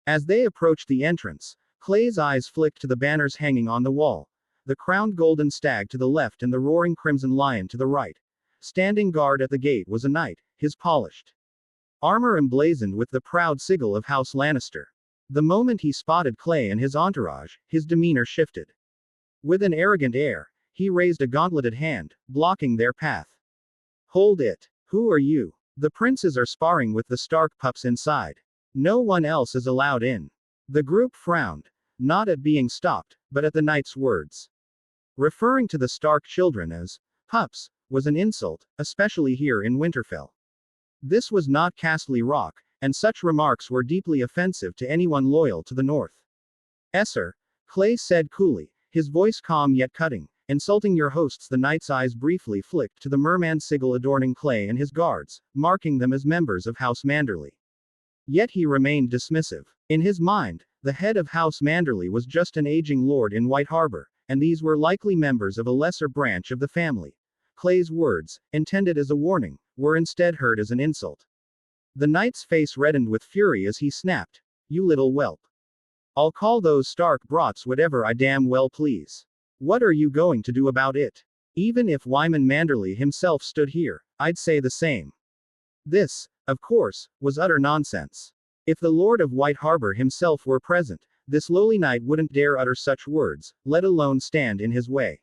As they approached the entrance, Clay's eyes flicked to the banners hanging on the wall. The crowned golden stag to the left and the roaring crimson lion to the right. Standing guard at the gate was a knight, his polished armor emblazoned with the proud sigil of House Lannister. The moment he spotted Clay and his entourage, his demeanor shifted. With an arrogant air, he raised a gauntleted hand, blocking their path. Hold it. Who are you? The princes are sparring with the Stark pups inside. No one else is allowed in. The group frowned, not at being stopped, but at the knight's words. Referring to the Stark children as pups was an insult, especially here in Winterfell. This was not Castle Rock, and such remarks were deeply offensive to anyone loyal to the North. Sir, Clay said coolly, his voice calm yet cutting. Insulting your hosts. The knight's eyes briefly flicked to the merman sigil adorning Clay and his guards, marking them as members of House Manderly. Yet he remained dismissive. In his mind, the head of House Manderly was just an aging lord in White Harbor, and these were likely members of a lesser branch of the family. Clay's words, intended as a warning, were instead heard as an insult. The knight's face reddened with fury as he snapped, "You little whelp. I'll call those Stark brats whatever I damn well please. What are you going to do about it? Even if Wyman Manderly himself stood here, I'd say the same." This, of course, was utter nonsense. If the Lord of White Harbor himself were present, this lowly knight wouldn't dare utter such words, let alone stand in his way.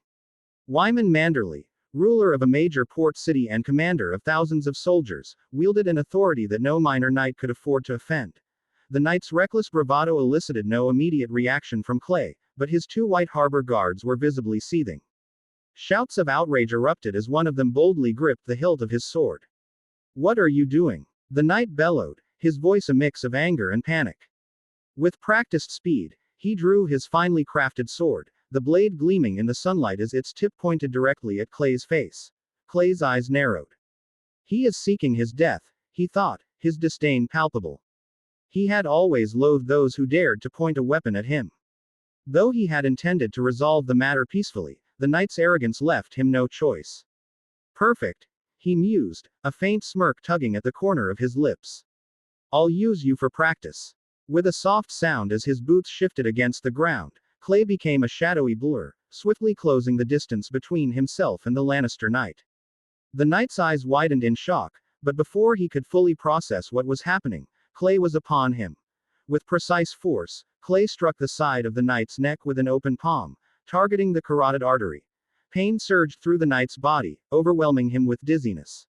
Wyman Manderly, ruler of a major port city and commander of thousands of soldiers, wielded an authority that no minor knight could afford to offend. The knight's reckless bravado elicited no immediate reaction from Clay, but his 2 White Harbor guards were visibly seething. Shouts of outrage erupted as one of them boldly gripped the hilt of his sword. "What are you doing?" the knight bellowed, his voice a mix of anger and panic. With practiced speed, he drew his finely crafted sword, the blade gleaming in the sunlight as its tip pointed directly at Clay's face. Clay's eyes narrowed. He is seeking his death, he thought, his disdain palpable. He had always loathed those who dared to point a weapon at him. Though he had intended to resolve the matter peacefully, the knight's arrogance left him no choice. Perfect, he mused, a faint smirk tugging at the corner of his lips. I'll use you for practice. With a soft sound as his boots shifted against the ground, Clay became a shadowy blur, swiftly closing the distance between himself and the Lannister knight. The knight's eyes widened in shock, but before he could fully process what was happening, Clay was upon him. With precise force, Clay struck the side of the knight's neck with an open palm, targeting the carotid artery. Pain surged through the knight's body, overwhelming him with dizziness.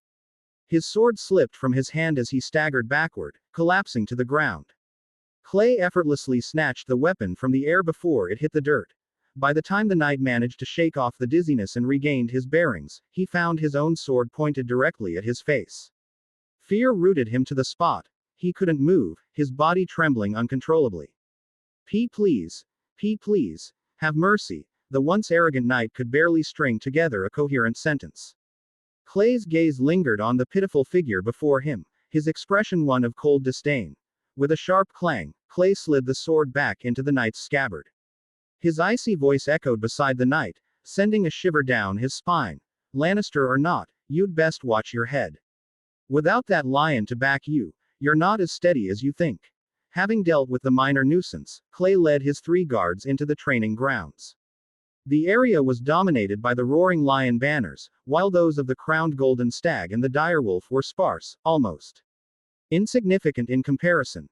His sword slipped from his hand as he staggered backward, collapsing to the ground. Clay effortlessly snatched the weapon from the air before it hit the dirt. By the time the knight managed to shake off the dizziness and regained his bearings, he found his own sword pointed directly at his face. Fear rooted him to the spot. He couldn't move, his body trembling uncontrollably. Please, have mercy." The once arrogant knight could barely string together a coherent sentence. Clay's gaze lingered on the pitiful figure before him, his expression one of cold disdain. With a sharp clang, Clay slid the sword back into the knight's scabbard. His icy voice echoed beside the knight, sending a shiver down his spine. Lannister or not, you'd best watch your head. Without that lion to back you, you're not as steady as you think. Having dealt with the minor nuisance, Clay led his 3 guards into the training grounds. The area was dominated by the roaring lion banners, while those of the crowned golden stag and the direwolf were sparse, almost insignificant in comparison.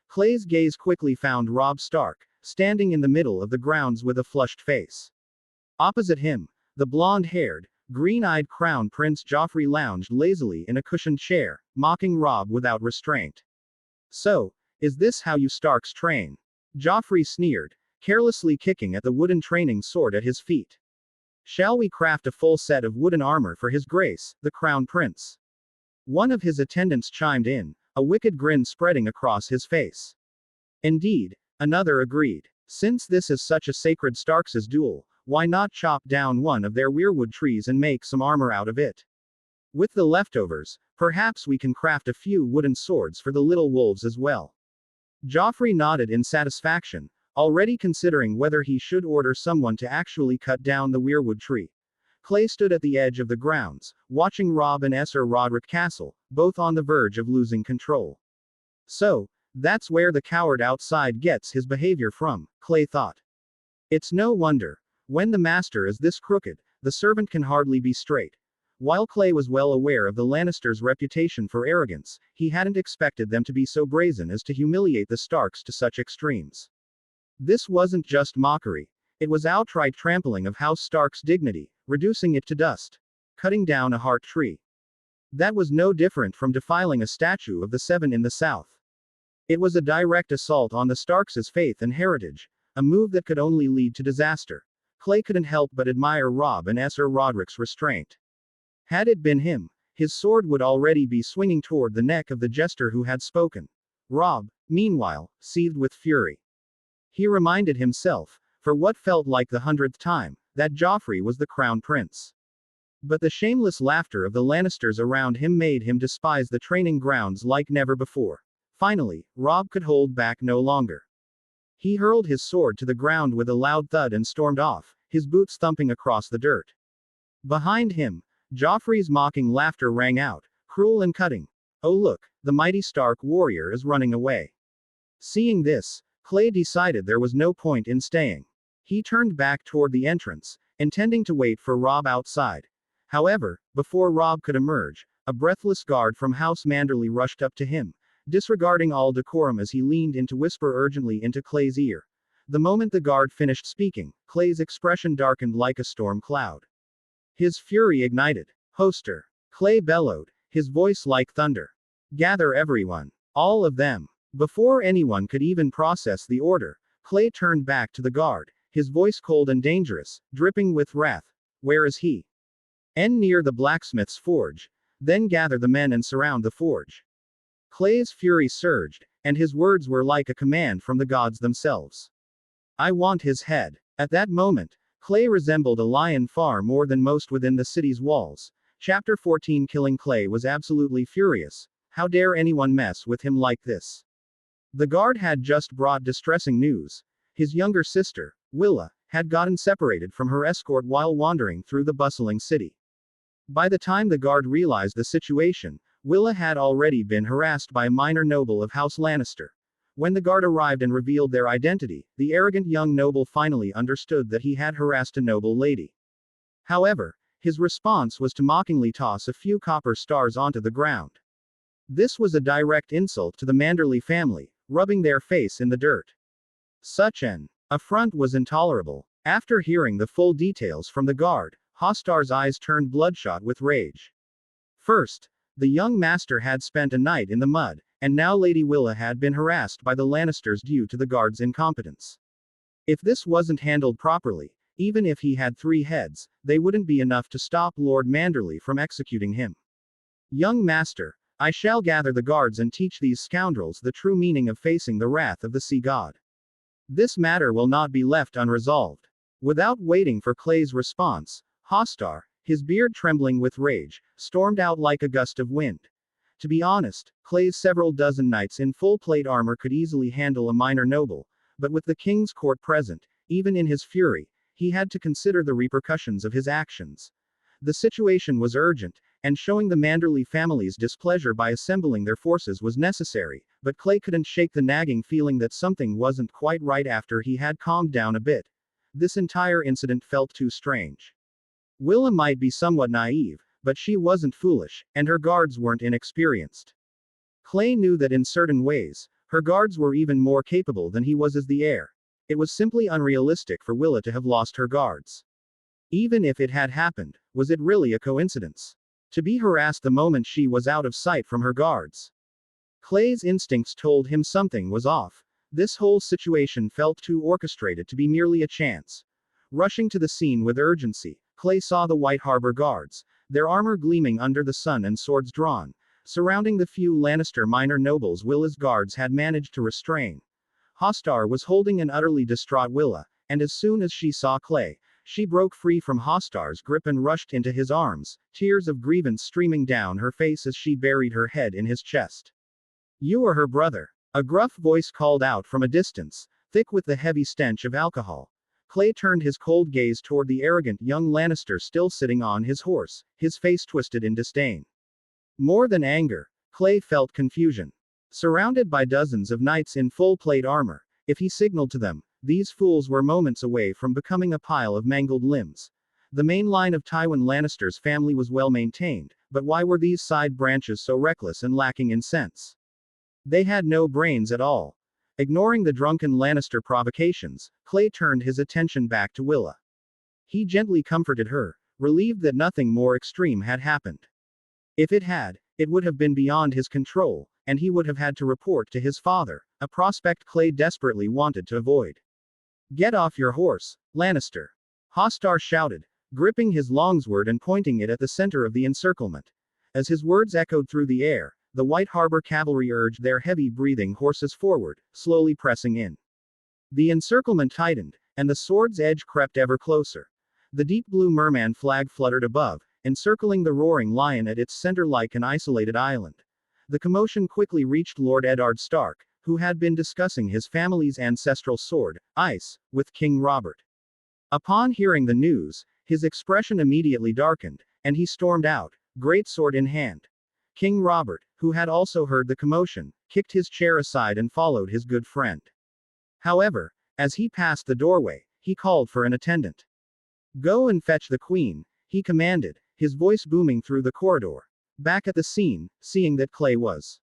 Clay's gaze quickly found Robb Stark, standing in the middle of the grounds with a flushed face. Opposite him, the blonde-haired, green-eyed Crown Prince Joffrey lounged lazily in a cushioned chair, mocking Robb without restraint. "So, is this how you Starks train?" Joffrey sneered, carelessly kicking at the wooden training sword at his feet. "Shall we craft a full set of wooden armor for his grace, the Crown Prince?" One of his attendants chimed in, a wicked grin spreading across his face. "Indeed," another agreed. "Since this is such a sacred Starks' duel, why not chop down one of their weirwood trees and make some armor out of it? With the leftovers, perhaps we can craft a few wooden swords for the little wolves as well." Joffrey nodded in satisfaction, already considering whether he should order someone to actually cut down the weirwood tree. Clay stood at the edge of the grounds, watching Robb and Ser Roderick Castle, both on the verge of losing control. So, that's where the coward outside gets his behavior from, Clay thought. It's no wonder. When the master is this crooked, the servant can hardly be straight. While Clay was well aware of the Lannisters' reputation for arrogance, he hadn't expected them to be so brazen as to humiliate the Starks to such extremes. This wasn't just mockery. It was outright trampling of House Stark's dignity, reducing it to dust. Cutting down a heart tree. That was no different from defiling a statue of the Seven in the South. It was a direct assault on the Starks' faith and heritage, a move that could only lead to disaster. Clay couldn't help but admire Robb and Ser Roderick's restraint. Had it been him, his sword would already be swinging toward the neck of the jester who had spoken. Robb, meanwhile, seethed with fury. He reminded himself, for what felt like the 100th time, that Joffrey was the Crown Prince. But the shameless laughter of the Lannisters around him made him despise the training grounds like never before. Finally, Robb could hold back no longer. He hurled his sword to the ground with a loud thud and stormed off, his boots thumping across the dirt. Behind him, Joffrey's mocking laughter rang out, cruel and cutting. "Oh look, the mighty Stark warrior is running away." Seeing this, Clay decided there was no point in staying. He turned back toward the entrance, intending to wait for Robb outside. However, before Robb could emerge, a breathless guard from House Manderly rushed up to him, disregarding all decorum as he leaned in to whisper urgently into Clay's ear. The moment the guard finished speaking, Clay's expression darkened like a storm cloud. His fury ignited. "Hoster!" Clay bellowed, his voice like thunder. "Gather everyone. All of them." Before anyone could even process the order, Clay turned back to the guard, his voice cold and dangerous, dripping with wrath. "Where is he?" "Near the blacksmith's forge. Then gather the men and surround the forge." Clay's fury surged, and his words were like a command from the gods themselves. "I want his head." At that moment, Clay resembled a lion far more than most within the city's walls. Chapter 14. Killing Clay was absolutely furious. How dare anyone mess with him like this? The guard had just brought distressing news. His younger sister, Willa, had gotten separated from her escort while wandering through the bustling city. By the time the guard realized the situation, Willa had already been harassed by a minor noble of House Lannister. When the guard arrived and revealed their identity, the arrogant young noble finally understood that he had harassed a noble lady. However, his response was to mockingly toss a few copper stars onto the ground. This was a direct insult to the Manderly family, rubbing their face in the dirt. Such an affront was intolerable. After hearing the full details from the guard, Hostar's eyes turned bloodshot with rage. First, the young master had spent a night in the mud, and now Lady Willa had been harassed by the Lannisters due to the guard's incompetence. If this wasn't handled properly, even if he had 3 heads, they wouldn't be enough to stop Lord Manderly from executing him. "Young master, I shall gather the guards and teach these scoundrels the true meaning of facing the wrath of the sea god. This matter will not be left unresolved." Without waiting for Clay's response, Hostar, his beard trembling with rage, stormed out like a gust of wind. To be honest, Clay's several dozen knights in full plate armor could easily handle a minor noble, but with the king's court present, Even in his fury, he had to consider the repercussions of his actions. The situation was urgent, and showing the Manderly family's displeasure by assembling their forces was necessary, but Clay couldn't shake the nagging feeling that something wasn't quite right after he had calmed down a bit. This entire incident felt too strange. Willa might be somewhat naive, but she wasn't foolish, and her guards weren't inexperienced. Clay knew that in certain ways, her guards were even more capable than he was as the heir. It was simply unrealistic for Willa to have lost her guards. Even if it had happened, was it really a coincidence? To be harassed the moment she was out of sight from her guards. Clay's instincts told him something was off. This whole situation felt too orchestrated to be merely a chance. Rushing to the scene with urgency, Clay saw the White Harbor guards, their armor gleaming under the sun and swords drawn, surrounding the few Lannister minor nobles Willa's guards had managed to restrain. Hostar was holding an utterly distraught Willa, and as soon as she saw Clay, she broke free from Hostar's grip and rushed into his arms, tears of grievance streaming down her face as she buried her head in his chest. "You are her brother," a gruff voice called out from a distance, thick with the heavy stench of alcohol. Clay turned his cold gaze toward the arrogant young Lannister still sitting on his horse, his face twisted in disdain. More than anger, Clay felt confusion. Surrounded by dozens of knights in full plate armor, if he signaled to them, these fools were moments away from becoming a pile of mangled limbs. The main line of Tywin Lannister's family was well maintained, but why were these side branches so reckless and lacking in sense? They had no brains at all. Ignoring the drunken Lannister provocations, Clay turned his attention back to Willa. He gently comforted her, relieved that nothing more extreme had happened. If it had, it would have been beyond his control, and he would have had to report to his father, a prospect Clay desperately wanted to avoid. "Get off your horse, Lannister!" Hostar shouted, gripping his longsword and pointing it at the center of the encirclement. As his words echoed through the air, the White Harbor cavalry urged their heavy-breathing horses forward, slowly pressing in. The encirclement tightened, and the sword's edge crept ever closer. The deep blue merman flag fluttered above, encircling the roaring lion at its center like an isolated island. The commotion quickly reached Lord Eddard Stark, who had been discussing his family's ancestral sword, Ice, with King Robert. Upon hearing the news, his expression immediately darkened, and he stormed out, greatsword in hand. King Robert, who had also heard the commotion, kicked his chair aside and followed his good friend. However, as he passed the doorway, he called for an attendant. "Go and fetch the queen," he commanded, his voice booming through the corridor. Back at the scene, seeing that Clay was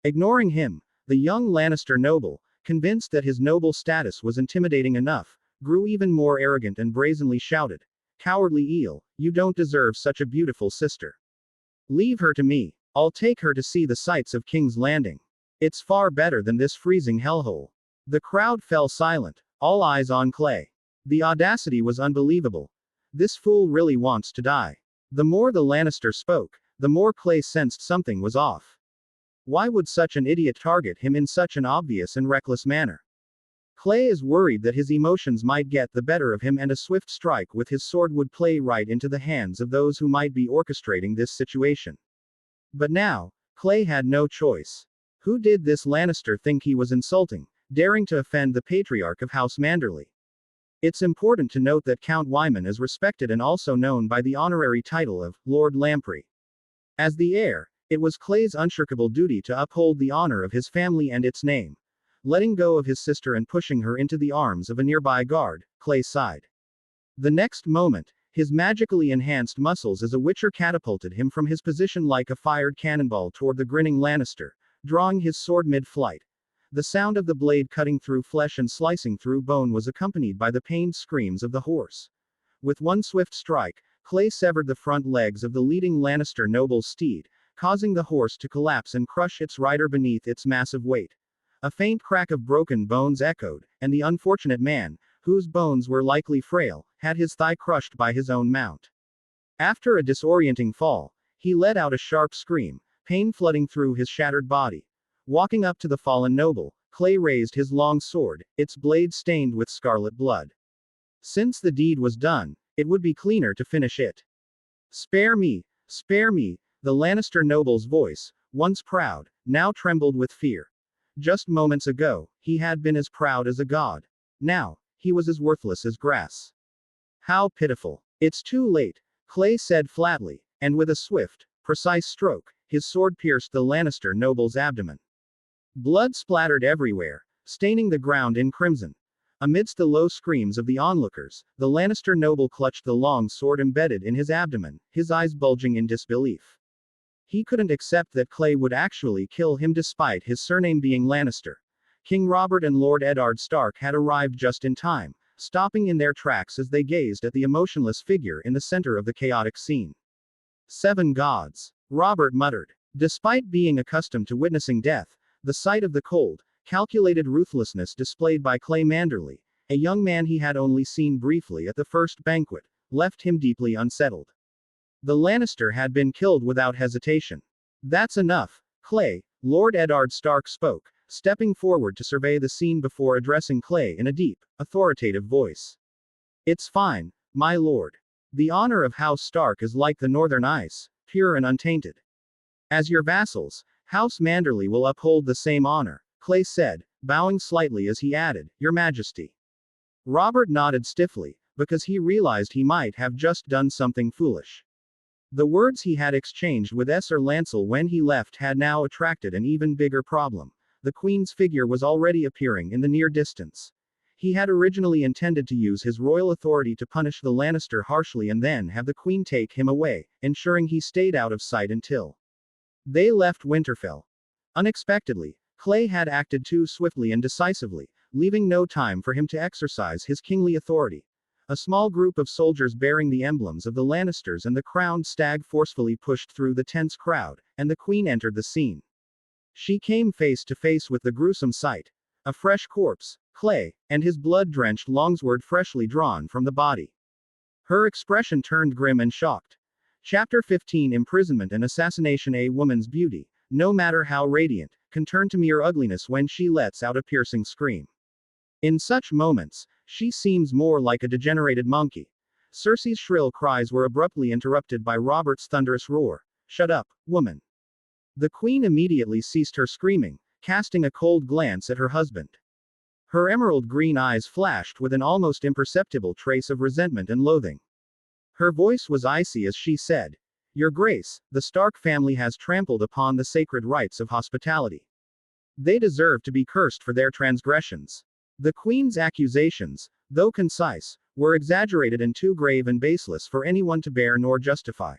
ignoring him, the young Lannister noble, convinced that his noble status was intimidating enough, grew even more arrogant and brazenly shouted, "Cowardly eel, you don't deserve such a beautiful sister. Leave her to me. I'll take her to see the sights of King's Landing. It's far better than this freezing hellhole." The crowd fell silent, all eyes on Clay. The audacity was unbelievable. This fool really wants to die. The more the Lannister spoke, the more Clay sensed something was off. Why would such an idiot target him in such an obvious and reckless manner? Clay is worried that his emotions might get the better of him and a swift strike with his sword would play right into the hands of those who might be orchestrating this situation. But now, Clay had no choice. Who did this Lannister think he was insulting, daring to offend the patriarch of House Manderly? It's important to note that Count Wyman is respected and also known by the honorary title of Lord Lamprey. As the heir, it was Clay's unshakable duty to uphold the honor of his family and its name. Letting go of his sister and pushing her into the arms of a nearby guard, Clay sighed. The next moment, his magically enhanced muscles as a witcher catapulted him from his position like a fired cannonball toward the grinning Lannister, drawing his sword mid-flight. The sound of the blade cutting through flesh and slicing through bone was accompanied by the pained screams of the horse. With one swift strike, Clay severed the front legs of the leading Lannister noble's steed, causing the horse to collapse and crush its rider beneath its massive weight. A faint crack of broken bones echoed, and the unfortunate man, whose bones were likely frail, had his thigh crushed by his own mount. After a disorienting fall, he let out a sharp scream, pain flooding through his shattered body. Walking up to the fallen noble, Clay raised his long sword, its blade stained with scarlet blood. Since the deed was done, it would be cleaner to finish it. Spare me, the Lannister noble's voice, once proud, now trembled with fear. Just moments ago, he had been as proud as a god. Now, he was as worthless as grass. How pitiful. It's too late, Clay said flatly, and with a swift, precise stroke, his sword pierced the Lannister noble's abdomen. Blood splattered everywhere, staining the ground in crimson. Amidst the low screams of the onlookers, the Lannister noble clutched the long sword embedded in his abdomen, his eyes bulging in disbelief. He couldn't accept that Clay would actually kill him despite his surname being Lannister. King Robert and Lord Eddard Stark had arrived just in time, stopping in their tracks as they gazed at the emotionless figure in the center of the chaotic scene. 7 gods, Robert muttered. Despite being accustomed to witnessing death, the sight of the cold, calculated ruthlessness displayed by Clay Manderly, a young man he had only seen briefly at the first banquet, left him deeply unsettled. The Lannister had been killed without hesitation. That's enough, Clay, Lord Eddard Stark spoke, stepping forward to survey the scene before addressing Clay in a deep, authoritative voice. It's fine, my lord. The honor of House Stark is like the northern ice, pure and untainted. As your vassals, House Manderly will uphold the same honor, Clay said, bowing slightly as he added, Your Majesty. Robert nodded stiffly, because he realized he might have just done something foolish. The words he had exchanged with Sir Lancel when he left had now attracted an even bigger problem. The Queen's figure was already appearing in the near distance. He had originally intended to use his royal authority to punish the Lannister harshly and then have the Queen take him away, ensuring he stayed out of sight until they left Winterfell. Unexpectedly, Clay had acted too swiftly and decisively, leaving no time for him to exercise his kingly authority. A small group of soldiers bearing the emblems of the Lannisters and the crowned stag forcefully pushed through the tense crowd, and the Queen entered the scene. She came face to face with the gruesome sight. A fresh corpse, Clay, and his blood-drenched longsword freshly drawn from the body. Her expression turned grim and shocked. Chapter 15 Imprisonment and Assassination. A woman's beauty, no matter how radiant, can turn to mere ugliness when she lets out a piercing scream. In such moments, she seems more like a degenerated monkey. Cersei's shrill cries were abruptly interrupted by Robert's thunderous roar. Shut up, woman. The Queen immediately ceased her screaming, casting a cold glance at her husband. Her emerald green eyes flashed with an almost imperceptible trace of resentment and loathing. Her voice was icy as she said, Your Grace, the Stark family has trampled upon the sacred rights of hospitality. They deserve to be cursed for their transgressions. The Queen's accusations, though concise, were exaggerated and too grave and baseless for anyone to bear nor justify.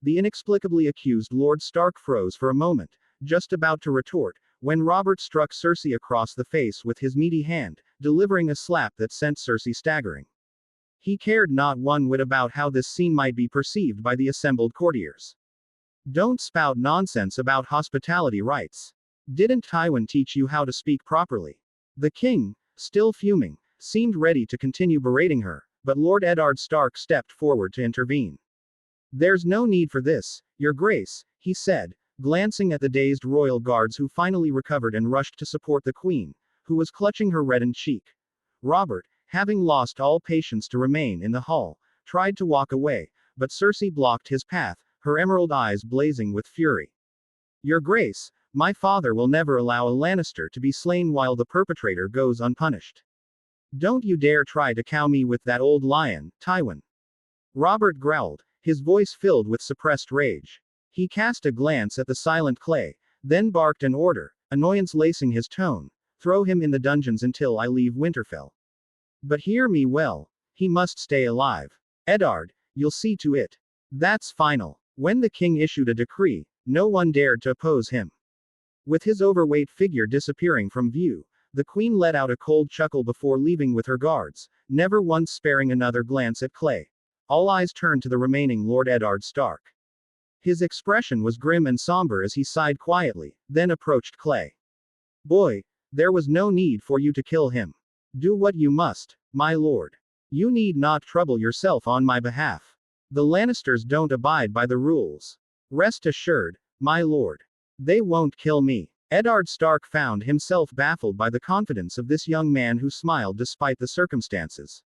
The inexplicably accused Lord Stark froze for a moment, just about to retort, when Robert struck Cersei across the face with his meaty hand, delivering a slap that sent Cersei staggering. He cared not one whit about how this scene might be perceived by the assembled courtiers. Don't spout nonsense about hospitality rights. Didn't Tywin teach you how to speak properly? The king, still fuming, seemed ready to continue berating her, but Lord Eddard Stark stepped forward to intervene. There's no need for this, Your Grace, he said, glancing at the dazed royal guards who finally recovered and rushed to support the Queen, who was clutching her reddened cheek. Robert, having lost all patience to remain in the hall, tried to walk away, but Cersei blocked his path, her emerald eyes blazing with fury. Your Grace, my father will never allow a Lannister to be slain while the perpetrator goes unpunished. Don't you dare try to cow me with that old lion, Tywin. Robert growled, his voice filled with suppressed rage. He cast a glance at the silent Clay, then barked an order, annoyance lacing his tone. Throw him in the dungeons until I leave Winterfell. But hear me well, he must stay alive. Eddard, you'll see to it. That's final. When the king issued a decree, no one dared to oppose him. With his overweight figure disappearing from view, the Queen let out a cold chuckle before leaving with her guards, never once sparing another glance at Clay. All eyes turned to the remaining Lord Eddard Stark. His expression was grim and somber as he sighed quietly, then approached Clay. Boy, there was no need for you to kill him. Do what you must, my lord. You need not trouble yourself on my behalf. The Lannisters don't abide by the rules. Rest assured, my lord. They won't kill me. Eddard Stark found himself baffled by the confidence of this young man who smiled despite the circumstances.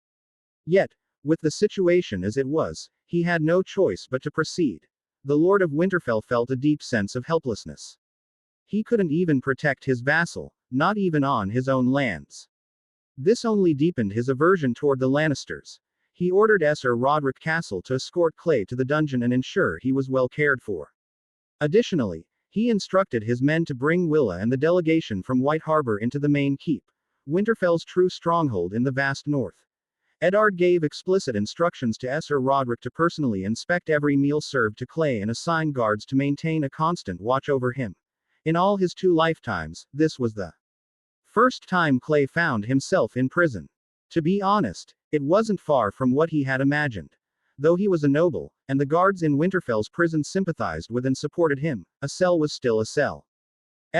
Yet, with the situation as it was, he had no choice but to proceed. The Lord of Winterfell felt a deep sense of helplessness. He couldn't even protect his vassal, not even on his own lands. This only deepened his aversion toward the Lannisters. He ordered Sir Roderick Castle to escort Clay to the dungeon and ensure he was well cared for. Additionally, he instructed his men to bring Willa and the delegation from White Harbor into the main keep, Winterfell's true stronghold in the vast north. Eddard gave explicit instructions to Sir Roderick to personally inspect every meal served to Clay and assign guards to maintain a constant watch over him. In all his 2 lifetimes, this was the first time Clay found himself in prison. To be honest, it wasn't far from what he had imagined. Though he was a noble, and the guards in Winterfell's prison sympathized with and supported him, a cell was still a cell.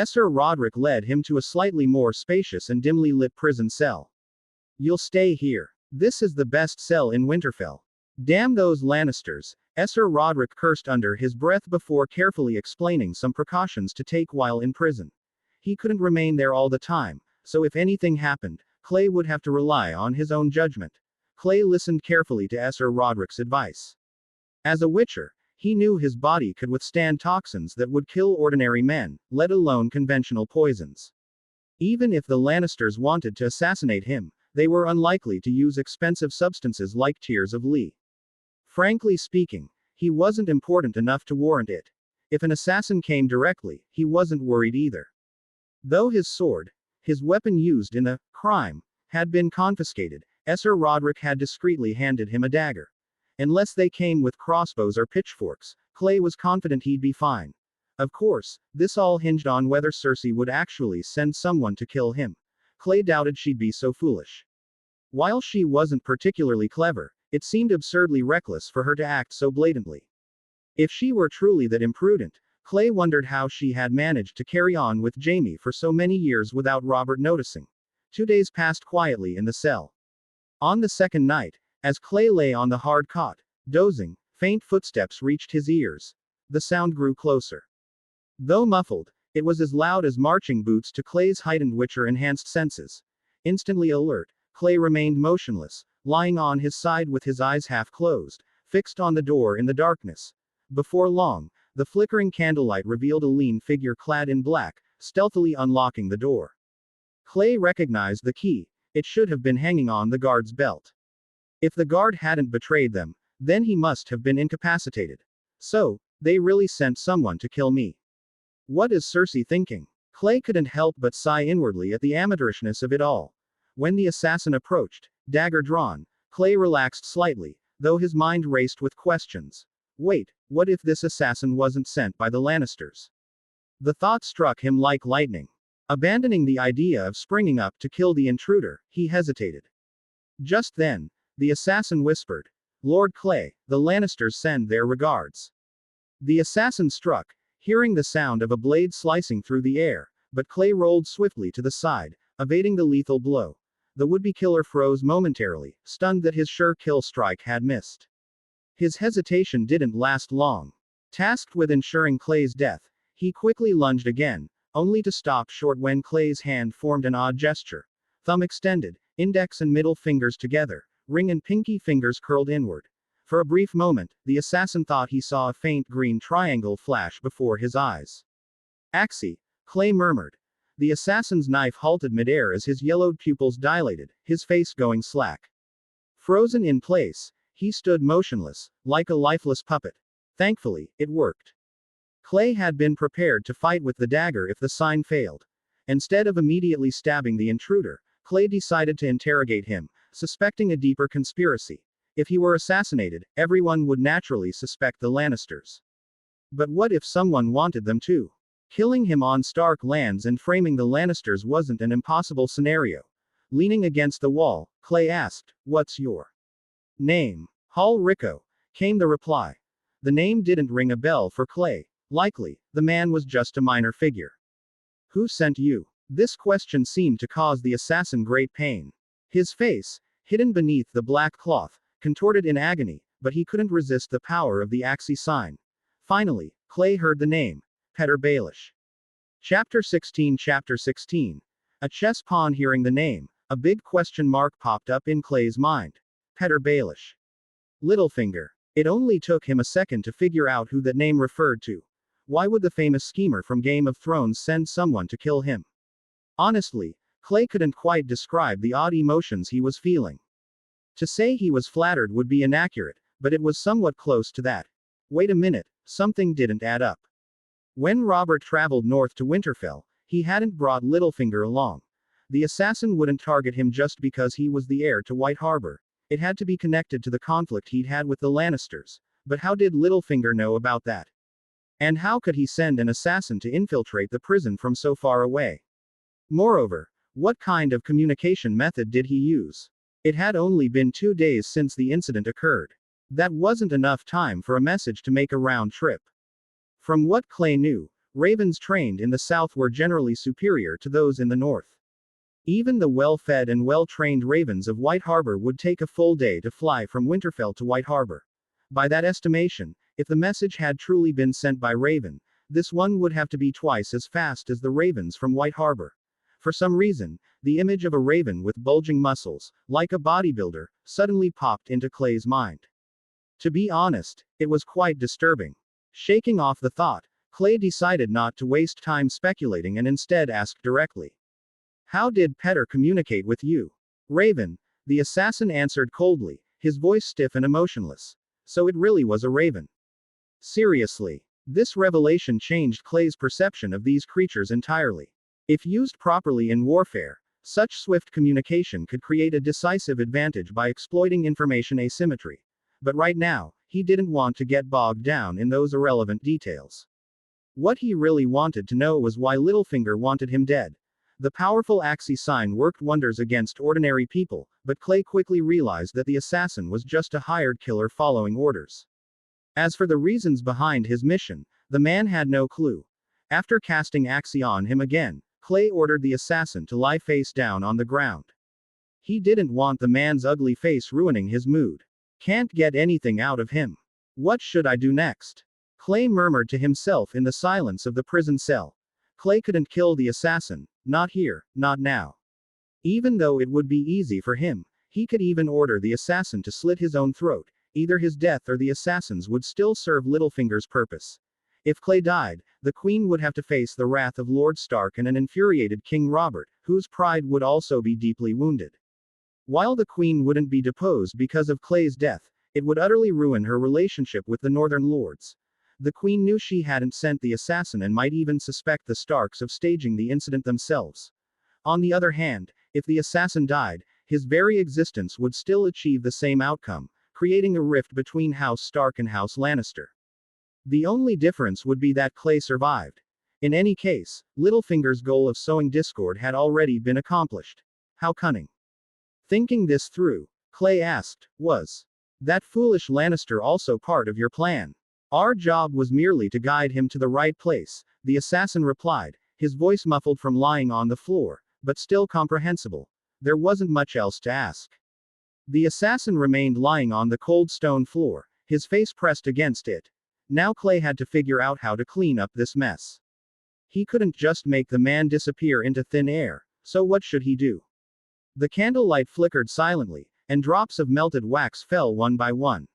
Sir Roderick led him to a slightly more spacious and dimly lit prison cell. "You'll stay here. This is the best cell in Winterfell." "Damn those Lannisters," Sir Roderick cursed under his breath before carefully explaining some precautions to take while in prison. He couldn't remain there all the time, so if anything happened, Clay would have to rely on his own judgment. Clay listened carefully to Sir Roderick's advice. As a Witcher, he knew his body could withstand toxins that would kill ordinary men, let alone conventional poisons. Even if the Lannisters wanted to assassinate him, they were unlikely to use expensive substances like tears of Lee. Frankly speaking, he wasn't important enough to warrant it. If an assassin came directly, he wasn't worried either. Though his sword, his weapon used in the crime, had been confiscated, Sir Roderick had discreetly handed him a dagger. Unless they came with crossbows or pitchforks, Clay was confident he'd be fine. Of course, this all hinged on whether Cersei would actually send someone to kill him. Clay doubted she'd be so foolish. While she wasn't particularly clever, it seemed absurdly reckless for her to act so blatantly. If she were truly that imprudent, Clay wondered how she had managed to carry on with Jaime for so many years without Robert noticing. 2 days passed quietly in the cell. On the second night, as Clay lay on the hard cot, dozing, faint footsteps reached his ears. The sound grew closer. Though muffled, it was as loud as marching boots to Clay's heightened Witcher-enhanced senses. Instantly alert, Clay remained motionless, lying on his side with his eyes half closed, fixed on the door in the darkness. Before long, the flickering candlelight revealed a lean figure clad in black, stealthily unlocking the door. Clay recognized the key. It should have been hanging on the guard's belt. If the guard hadn't betrayed them, then he must have been incapacitated. So, they really sent someone to kill me. What is Cersei thinking? Clay couldn't help but sigh inwardly at the amateurishness of it all. When the assassin approached, dagger drawn, Clay relaxed slightly, though his mind raced with questions. Wait, what if this assassin wasn't sent by the Lannisters? The thought struck him like lightning. Abandoning the idea of springing up to kill the intruder, he hesitated. Just then, the assassin whispered, "Lord Clay, the Lannisters send their regards." The assassin struck, hearing the sound of a blade slicing through the air, but Clay rolled swiftly to the side, evading the lethal blow. The would-be killer froze momentarily, stunned that his sure kill strike had missed. His hesitation didn't last long. Tasked with ensuring Clay's death, he quickly lunged again, only to stop short when Clay's hand formed an odd gesture. Thumb extended, index and middle fingers together, ring and pinky fingers curled inward. For a brief moment, the assassin thought he saw a faint green triangle flash before his eyes. "Axii," Clay murmured. The assassin's knife halted midair as his yellowed pupils dilated, his face going slack. Frozen in place, he stood motionless, like a lifeless puppet. Thankfully, it worked. Clay had been prepared to fight with the dagger if the sign failed. Instead of immediately stabbing the intruder, Clay decided to interrogate him, suspecting a deeper conspiracy. If he were assassinated, everyone would naturally suspect the Lannisters. But what if someone wanted them to? Killing him on Stark lands and framing the Lannisters wasn't an impossible scenario. Leaning against the wall, Clay asked, "What's your name?" "Hall Rico," came the reply. The name didn't ring a bell for Clay. Likely, the man was just a minor figure. "Who sent you?" This question seemed to cause the assassin great pain. His face, hidden beneath the black cloth, contorted in agony, but he couldn't resist the power of the Axii sign. Finally, Clay heard the name. Petyr Baelish. Chapter 16. Chapter 16. A chess pawn hearing the name, a big question mark popped up in Clay's mind. Petyr Baelish. Littlefinger. It only took him a second to figure out who that name referred to. Why would the famous schemer from Game of Thrones send someone to kill him? Honestly, Clay couldn't quite describe the odd emotions he was feeling. To say he was flattered would be inaccurate, but it was somewhat close to that. Wait a minute, something didn't add up. When Robert traveled north to Winterfell, he hadn't brought Littlefinger along. The assassin wouldn't target him just because he was the heir to White Harbor. It had to be connected to the conflict he'd had with the Lannisters. But how did Littlefinger know about that? And how could he send an assassin to infiltrate the prison from so far away? Moreover, what kind of communication method did he use? It had only been 2 days since the incident occurred. That wasn't enough time for a message to make a round trip. From what Clay knew, ravens trained in the south were generally superior to those in the north. Even the well-fed and well-trained ravens of White Harbor would take a full day to fly from Winterfell to White Harbor. By that estimation, if the message had truly been sent by Raven, this one would have to be twice as fast as the ravens from White Harbor. For some reason, the image of a raven with bulging muscles, like a bodybuilder, suddenly popped into Clay's mind. To be honest, it was quite disturbing. Shaking off the thought, Clay decided not to waste time speculating and instead asked directly. How did Petter communicate with you? Raven, the assassin answered coldly, his voice stiff and emotionless. So it really was a raven. Seriously. This revelation changed Clay's perception of these creatures entirely. If used properly in warfare, such swift communication could create a decisive advantage by exploiting information asymmetry. But right now, he didn't want to get bogged down in those irrelevant details. What he really wanted to know was why Littlefinger wanted him dead. The powerful Axii sign worked wonders against ordinary people, but Clay quickly realized that the assassin was just a hired killer following orders. As for the reasons behind his mission, the man had no clue. After casting Axii on him again, Clay ordered the assassin to lie face down on the ground. He didn't want the man's ugly face ruining his mood. Can't get anything out of him. What should I do next? Clay murmured to himself in the silence of the prison cell. Clay couldn't kill the assassin, not here, not now. Even though it would be easy for him, he could even order the assassin to slit his own throat. Either his death or the assassin's would still serve Littlefinger's purpose. If Clay died, the Queen would have to face the wrath of Lord Stark and an infuriated King Robert, whose pride would also be deeply wounded. While the Queen wouldn't be deposed because of Clay's death, it would utterly ruin her relationship with the Northern Lords. The Queen knew she hadn't sent the assassin and might even suspect the Starks of staging the incident themselves. On the other hand, if the assassin died, his very existence would still achieve the same outcome, creating a rift between House Stark and House Lannister. The only difference would be that Clay survived. In any case, Littlefinger's goal of sowing discord had already been accomplished. How cunning. Thinking this through, Clay asked, was that foolish Lannister also part of your plan? Our job was merely to guide him to the right place, the assassin replied, his voice muffled from lying on the floor, but still comprehensible. There wasn't much else to ask. The assassin remained lying on the cold stone floor, his face pressed against it. Now Clay had to figure out how to clean up this mess. He couldn't just make the man disappear into thin air, so what should he do? The candlelight flickered silently, and drops of melted wax fell one by one.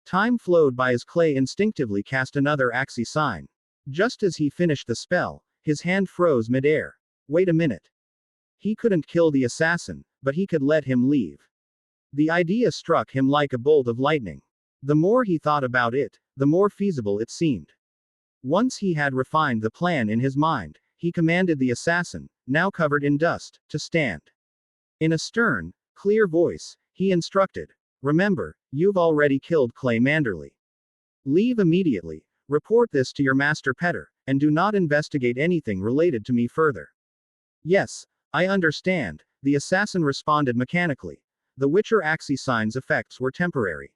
Time flowed by as Clay instinctively cast another Axii sign. Just as he finished the spell, his hand froze mid-air. Wait a minute. He couldn't kill the assassin, but he could let him leave. The idea struck him like a bolt of lightning. The more he thought about it, the more feasible it seemed. Once he had refined the plan in his mind, he commanded the assassin, now covered in dust, to stand. In a stern, clear voice, he instructed, "Remember, you've already killed Clay Manderly. Leave immediately, report this to your master Petter, and do not investigate anything related to me further." "Yes, I understand," the assassin responded mechanically. The Witcher Axii sign's effects were temporary.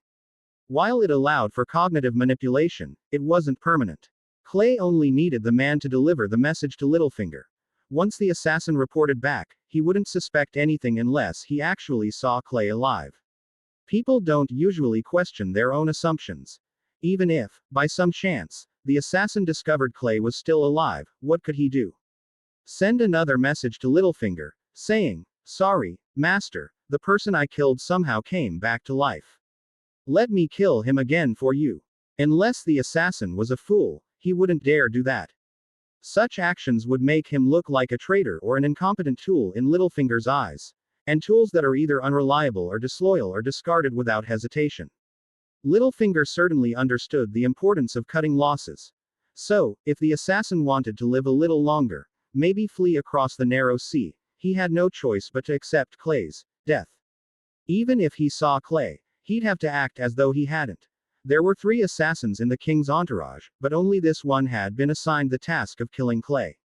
While it allowed for cognitive manipulation, it wasn't permanent. Clay only needed the man to deliver the message to Littlefinger. Once the assassin reported back, he wouldn't suspect anything unless he actually saw Clay alive. People don't usually question their own assumptions. Even if, by some chance, the assassin discovered Clay was still alive, what could he do? Send another message to Littlefinger, saying, "Sorry, Master, the person I killed somehow came back to life. Let me kill him again for you." Unless the assassin was a fool, he wouldn't dare do that. Such actions would make him look like a traitor or an incompetent tool in Littlefinger's eyes. And tools that are either unreliable or disloyal are discarded without hesitation. Littlefinger certainly understood the importance of cutting losses. So, if the assassin wanted to live a little longer, maybe flee across the narrow sea, he had no choice but to accept Clay's death. Even if he saw Clay, he'd have to act as though he hadn't. There were 3 assassins in the king's entourage, but only this one had been assigned the task of killing Clay.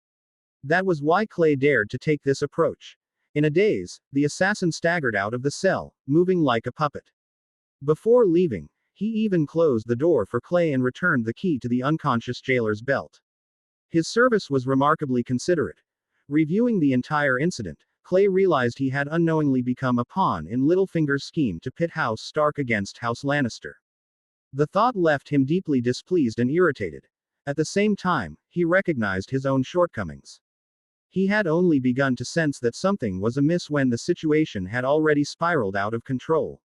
That was why Clay dared to take this approach. In a daze, the assassin staggered out of the cell, moving like a puppet. Before leaving, he even closed the door for Clay and returned the key to the unconscious jailer's belt. His service was remarkably considerate. Reviewing the entire incident, Clay realized he had unknowingly become a pawn in Littlefinger's scheme to pit House Stark against House Lannister. The thought left him deeply displeased and irritated. At the same time, he recognized his own shortcomings. He had only begun to sense that something was amiss when the situation had already spiraled out of control.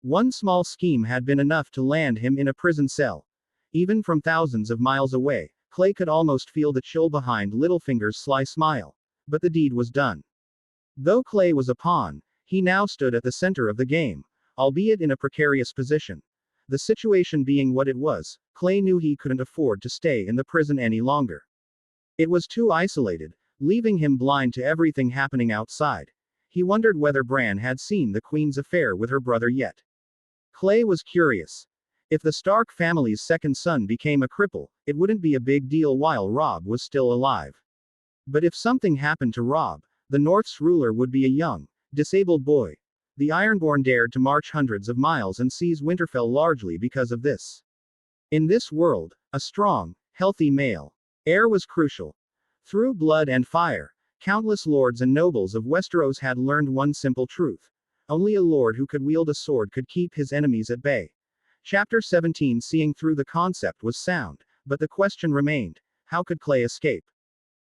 One small scheme had been enough to land him in a prison cell. Even from thousands of miles away, Clay could almost feel the chill behind Littlefinger's sly smile. But the deed was done. Though Clay was a pawn, he now stood at the center of the game, albeit in a precarious position. The situation being what it was, Clay knew he couldn't afford to stay in the prison any longer. It was too isolated, leaving him blind to everything happening outside. He wondered whether Bran had seen the Queen's affair with her brother yet. Clay was curious. If the Stark family's second son became a cripple, it wouldn't be a big deal while Robb was still alive. But if something happened to Robb, the North's ruler would be a young, disabled boy. The Ironborn dared to march hundreds of miles and seize Winterfell largely because of this. In this world, a strong, healthy male heir was crucial. Through blood and fire, countless lords and nobles of Westeros had learned one simple truth. Only a lord who could wield a sword could keep his enemies at bay. Chapter 17. Seeing through the concept was sound, but the question remained, how could Clay escape?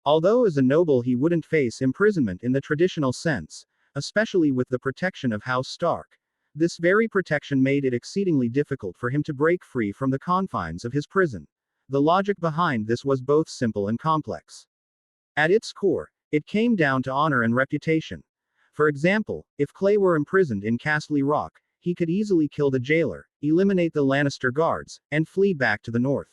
Although as a noble he wouldn't face imprisonment in the traditional sense, especially with the protection of House Stark, this very protection made it exceedingly difficult for him to break free from the confines of his prison. The logic behind this was both simple and complex. At its core, it came down to honor and reputation. For example, if Clay were imprisoned in Castle Rock, he could easily kill the jailer, eliminate the Lannister guards, and flee back to the north.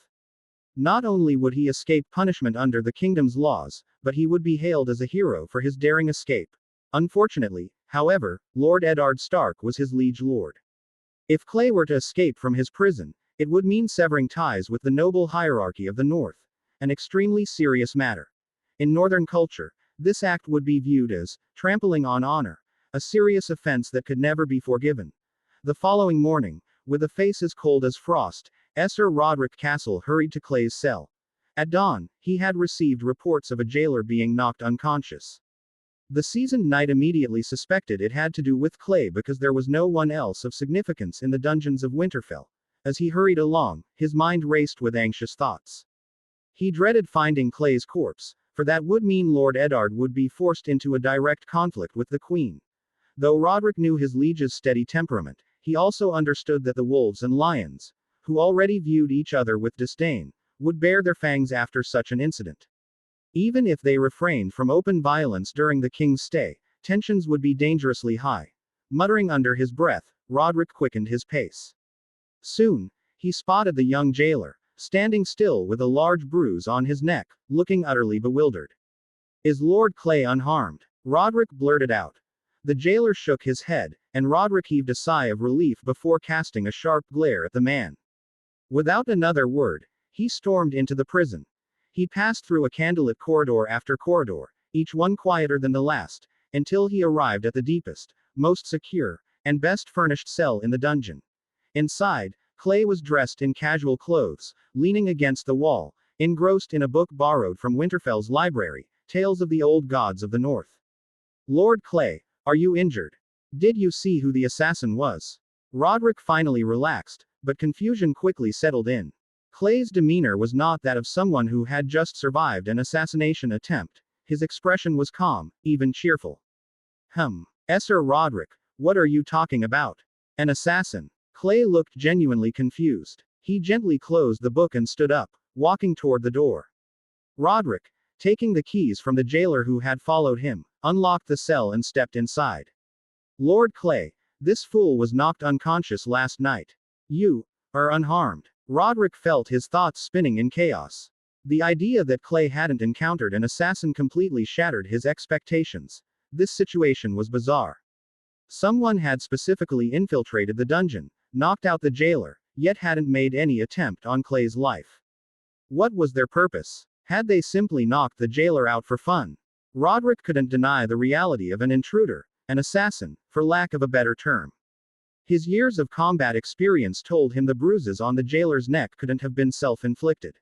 Not only would he escape punishment under the kingdom's laws, but he would be hailed as a hero for his daring escape. Unfortunately, however, Lord Eddard Stark was his liege lord. If Clay were to escape from his prison, it would mean severing ties with the noble hierarchy of the north, an extremely serious matter. In northern culture, this act would be viewed as trampling on honor, a serious offense that could never be forgiven. The following morning, with a face as cold as frost, Sir Roderick Castle hurried to Clay's cell. At dawn, he had received reports of a jailer being knocked unconscious. The seasoned knight immediately suspected it had to do with Clay because there was no one else of significance in the dungeons of Winterfell. As he hurried along, his mind raced with anxious thoughts. He dreaded finding Clay's corpse, for that would mean Lord Eddard would be forced into a direct conflict with the Queen. Though Roderick knew his liege's steady temperament, he also understood that the wolves and lions, who already viewed each other with disdain, would bare their fangs after such an incident. Even if they refrained from open violence during the king's stay, tensions would be dangerously high. Muttering under his breath, Roderick quickened his pace. Soon, he spotted the young jailer, standing still with a large bruise on his neck, looking utterly bewildered. "Is Lord Clay unharmed?" Roderick blurted out. The jailer shook his head, and Roderick heaved a sigh of relief before casting a sharp glare at the man. Without another word, he stormed into the prison. He passed through a candlelit corridor after corridor, each one quieter than the last, until he arrived at the deepest, most secure, and best furnished cell in the dungeon. Inside, Clay was dressed in casual clothes, leaning against the wall, engrossed in a book borrowed from Winterfell's library, Tales of the Old Gods of the North. "Lord Clay, are you injured? Did you see who the assassin was?" Roderick finally relaxed, but confusion quickly settled in. Clay's demeanor was not that of someone who had just survived an assassination attempt. His expression was calm, even cheerful. Sir Roderick, what are you talking about? An assassin?" Clay looked genuinely confused. He gently closed the book and stood up, walking toward the door. "Roderick, Taking the keys from the jailer who had followed him, unlocked the cell and stepped inside. Lord Clay, this fool was knocked unconscious last night. You are unharmed. Roderick felt his thoughts spinning in chaos. The idea that Clay hadn't encountered an assassin completely shattered his expectations. This situation was bizarre. Someone had specifically infiltrated the dungeon, knocked out the jailer, yet hadn't made any attempt on Clay's life. What was their purpose? Had they simply knocked the jailer out for fun? Roderick couldn't deny the reality of an intruder, an assassin, for lack of a better term. His years of combat experience told him the bruises on the jailer's neck couldn't have been self-inflicted.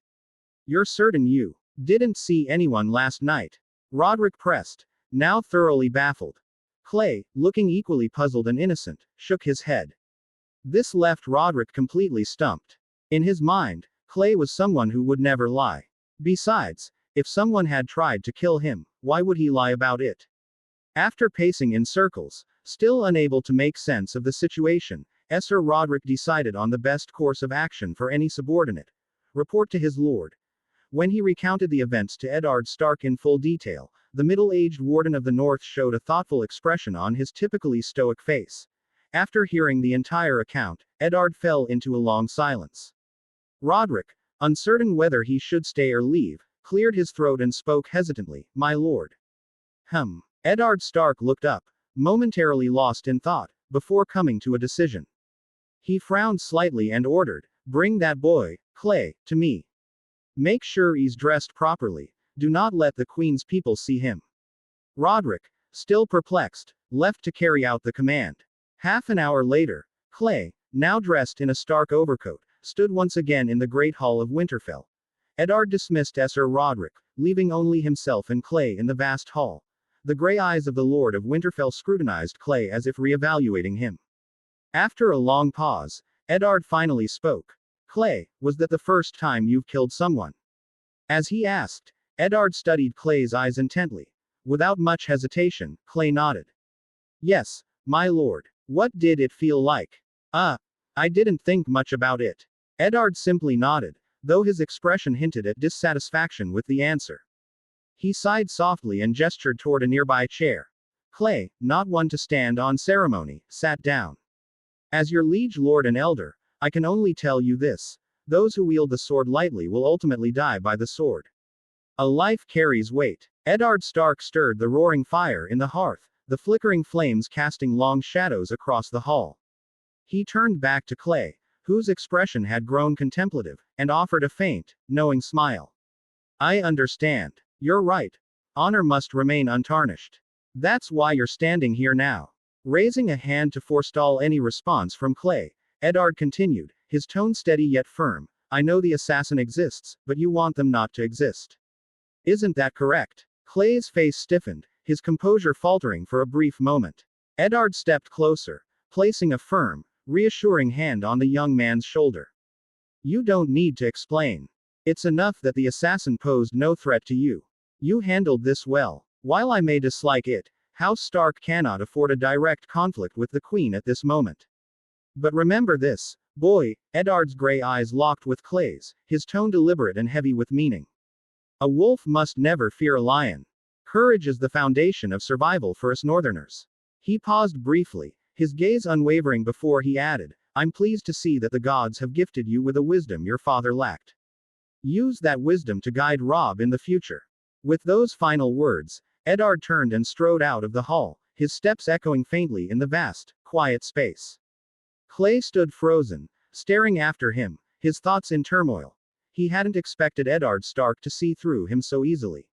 You're certain you didn't see anyone last night? Roderick pressed, now thoroughly baffled. Clay, looking equally puzzled and innocent, shook his head. This left Roderick completely stumped. In his mind, Clay was someone who would never lie. Besides, if someone had tried to kill him, why would he lie about it? After pacing in circles, still unable to make sense of the situation, Sir Roderick decided on the best course of action for any subordinate. Report to his lord. When he recounted the events to Eddard Stark in full detail, the middle-aged Warden of the North showed a thoughtful expression on his typically stoic face. After hearing the entire account, Eddard fell into a long silence. Roderick, uncertain whether he should stay or leave, cleared his throat and spoke hesitantly, "My lord." Eddard Stark looked up, momentarily lost in thought, before coming to a decision. He frowned slightly and ordered, "Bring that boy, Clay, to me. Make sure he's dressed properly. Do not let the Queen's people see him." Roderick, still perplexed, left to carry out the command. Half an hour later, Clay, now dressed in a Stark overcoat, stood once again in the Great Hall of Winterfell. Eddard dismissed Sir Roderick, leaving only himself and Clay in the vast hall. The gray eyes of the Lord of Winterfell scrutinized Clay as if re-evaluating him. After a long pause, Eddard finally spoke. "Clay, was that the first time you've killed someone?" As he asked, Eddard studied Clay's eyes intently. Without much hesitation, Clay nodded. "Yes, my lord. What did it feel like?" I didn't think much about it." Eddard simply nodded, though his expression hinted at dissatisfaction with the answer. He sighed softly and gestured toward a nearby chair. Clay, not one to stand on ceremony, sat down. "As your liege lord and elder, I can only tell you this. Those who wield the sword lightly will ultimately die by the sword. A life carries weight." Eddard Stark stirred the roaring fire in the hearth, the flickering flames casting long shadows across the hall. He turned back to Clay, whose expression had grown contemplative, and offered a faint, knowing smile. "I understand. You're right. Honor must remain untarnished. That's why you're standing here now." Raising a hand to forestall any response from Clay, Eddard continued, his tone steady yet firm. "I know the assassin exists, but you want them not to exist. Isn't that correct?" Clay's face stiffened, his composure faltering for a brief moment. Eddard stepped closer, placing a firm, reassuring hand on the young man's shoulder. "You don't need to explain. It's enough that the assassin posed no threat to you. You handled this well. While I may dislike it, House Stark cannot afford a direct conflict with the Queen at this moment. But remember this, boy." Eddard's gray eyes locked with Clay's, his tone deliberate and heavy with meaning. "A wolf must never fear a lion. Courage is the foundation of survival for us Northerners." He paused briefly, his gaze unwavering before he added, "I'm pleased to see that the gods have gifted you with a wisdom your father lacked. Use that wisdom to guide Robb in the future." With those final words, Eddard turned and strode out of the hall, his steps echoing faintly in the vast, quiet space. Clay stood frozen, staring after him, his thoughts in turmoil. He hadn't expected Eddard Stark to see through him so easily.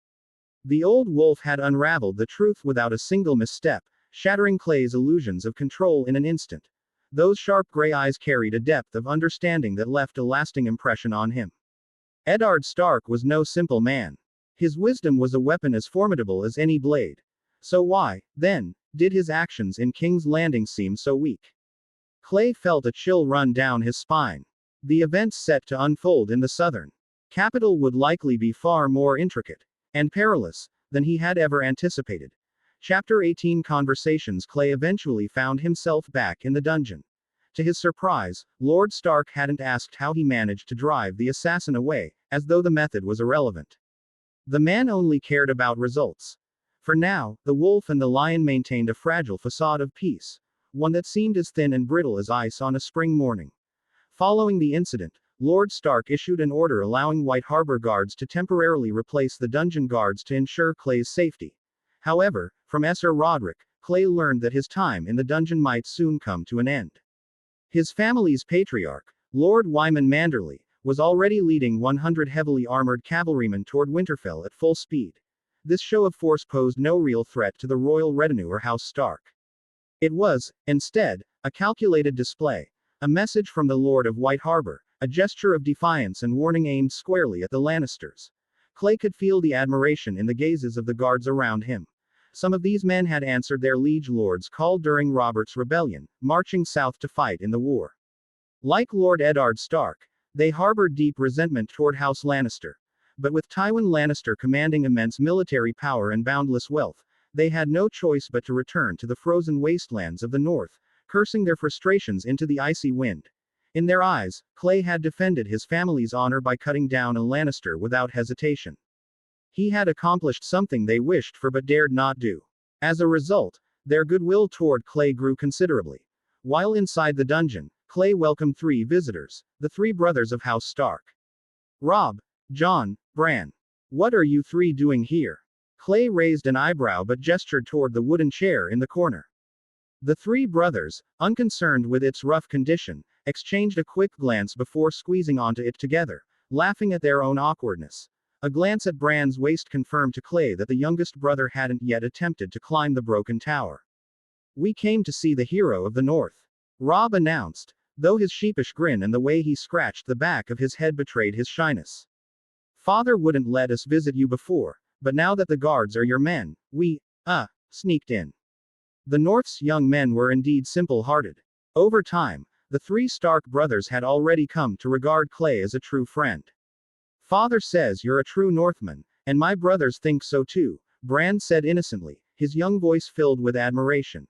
The old wolf had unraveled the truth without a single misstep, shattering Clay's illusions of control in an instant. Those sharp gray eyes carried a depth of understanding that left a lasting impression on him. Eddard Stark was no simple man. His wisdom was a weapon as formidable as any blade. So why, then, did his actions in King's Landing seem so weak? Clay felt a chill run down his spine. The events set to unfold in the southern capital would likely be far more intricate and perilous than he had ever anticipated. Chapter 18 Conversations. Clay eventually found himself back in the dungeon. To his surprise, Lord Stark hadn't asked how he managed to drive the assassin away, as though the method was irrelevant. The man only cared about results. For now, the wolf and the lion maintained a fragile facade of peace, one that seemed as thin and brittle as ice on a spring morning. Following the incident, Lord Stark issued an order allowing White Harbor guards to temporarily replace the dungeon guards to ensure Clay's safety. However, from Sir Roderick, Clay learned that his time in the dungeon might soon come to an end. His family's patriarch, Lord Wyman Manderly, was already leading 100 heavily armored cavalrymen toward Winterfell at full speed. This show of force posed no real threat to the royal retinue or House Stark. It was, instead, a calculated display, a message from the Lord of White Harbor, a gesture of defiance and warning aimed squarely at the Lannisters. Clay could feel the admiration in the gazes of the guards around him. Some of these men had answered their liege lord's call during Robert's rebellion, marching south to fight in the war. Like Lord Eddard Stark, they harbored deep resentment toward House Lannister. But with Tywin Lannister commanding immense military power and boundless wealth, they had no choice but to return to the frozen wastelands of the north, cursing their frustrations into the icy wind. In their eyes, Clay had defended his family's honor by cutting down a Lannister without hesitation. He had accomplished something they wished for but dared not do. As a result, their goodwill toward Clay grew considerably. While inside the dungeon, Clay welcomed 3 visitors, the 3 brothers of House Stark. Robb, Jon, Bran. What are you 3 doing here? Clay raised an eyebrow but gestured toward the wooden chair in the corner. The 3 brothers, unconcerned with its rough condition, exchanged a quick glance before squeezing onto it together, laughing at their own awkwardness. A glance at Bran's waist confirmed to Clay that the youngest brother hadn't yet attempted to climb the broken tower. We came to see the hero of the North, Robb announced, though his sheepish grin and the way he scratched the back of his head betrayed his shyness. Father wouldn't let us visit you before, but now that the guards are your men, we, sneaked in. The North's young men were indeed simple-hearted. Over time, the 3 Stark brothers had already come to regard Clay as a true friend. Father says you're a true Northman, and my brothers think so too, Bran said innocently, his young voice filled with admiration.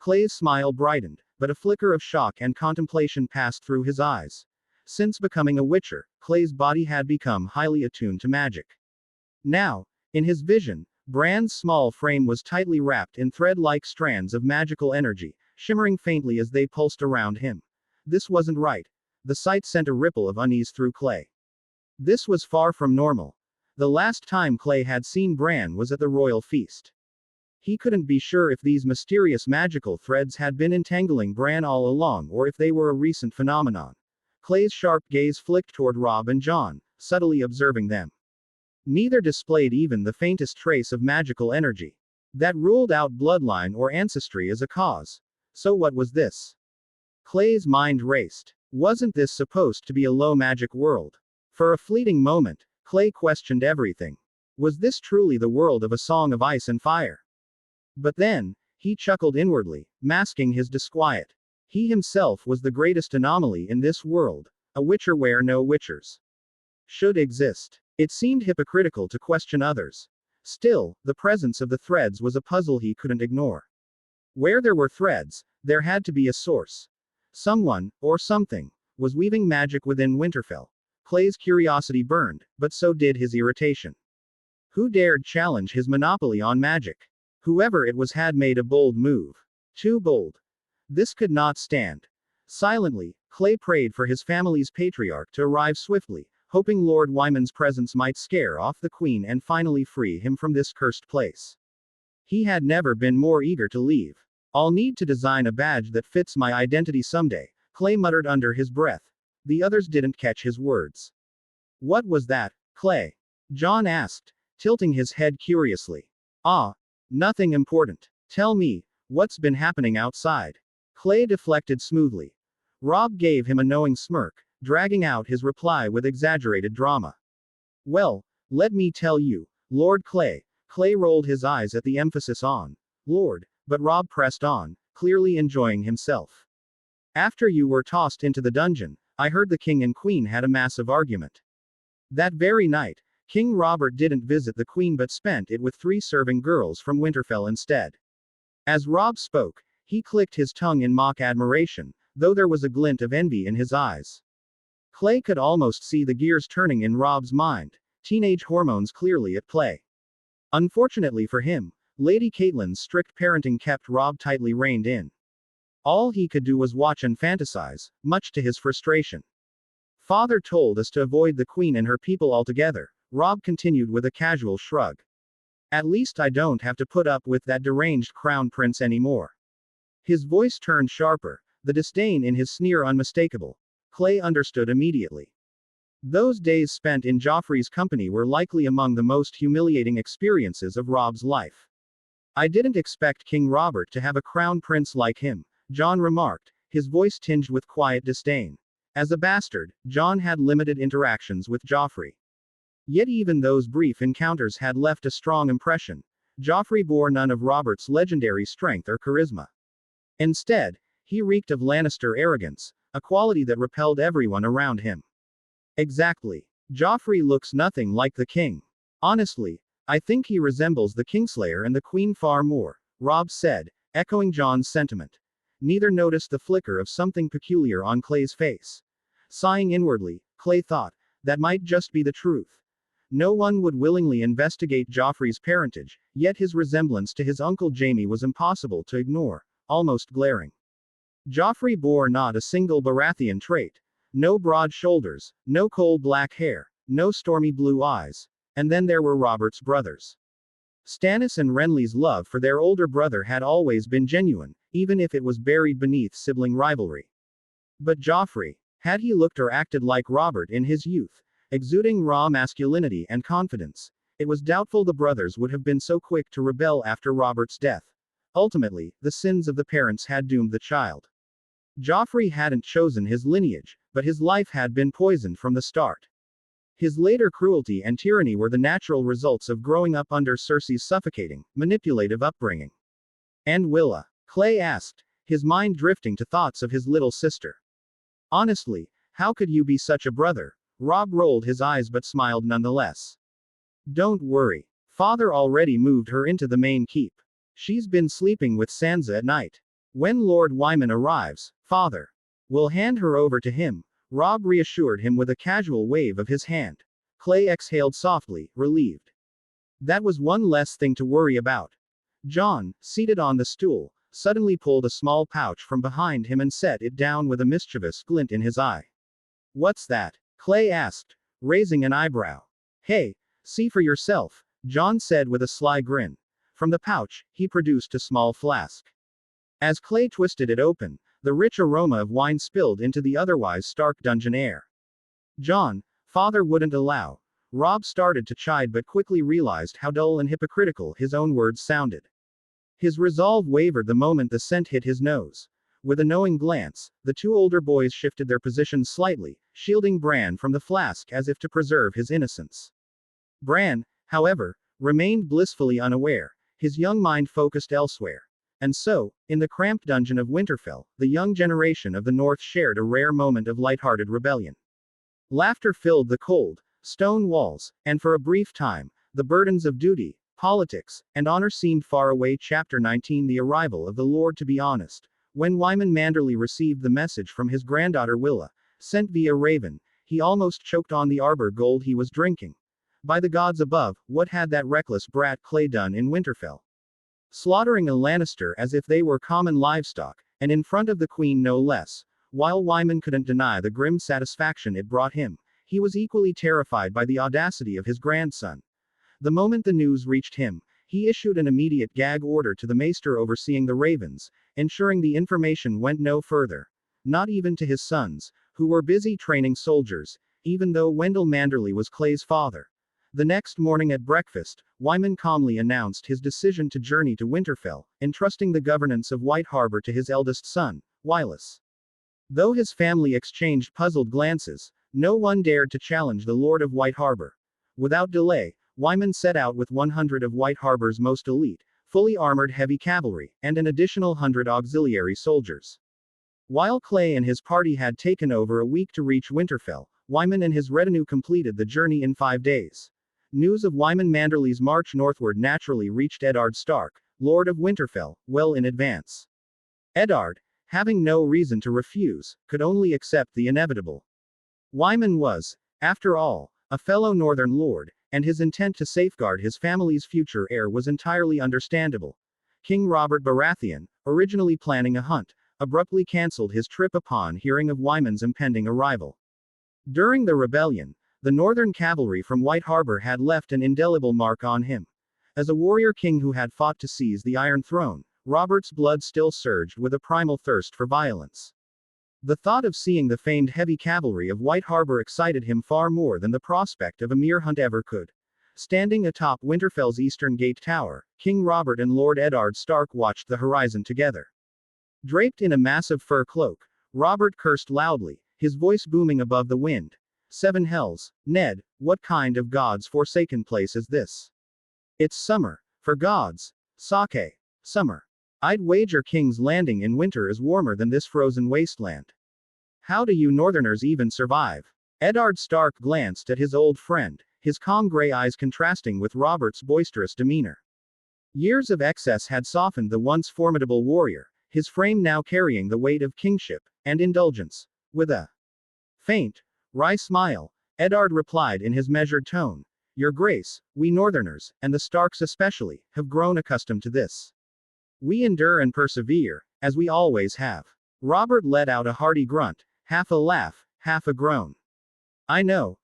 Clay's smile brightened, but a flicker of shock and contemplation passed through his eyes. Since becoming a Witcher, Clay's body had become highly attuned to magic. Now, in his vision, Bran's small frame was tightly wrapped in thread-like strands of magical energy, shimmering faintly as they pulsed around him. This wasn't right. The sight sent a ripple of unease through Clay. This was far from normal. The last time Clay had seen Bran was at the royal feast. He couldn't be sure if these mysterious magical threads had been entangling Bran all along or if they were a recent phenomenon. Clay's sharp gaze flicked toward Robb and Jon, subtly observing them. Neither displayed even the faintest trace of magical energy. That ruled out bloodline or ancestry as a cause. So what was this? Clay's mind raced. Wasn't this supposed to be a low magic world? For a fleeting moment, Clay questioned everything. Was this truly the world of A Song of Ice and Fire? But then, he chuckled inwardly, masking his disquiet. He himself was the greatest anomaly in this world, a Witcher where no Witchers should exist. It seemed hypocritical to question others. Still, the presence of the threads was a puzzle he couldn't ignore. Where there were threads, there had to be a source. Someone, or something, was weaving magic within Winterfell. Clay's curiosity burned, but so did his irritation. Who dared challenge his monopoly on magic? Whoever it was had made a bold move. Too bold. This could not stand. Silently, Clay prayed for his family's patriarch to arrive swiftly, hoping Lord Wyman's presence might scare off the Queen and finally free him from this cursed place. He had never been more eager to leave. I'll need to design a badge that fits my identity someday, Clay muttered under his breath. The others didn't catch his words. What was that, Clay? Jon asked, tilting his head curiously. Nothing important. Tell me, what's been happening outside? Clay deflected smoothly. Robb gave him a knowing smirk, dragging out his reply with exaggerated drama. Well, let me tell you, Lord Clay. Clay rolled his eyes at the emphasis on Lord, but Robb pressed on, clearly enjoying himself. After you were tossed into the dungeon, I heard the king and queen had a massive argument. That very night, King Robert didn't visit the queen but spent it with 3 serving girls from Winterfell instead. As Robb spoke, he clicked his tongue in mock admiration, though there was a glint of envy in his eyes. Clay could almost see the gears turning in Robb's mind. teenage hormones clearly at play. Unfortunately for him, Lady Catelyn's strict parenting kept Robb tightly reined in. All he could do was watch and fantasize, much to his frustration. Father told us to avoid the Queen and her people altogether, Robb continued with a casual shrug. At least I don't have to put up with that deranged crown prince anymore. His voice turned sharper, the disdain in his sneer unmistakable. Clay understood immediately. Those days spent in Joffrey's company were likely among the most humiliating experiences of Robb's life. I didn't expect King Robert to have a crown prince like him, Jon remarked, his voice tinged with quiet disdain. As a bastard, Jon had limited interactions with Joffrey. Yet even those brief encounters had left a strong impression. Joffrey bore none of Robert's legendary strength or charisma. Instead, he reeked of Lannister arrogance, a quality that repelled everyone around him. Exactly. Joffrey looks nothing like the king. Honestly, I think he resembles the Kingslayer and the Queen far more, Robb said, echoing Jon's sentiment. Neither noticed the flicker of something peculiar on Clay's face. Sighing inwardly, Clay thought, that might just be the truth. No one would willingly investigate Joffrey's parentage, yet his resemblance to his uncle Jaime was impossible to ignore, almost glaring. Joffrey bore not a single Baratheon trait. No broad shoulders, no coal black hair, no stormy blue eyes. And then there were Robert's brothers. Stannis and Renly's love for their older brother had always been genuine, even if it was buried beneath sibling rivalry. But Joffrey, had he looked or acted like Robert in his youth, exuding raw masculinity and confidence, it was doubtful the brothers would have been so quick to rebel after Robert's death. Ultimately, the sins of the parents had doomed the child. Joffrey hadn't chosen his lineage, but his life had been poisoned from the start. His later cruelty and tyranny were the natural results of growing up under Cersei's suffocating, manipulative upbringing. And Willa? Clay asked, his mind drifting to thoughts of his little sister. Honestly, how could you be such a brother? Robb rolled his eyes but smiled nonetheless. Don't worry. Father already moved her into the main keep. She's been sleeping with Sansa at night. When Lord Wyman arrives, Father will hand her over to him, Robb reassured him with a casual wave of his hand. Clay exhaled softly, relieved. That was one less thing to worry about. Jon, seated on the stool, suddenly pulled a small pouch from behind him and set it down with a mischievous glint in his eye. What's that? Clay asked, raising an eyebrow. Hey, see for yourself, Jon said with a sly grin. From the pouch, he produced a small flask. As Clay twisted it open, the rich aroma of wine spilled into the otherwise stark dungeon air. Jon, Father wouldn't allow. Robb started to chide but quickly realized how dull and hypocritical his own words sounded. His resolve wavered the moment the scent hit his nose. With a knowing glance, the two older boys shifted their positions slightly, shielding Bran from the flask as if to preserve his innocence. Bran, however, remained blissfully unaware, his young mind focused elsewhere. And so, in the cramped dungeon of Winterfell, the young generation of the North shared a rare moment of light-hearted rebellion. Laughter filled the cold, stone walls, and for a brief time, the burdens of duty, politics, and honor seemed far away. Chapter 19 The arrival of the Lord. To be honest, when Wyman Manderly received the message from his granddaughter Willa, sent via Raven, he almost choked on the arbor gold he was drinking. By the gods above, what had that reckless brat Clay done in Winterfell? Slaughtering a Lannister as if they were common livestock, and in front of the Queen no less. While Wyman couldn't deny the grim satisfaction it brought him, he was equally terrified by the audacity of his grandson. The moment the news reached him, he issued an immediate gag order to the maester overseeing the ravens, ensuring the information went no further. Not even to his sons, who were busy training soldiers, even though Wendell Manderly was Clay's father. The next morning at breakfast, Wyman calmly announced his decision to journey to Winterfell, entrusting the governance of White Harbor to his eldest son, Wylis. Though his family exchanged puzzled glances, no one dared to challenge the Lord of White Harbor. Without delay, Wyman set out with 100 of White Harbor's most elite, fully armored heavy cavalry, and an additional 100 auxiliary soldiers. While Clay and his party had taken over a week to reach Winterfell, Wyman and his retinue completed the journey in 5 days. News of Wyman Manderly's march northward naturally reached Eddard Stark, Lord of Winterfell, well in advance. Eddard, having no reason to refuse, could only accept the inevitable. Wyman was, after all, a fellow northern lord, and his intent to safeguard his family's future heir was entirely understandable. King Robert Baratheon, originally planning a hunt, abruptly cancelled his trip upon hearing of Wyman's impending arrival. During the rebellion, the northern cavalry from White Harbor had left an indelible mark on him. As a warrior king who had fought to seize the Iron Throne, Robert's blood still surged with a primal thirst for violence. The thought of seeing the famed heavy cavalry of White Harbor excited him far more than the prospect of a mere hunt ever could. Standing atop Winterfell's eastern gate tower, King Robert and Lord Eddard Stark watched the horizon together. Draped in a massive fur cloak, Robert cursed loudly, his voice booming above the wind. "Seven hells, Ned, what kind of God's forsaken place is this? It's summer, for gods. Sake. Summer. I'd wager King's Landing in winter is warmer than this frozen wasteland. How do you northerners even survive?" Eddard Stark glanced at his old friend, his calm gray eyes contrasting with Robert's boisterous demeanor. Years of excess had softened the once formidable warrior, his frame now carrying the weight of kingship and indulgence. With a faint, wry smile, Eddard replied in his measured tone, "Your Grace, we northerners, and the Starks especially, have grown accustomed to this. We endure and persevere, as we always have." Robert let out a hearty grunt, half a laugh, half a groan. I know.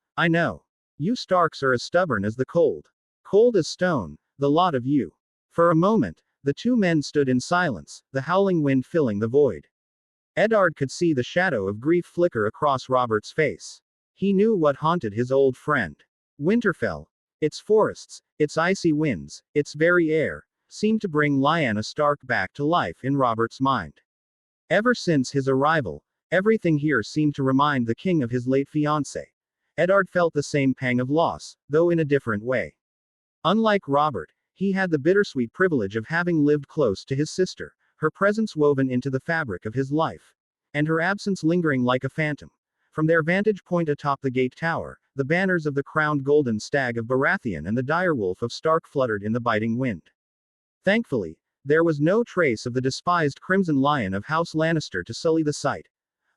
You Starks are as stubborn as the cold. Cold as stone, the lot of you." For a moment, the two men stood in silence, the howling wind filling the void. Eddard could see the shadow of grief flicker across Robert's face. He knew what haunted his old friend. Winterfell, its forests, its icy winds, its very air, seemed to bring Lyanna Stark back to life in Robert's mind. Ever since his arrival, everything here seemed to remind the king of his late fiancée. Eddard felt the same pang of loss, though in a different way. Unlike Robert, he had the bittersweet privilege of having lived close to his sister, her presence woven into the fabric of his life, and her absence lingering like a phantom. From their vantage point atop the gate tower, the banners of the crowned golden stag of Baratheon and the direwolf of Stark fluttered in the biting wind. Thankfully, there was no trace of the despised Crimson Lion of House Lannister to sully the sight.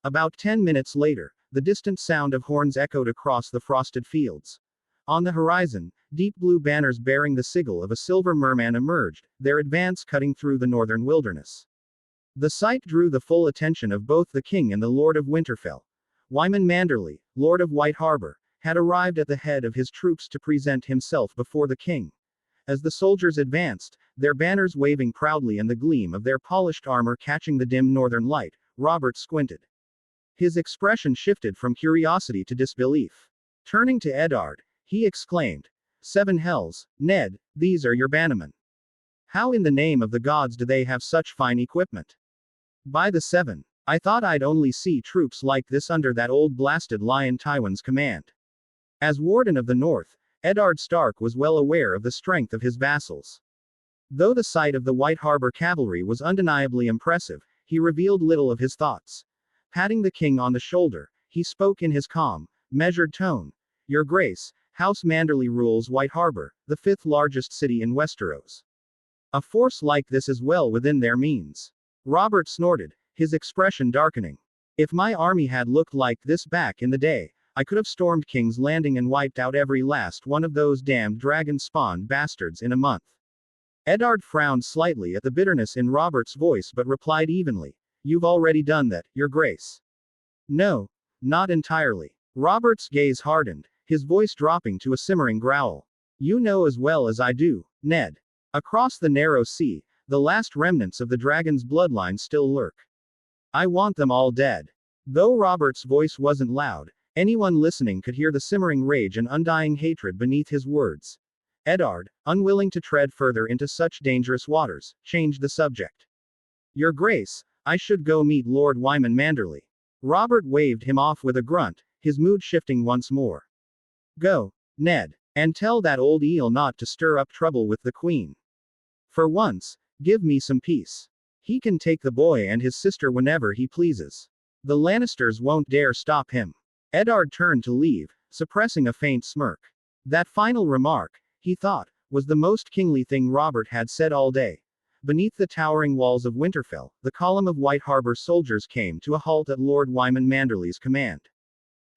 About 10 minutes later, the distant sound of horns echoed across the frosted fields. On the horizon, deep blue banners bearing the sigil of a silver merman emerged, their advance cutting through the northern wilderness. The sight drew the full attention of both the king and the Lord of Winterfell. Wyman Manderly, Lord of White Harbor, had arrived at the head of his troops to present himself before the king. As the soldiers advanced, their banners waving proudly and the gleam of their polished armor catching the dim northern light, Robert squinted. His expression shifted from curiosity to disbelief. Turning to Eddard, he exclaimed, "Seven hells, Ned, these are your bannermen. How in the name of the gods do they have such fine equipment? By the seven, I thought I'd only see troops like this under that old blasted lion Tywin's command." As Warden of the North, Eddard Stark was well aware of the strength of his vassals. Though the sight of the White Harbor cavalry was undeniably impressive, he revealed little of his thoughts. Patting the king on the shoulder, he spoke in his calm, measured tone, "Your Grace, House Manderly rules White Harbor, the fifth largest city in Westeros. A force like this is well within their means." Robert snorted, his expression darkening. "If my army had looked like this back in the day, I could have stormed King's Landing and wiped out every last one of those damned dragon-spawned bastards in a month." Eddard frowned slightly at the bitterness in Robert's voice but replied evenly, "You've already done that, Your Grace." "No, not entirely." Robert's gaze hardened, his voice dropping to a simmering growl. "You know as well as I do, Ned. Across the narrow sea, the last remnants of the dragon's bloodline still lurk. I want them all dead." Though Robert's voice wasn't loud, anyone listening could hear the simmering rage and undying hatred beneath his words. Eddard, unwilling to tread further into such dangerous waters, changed the subject. "Your Grace, I should go meet Lord Wyman Manderly." Robert waved him off with a grunt, his mood shifting once more. "Go, Ned, and tell that old eel not to stir up trouble with the Queen. For once, give me some peace. He can take the boy and his sister whenever he pleases. The Lannisters won't dare stop him." Eddard turned to leave, suppressing a faint smirk. That final remark, he thought, was the most kingly thing Robert had said all day. Beneath the towering walls of Winterfell, the column of White Harbor soldiers came to a halt at Lord Wyman Manderly's command.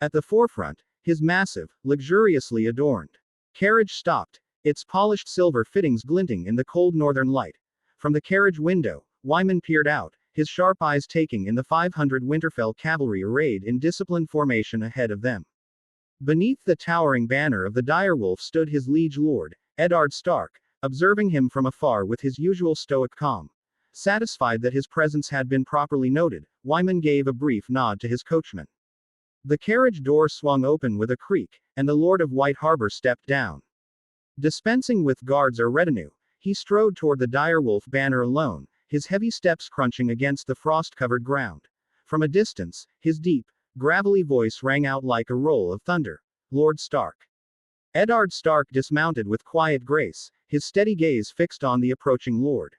At the forefront, his massive, luxuriously adorned carriage stopped, its polished silver fittings glinting in the cold northern light. From the carriage window, Wyman peered out, his sharp eyes taking in the 500 Winterfell cavalry arrayed in disciplined formation ahead of them. Beneath the towering banner of the direwolf stood his liege lord, Eddard Stark, observing him from afar with his usual stoic calm. Satisfied that his presence had been properly noted, Wyman gave a brief nod to his coachman. The carriage door swung open with a creak, and the Lord of White Harbor stepped down. Dispensing with guards or retinue, he strode toward the direwolf banner alone, his heavy steps crunching against the frost-covered ground. From a distance, his deep, gravelly voice rang out like a roll of thunder. Lord Stark. Eddard Stark dismounted with quiet grace, his steady gaze fixed on the approaching lord.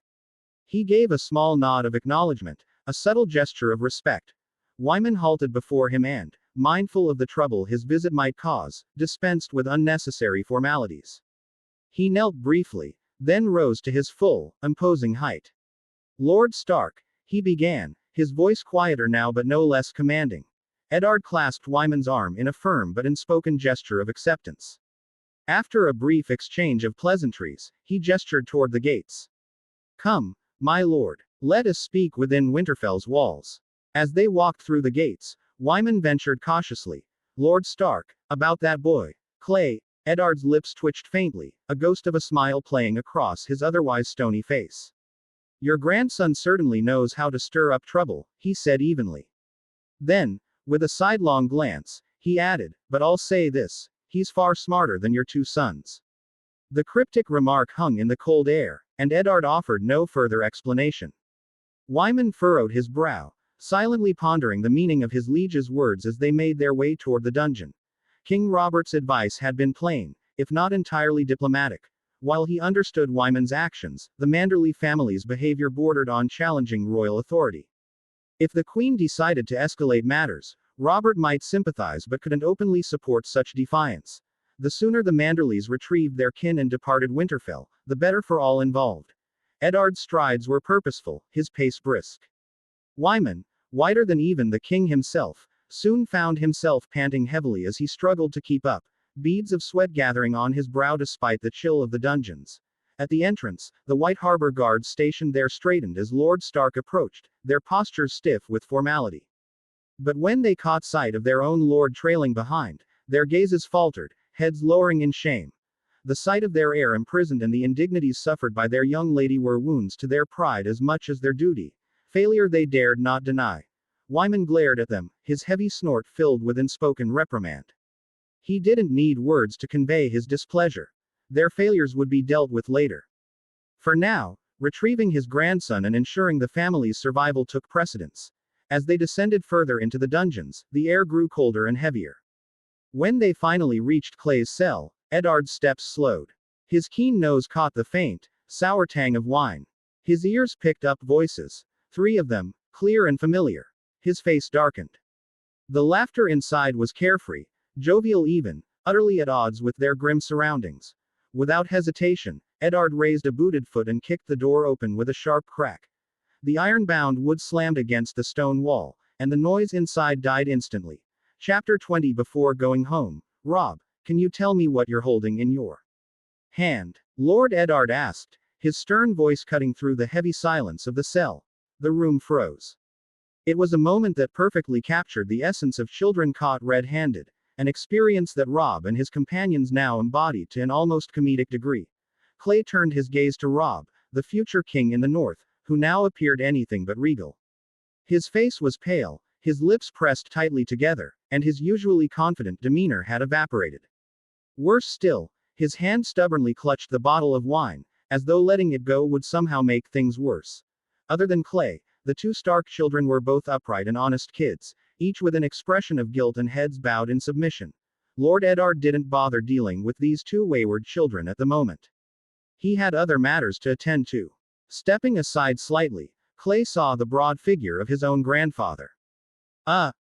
He gave a small nod of acknowledgement, a subtle gesture of respect. Wyman halted before him and, mindful of the trouble his visit might cause, dispensed with unnecessary formalities. He knelt briefly, then rose to his full, imposing height. Lord Stark, he began, his voice quieter now but no less commanding. Eddard clasped Wyman's arm in a firm but unspoken gesture of acceptance. After a brief exchange of pleasantries, he gestured toward the gates. Come, my lord, let us speak within Winterfell's walls. As they walked through the gates, Wyman ventured cautiously. Lord Stark, about that boy, Clay. Eddard's lips twitched faintly, a ghost of a smile playing across his otherwise stony face. Your grandson certainly knows how to stir up trouble, he said evenly. Then, with a sidelong glance, he added, but I'll say this, he's far smarter than your two sons. The cryptic remark hung in the cold air, and Eddard offered no further explanation. Wyman furrowed his brow, silently pondering the meaning of his liege's words as they made their way toward the dungeon. King Robert's advice had been plain, if not entirely diplomatic. While he understood Wyman's actions, the Manderly family's behavior bordered on challenging royal authority. If the Queen decided to escalate matters, Robert might sympathize but couldn't openly support such defiance. The sooner the Manderlys retrieved their kin and departed Winterfell, the better for all involved. Eddard's strides were purposeful, his pace brisk. Wyman, whiter than even the king himself, soon found himself panting heavily as he struggled to keep up, beads of sweat gathering on his brow despite the chill of the dungeons. At the entrance, the White Harbor guards stationed there straightened as Lord Stark approached, their postures stiff with formality. But when they caught sight of their own lord trailing behind, their gazes faltered, heads lowering in shame. The sight of their heir imprisoned and the indignities suffered by their young lady were wounds to their pride as much as their duty. Failure they dared not deny. Wyman glared at them, his heavy snort filled with unspoken reprimand. He didn't need words to convey his displeasure. Their failures would be dealt with later. For now, retrieving his grandson and ensuring the family's survival took precedence. As they descended further into the dungeons, the air grew colder and heavier. When they finally reached Clay's cell, Eddard's steps slowed. His keen nose caught the faint, sour tang of wine. His ears picked up voices, 3 of them, clear and familiar. His face darkened. The laughter inside was carefree, jovial even, utterly at odds with their grim surroundings. Without hesitation, Eddard raised a booted foot and kicked the door open with a sharp crack. The iron-bound wood slammed against the stone wall, and the noise inside died instantly. Chapter 20. Before going home, Rob, can you tell me what you're holding in your hand? Lord Eddard asked, his stern voice cutting through the heavy silence of the cell. The room froze. It was a moment that perfectly captured the essence of children caught red-handed, an experience that Rob and his companions now embodied to an almost comedic degree. Clay turned his gaze to Rob, the future king in the north, who now appeared anything but regal. His face was pale, his lips pressed tightly together, and his usually confident demeanor had evaporated. Worse still, his hand stubbornly clutched the bottle of wine, as though letting it go would somehow make things worse. Other than Clay, the 2 Stark children were both upright and honest kids, each with an expression of guilt and heads bowed in submission. Lord Eddard didn't bother dealing with these 2 wayward children at the moment. He had other matters to attend to. Stepping aside slightly, Clay saw the broad figure of his own grandfather.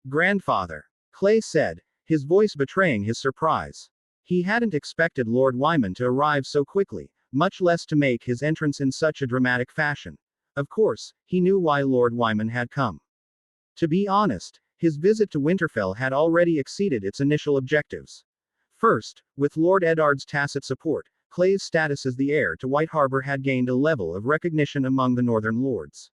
Grandfather, Clay said, his voice betraying his surprise. He hadn't expected Lord Wyman to arrive so quickly, much less to make his entrance in such a dramatic fashion. Of course, he knew why Lord Wyman had come. To be honest, His visit to Winterfell had already exceeded its initial objectives. First, with Lord Eddard's tacit support, Clay's status as the heir to White Harbor had gained a level of recognition among the northern lords.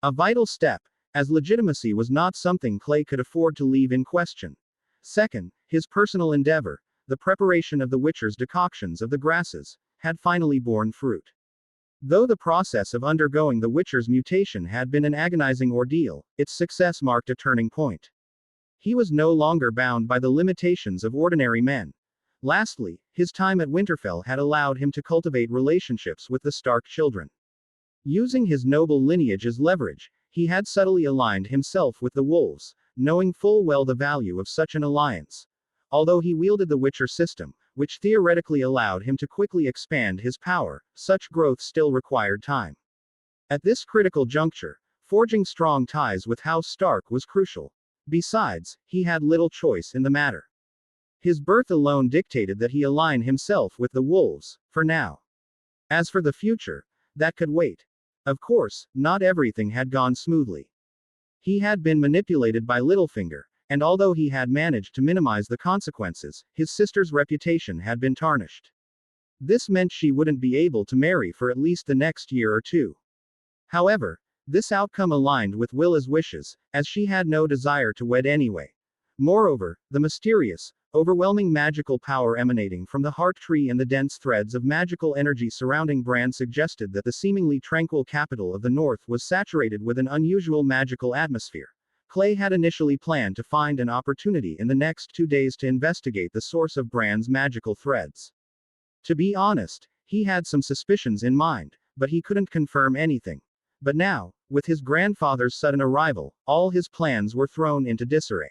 A vital step, as legitimacy was not something Clay could afford to leave in question. Second, his personal endeavor, the preparation of the Witcher's decoctions of the grasses, had finally borne fruit. Though the process of undergoing the Witcher's mutation had been an agonizing ordeal, its success marked a turning point. He was no longer bound by the limitations of ordinary men. Lastly, his time at Winterfell had allowed him to cultivate relationships with the Stark children. Using his noble lineage as leverage, he had subtly aligned himself with the wolves, knowing full well the value of such an alliance. Although he wielded the Witcher system, which theoretically allowed him to quickly expand his power, such growth still required time. At this critical juncture, forging strong ties with House Stark was crucial. Besides, he had little choice in the matter. His birth alone dictated that he align himself with the wolves, for now. As for the future, that could wait. Of course, not everything had gone smoothly. He had been manipulated by Littlefinger, and although he had managed to minimize the consequences, his sister's reputation had been tarnished. This meant she wouldn't be able to marry for at least the next year or two. However, this outcome aligned with Willa's wishes, as she had no desire to wed anyway. Moreover, the mysterious, overwhelming magical power emanating from the heart tree and the dense threads of magical energy surrounding Bran suggested that the seemingly tranquil capital of the North was saturated with an unusual magical atmosphere. Clay had initially planned to find an opportunity in the next 2 days to investigate the source of Bran's magical threads. To be honest, he had some suspicions in mind, but he couldn't confirm anything. But now, with his grandfather's sudden arrival, all his plans were thrown into disarray.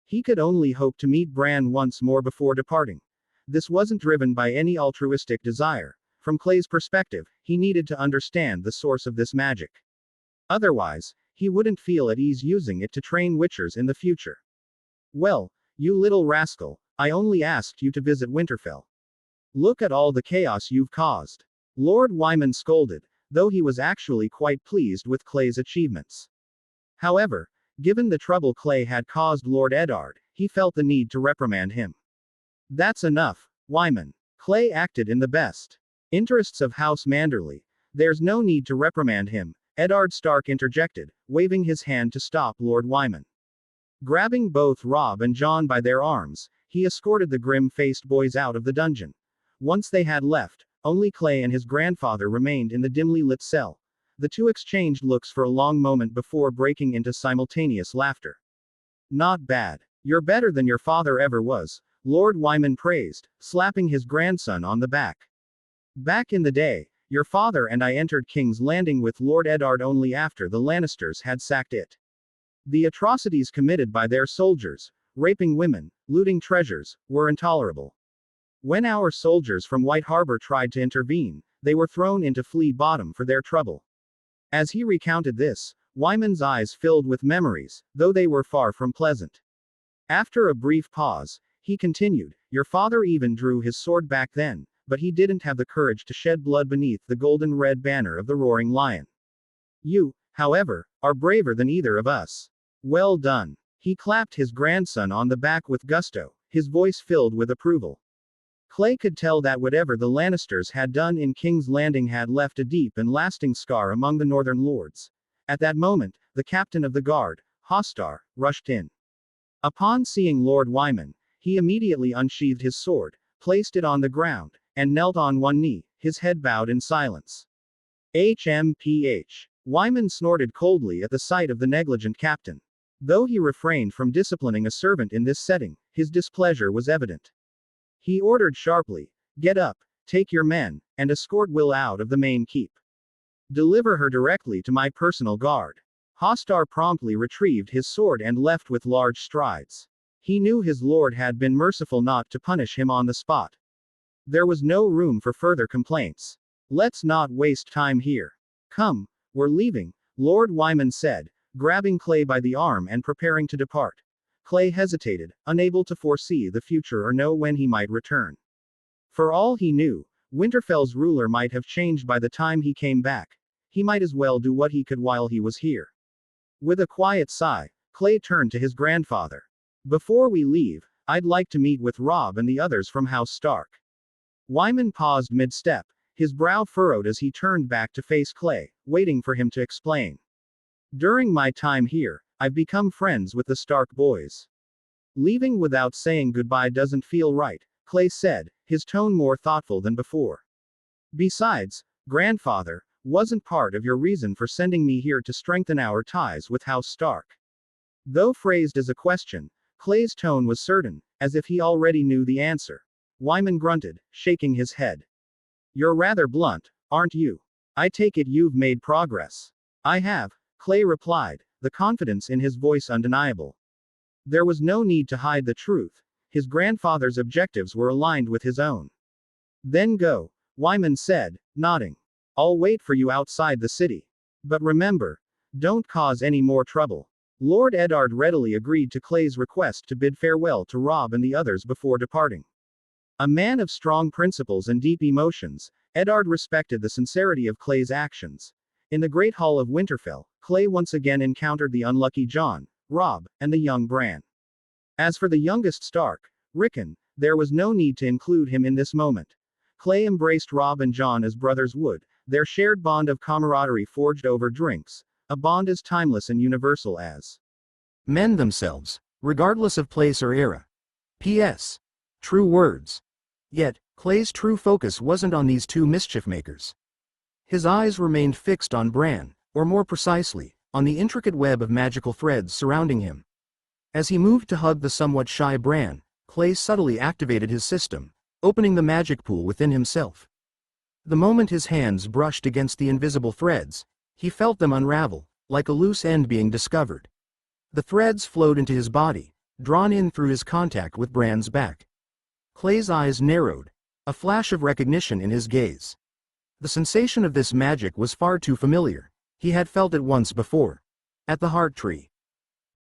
He could only hope to meet Bran once more before departing. This wasn't driven by any altruistic desire. From Clay's perspective, he needed to understand the source of this magic. Otherwise, he wouldn't feel at ease using it to train Witchers in the future. Well, you little rascal, I only asked you to visit Winterfell. Look at all the chaos you've caused. Lord Wyman scolded, though he was actually quite pleased with Clay's achievements. However, given the trouble Clay had caused Lord Eddard, he felt the need to reprimand him. That's enough, Wyman. Clay acted in the best interests of House Manderly. There's no need to reprimand him, Eddard Stark interjected, waving his hand to stop Lord Wyman. Grabbing both Robb and Jon by their arms, he escorted the grim-faced boys out of the dungeon. Once they had left, only Clay and his grandfather remained in the dimly lit cell. The two exchanged looks for a long moment before breaking into simultaneous laughter. Not bad. You're better than your father ever was, Lord Wyman praised, slapping his grandson on the back. Back in the day, your father and I entered King's Landing with Lord Eddard only after the Lannisters had sacked it. The atrocities committed by their soldiers, raping women, looting treasures, were intolerable. When our soldiers from White Harbor tried to intervene, they were thrown into Flea Bottom for their trouble. As he recounted this, Wyman's eyes filled with memories, though they were far from pleasant. After a brief pause, he continued, your father even drew his sword back then, but he didn't have the courage to shed blood beneath the golden red banner of the roaring lion. You, however, are braver than either of us. Well done. He clapped his grandson on the back with gusto, his voice filled with approval. Clay could tell that whatever the Lannisters had done in King's Landing had left a deep and lasting scar among the northern lords. At that moment, the captain of the guard, Hostar, rushed in. Upon seeing Lord Wyman, he immediately unsheathed his sword, placed it on the ground, and knelt on one knee, his head bowed in silence. HMPH. Wyman snorted coldly at the sight of the negligent captain. Though he refrained from disciplining a servant in this setting, his displeasure was evident. He ordered sharply, get up, take your men, and escort Will out of the main keep. Deliver her directly to my personal guard. Hostar promptly retrieved his sword and left with large strides. He knew his lord had been merciful not to punish him on the spot. There was no room for further complaints. Let's not waste time here. Come, we're leaving, Lord Wyman said, grabbing Clay by the arm and preparing to depart. Clay hesitated, unable to foresee the future or know when he might return. For all he knew, Winterfell's ruler might have changed by the time he came back. He might as well do what he could while he was here. With a quiet sigh, Clay turned to his grandfather. Before we leave, I'd like to meet with Robb and the others from House Stark. Wyman paused mid-step, his brow furrowed as he turned back to face Clay, waiting for him to explain. During my time here, I've become friends with the Stark boys. Leaving without saying goodbye doesn't feel right, Clay said, his tone more thoughtful than before. Besides, grandfather, wasn't part of your reason for sending me here to strengthen our ties with House Stark. Though phrased as a question, Clay's tone was certain, as if he already knew the answer. Wyman grunted, shaking his head. You're rather blunt, aren't you? I take it you've made progress. I have, Clay replied, the confidence in his voice undeniable. There was no need to hide the truth. His grandfather's objectives were aligned with his own. Then go, Wyman said, nodding. I'll wait for you outside the city. But remember, don't cause any more trouble. Lord Eddard readily agreed to Clay's request to bid farewell to Robb and the others before departing. A man of strong principles and deep emotions, Eddard respected the sincerity of Clay's actions. In the Great Hall of Winterfell, Clay once again encountered the unlucky Jon, Robb, and the young Bran. As for the youngest Stark, Rickon, there was no need to include him in this moment. Clay embraced Robb and Jon as brothers would, their shared bond of camaraderie forged over drinks, a bond as timeless and universal as men themselves, regardless of place or era. P.S. True words. Yet, Clay's true focus wasn't on these two mischief-makers. His eyes remained fixed on Bran, or more precisely, on the intricate web of magical threads surrounding him. As he moved to hug the somewhat shy Bran, Clay subtly activated his system, opening the magic pool within himself. The moment his hands brushed against the invisible threads, he felt them unravel, like a loose end being discovered. The threads flowed into his body, drawn in through his contact with Bran's back. Clay's eyes narrowed, a flash of recognition in his gaze. The sensation of this magic was far too familiar. He had felt it once before. At the Heart Tree.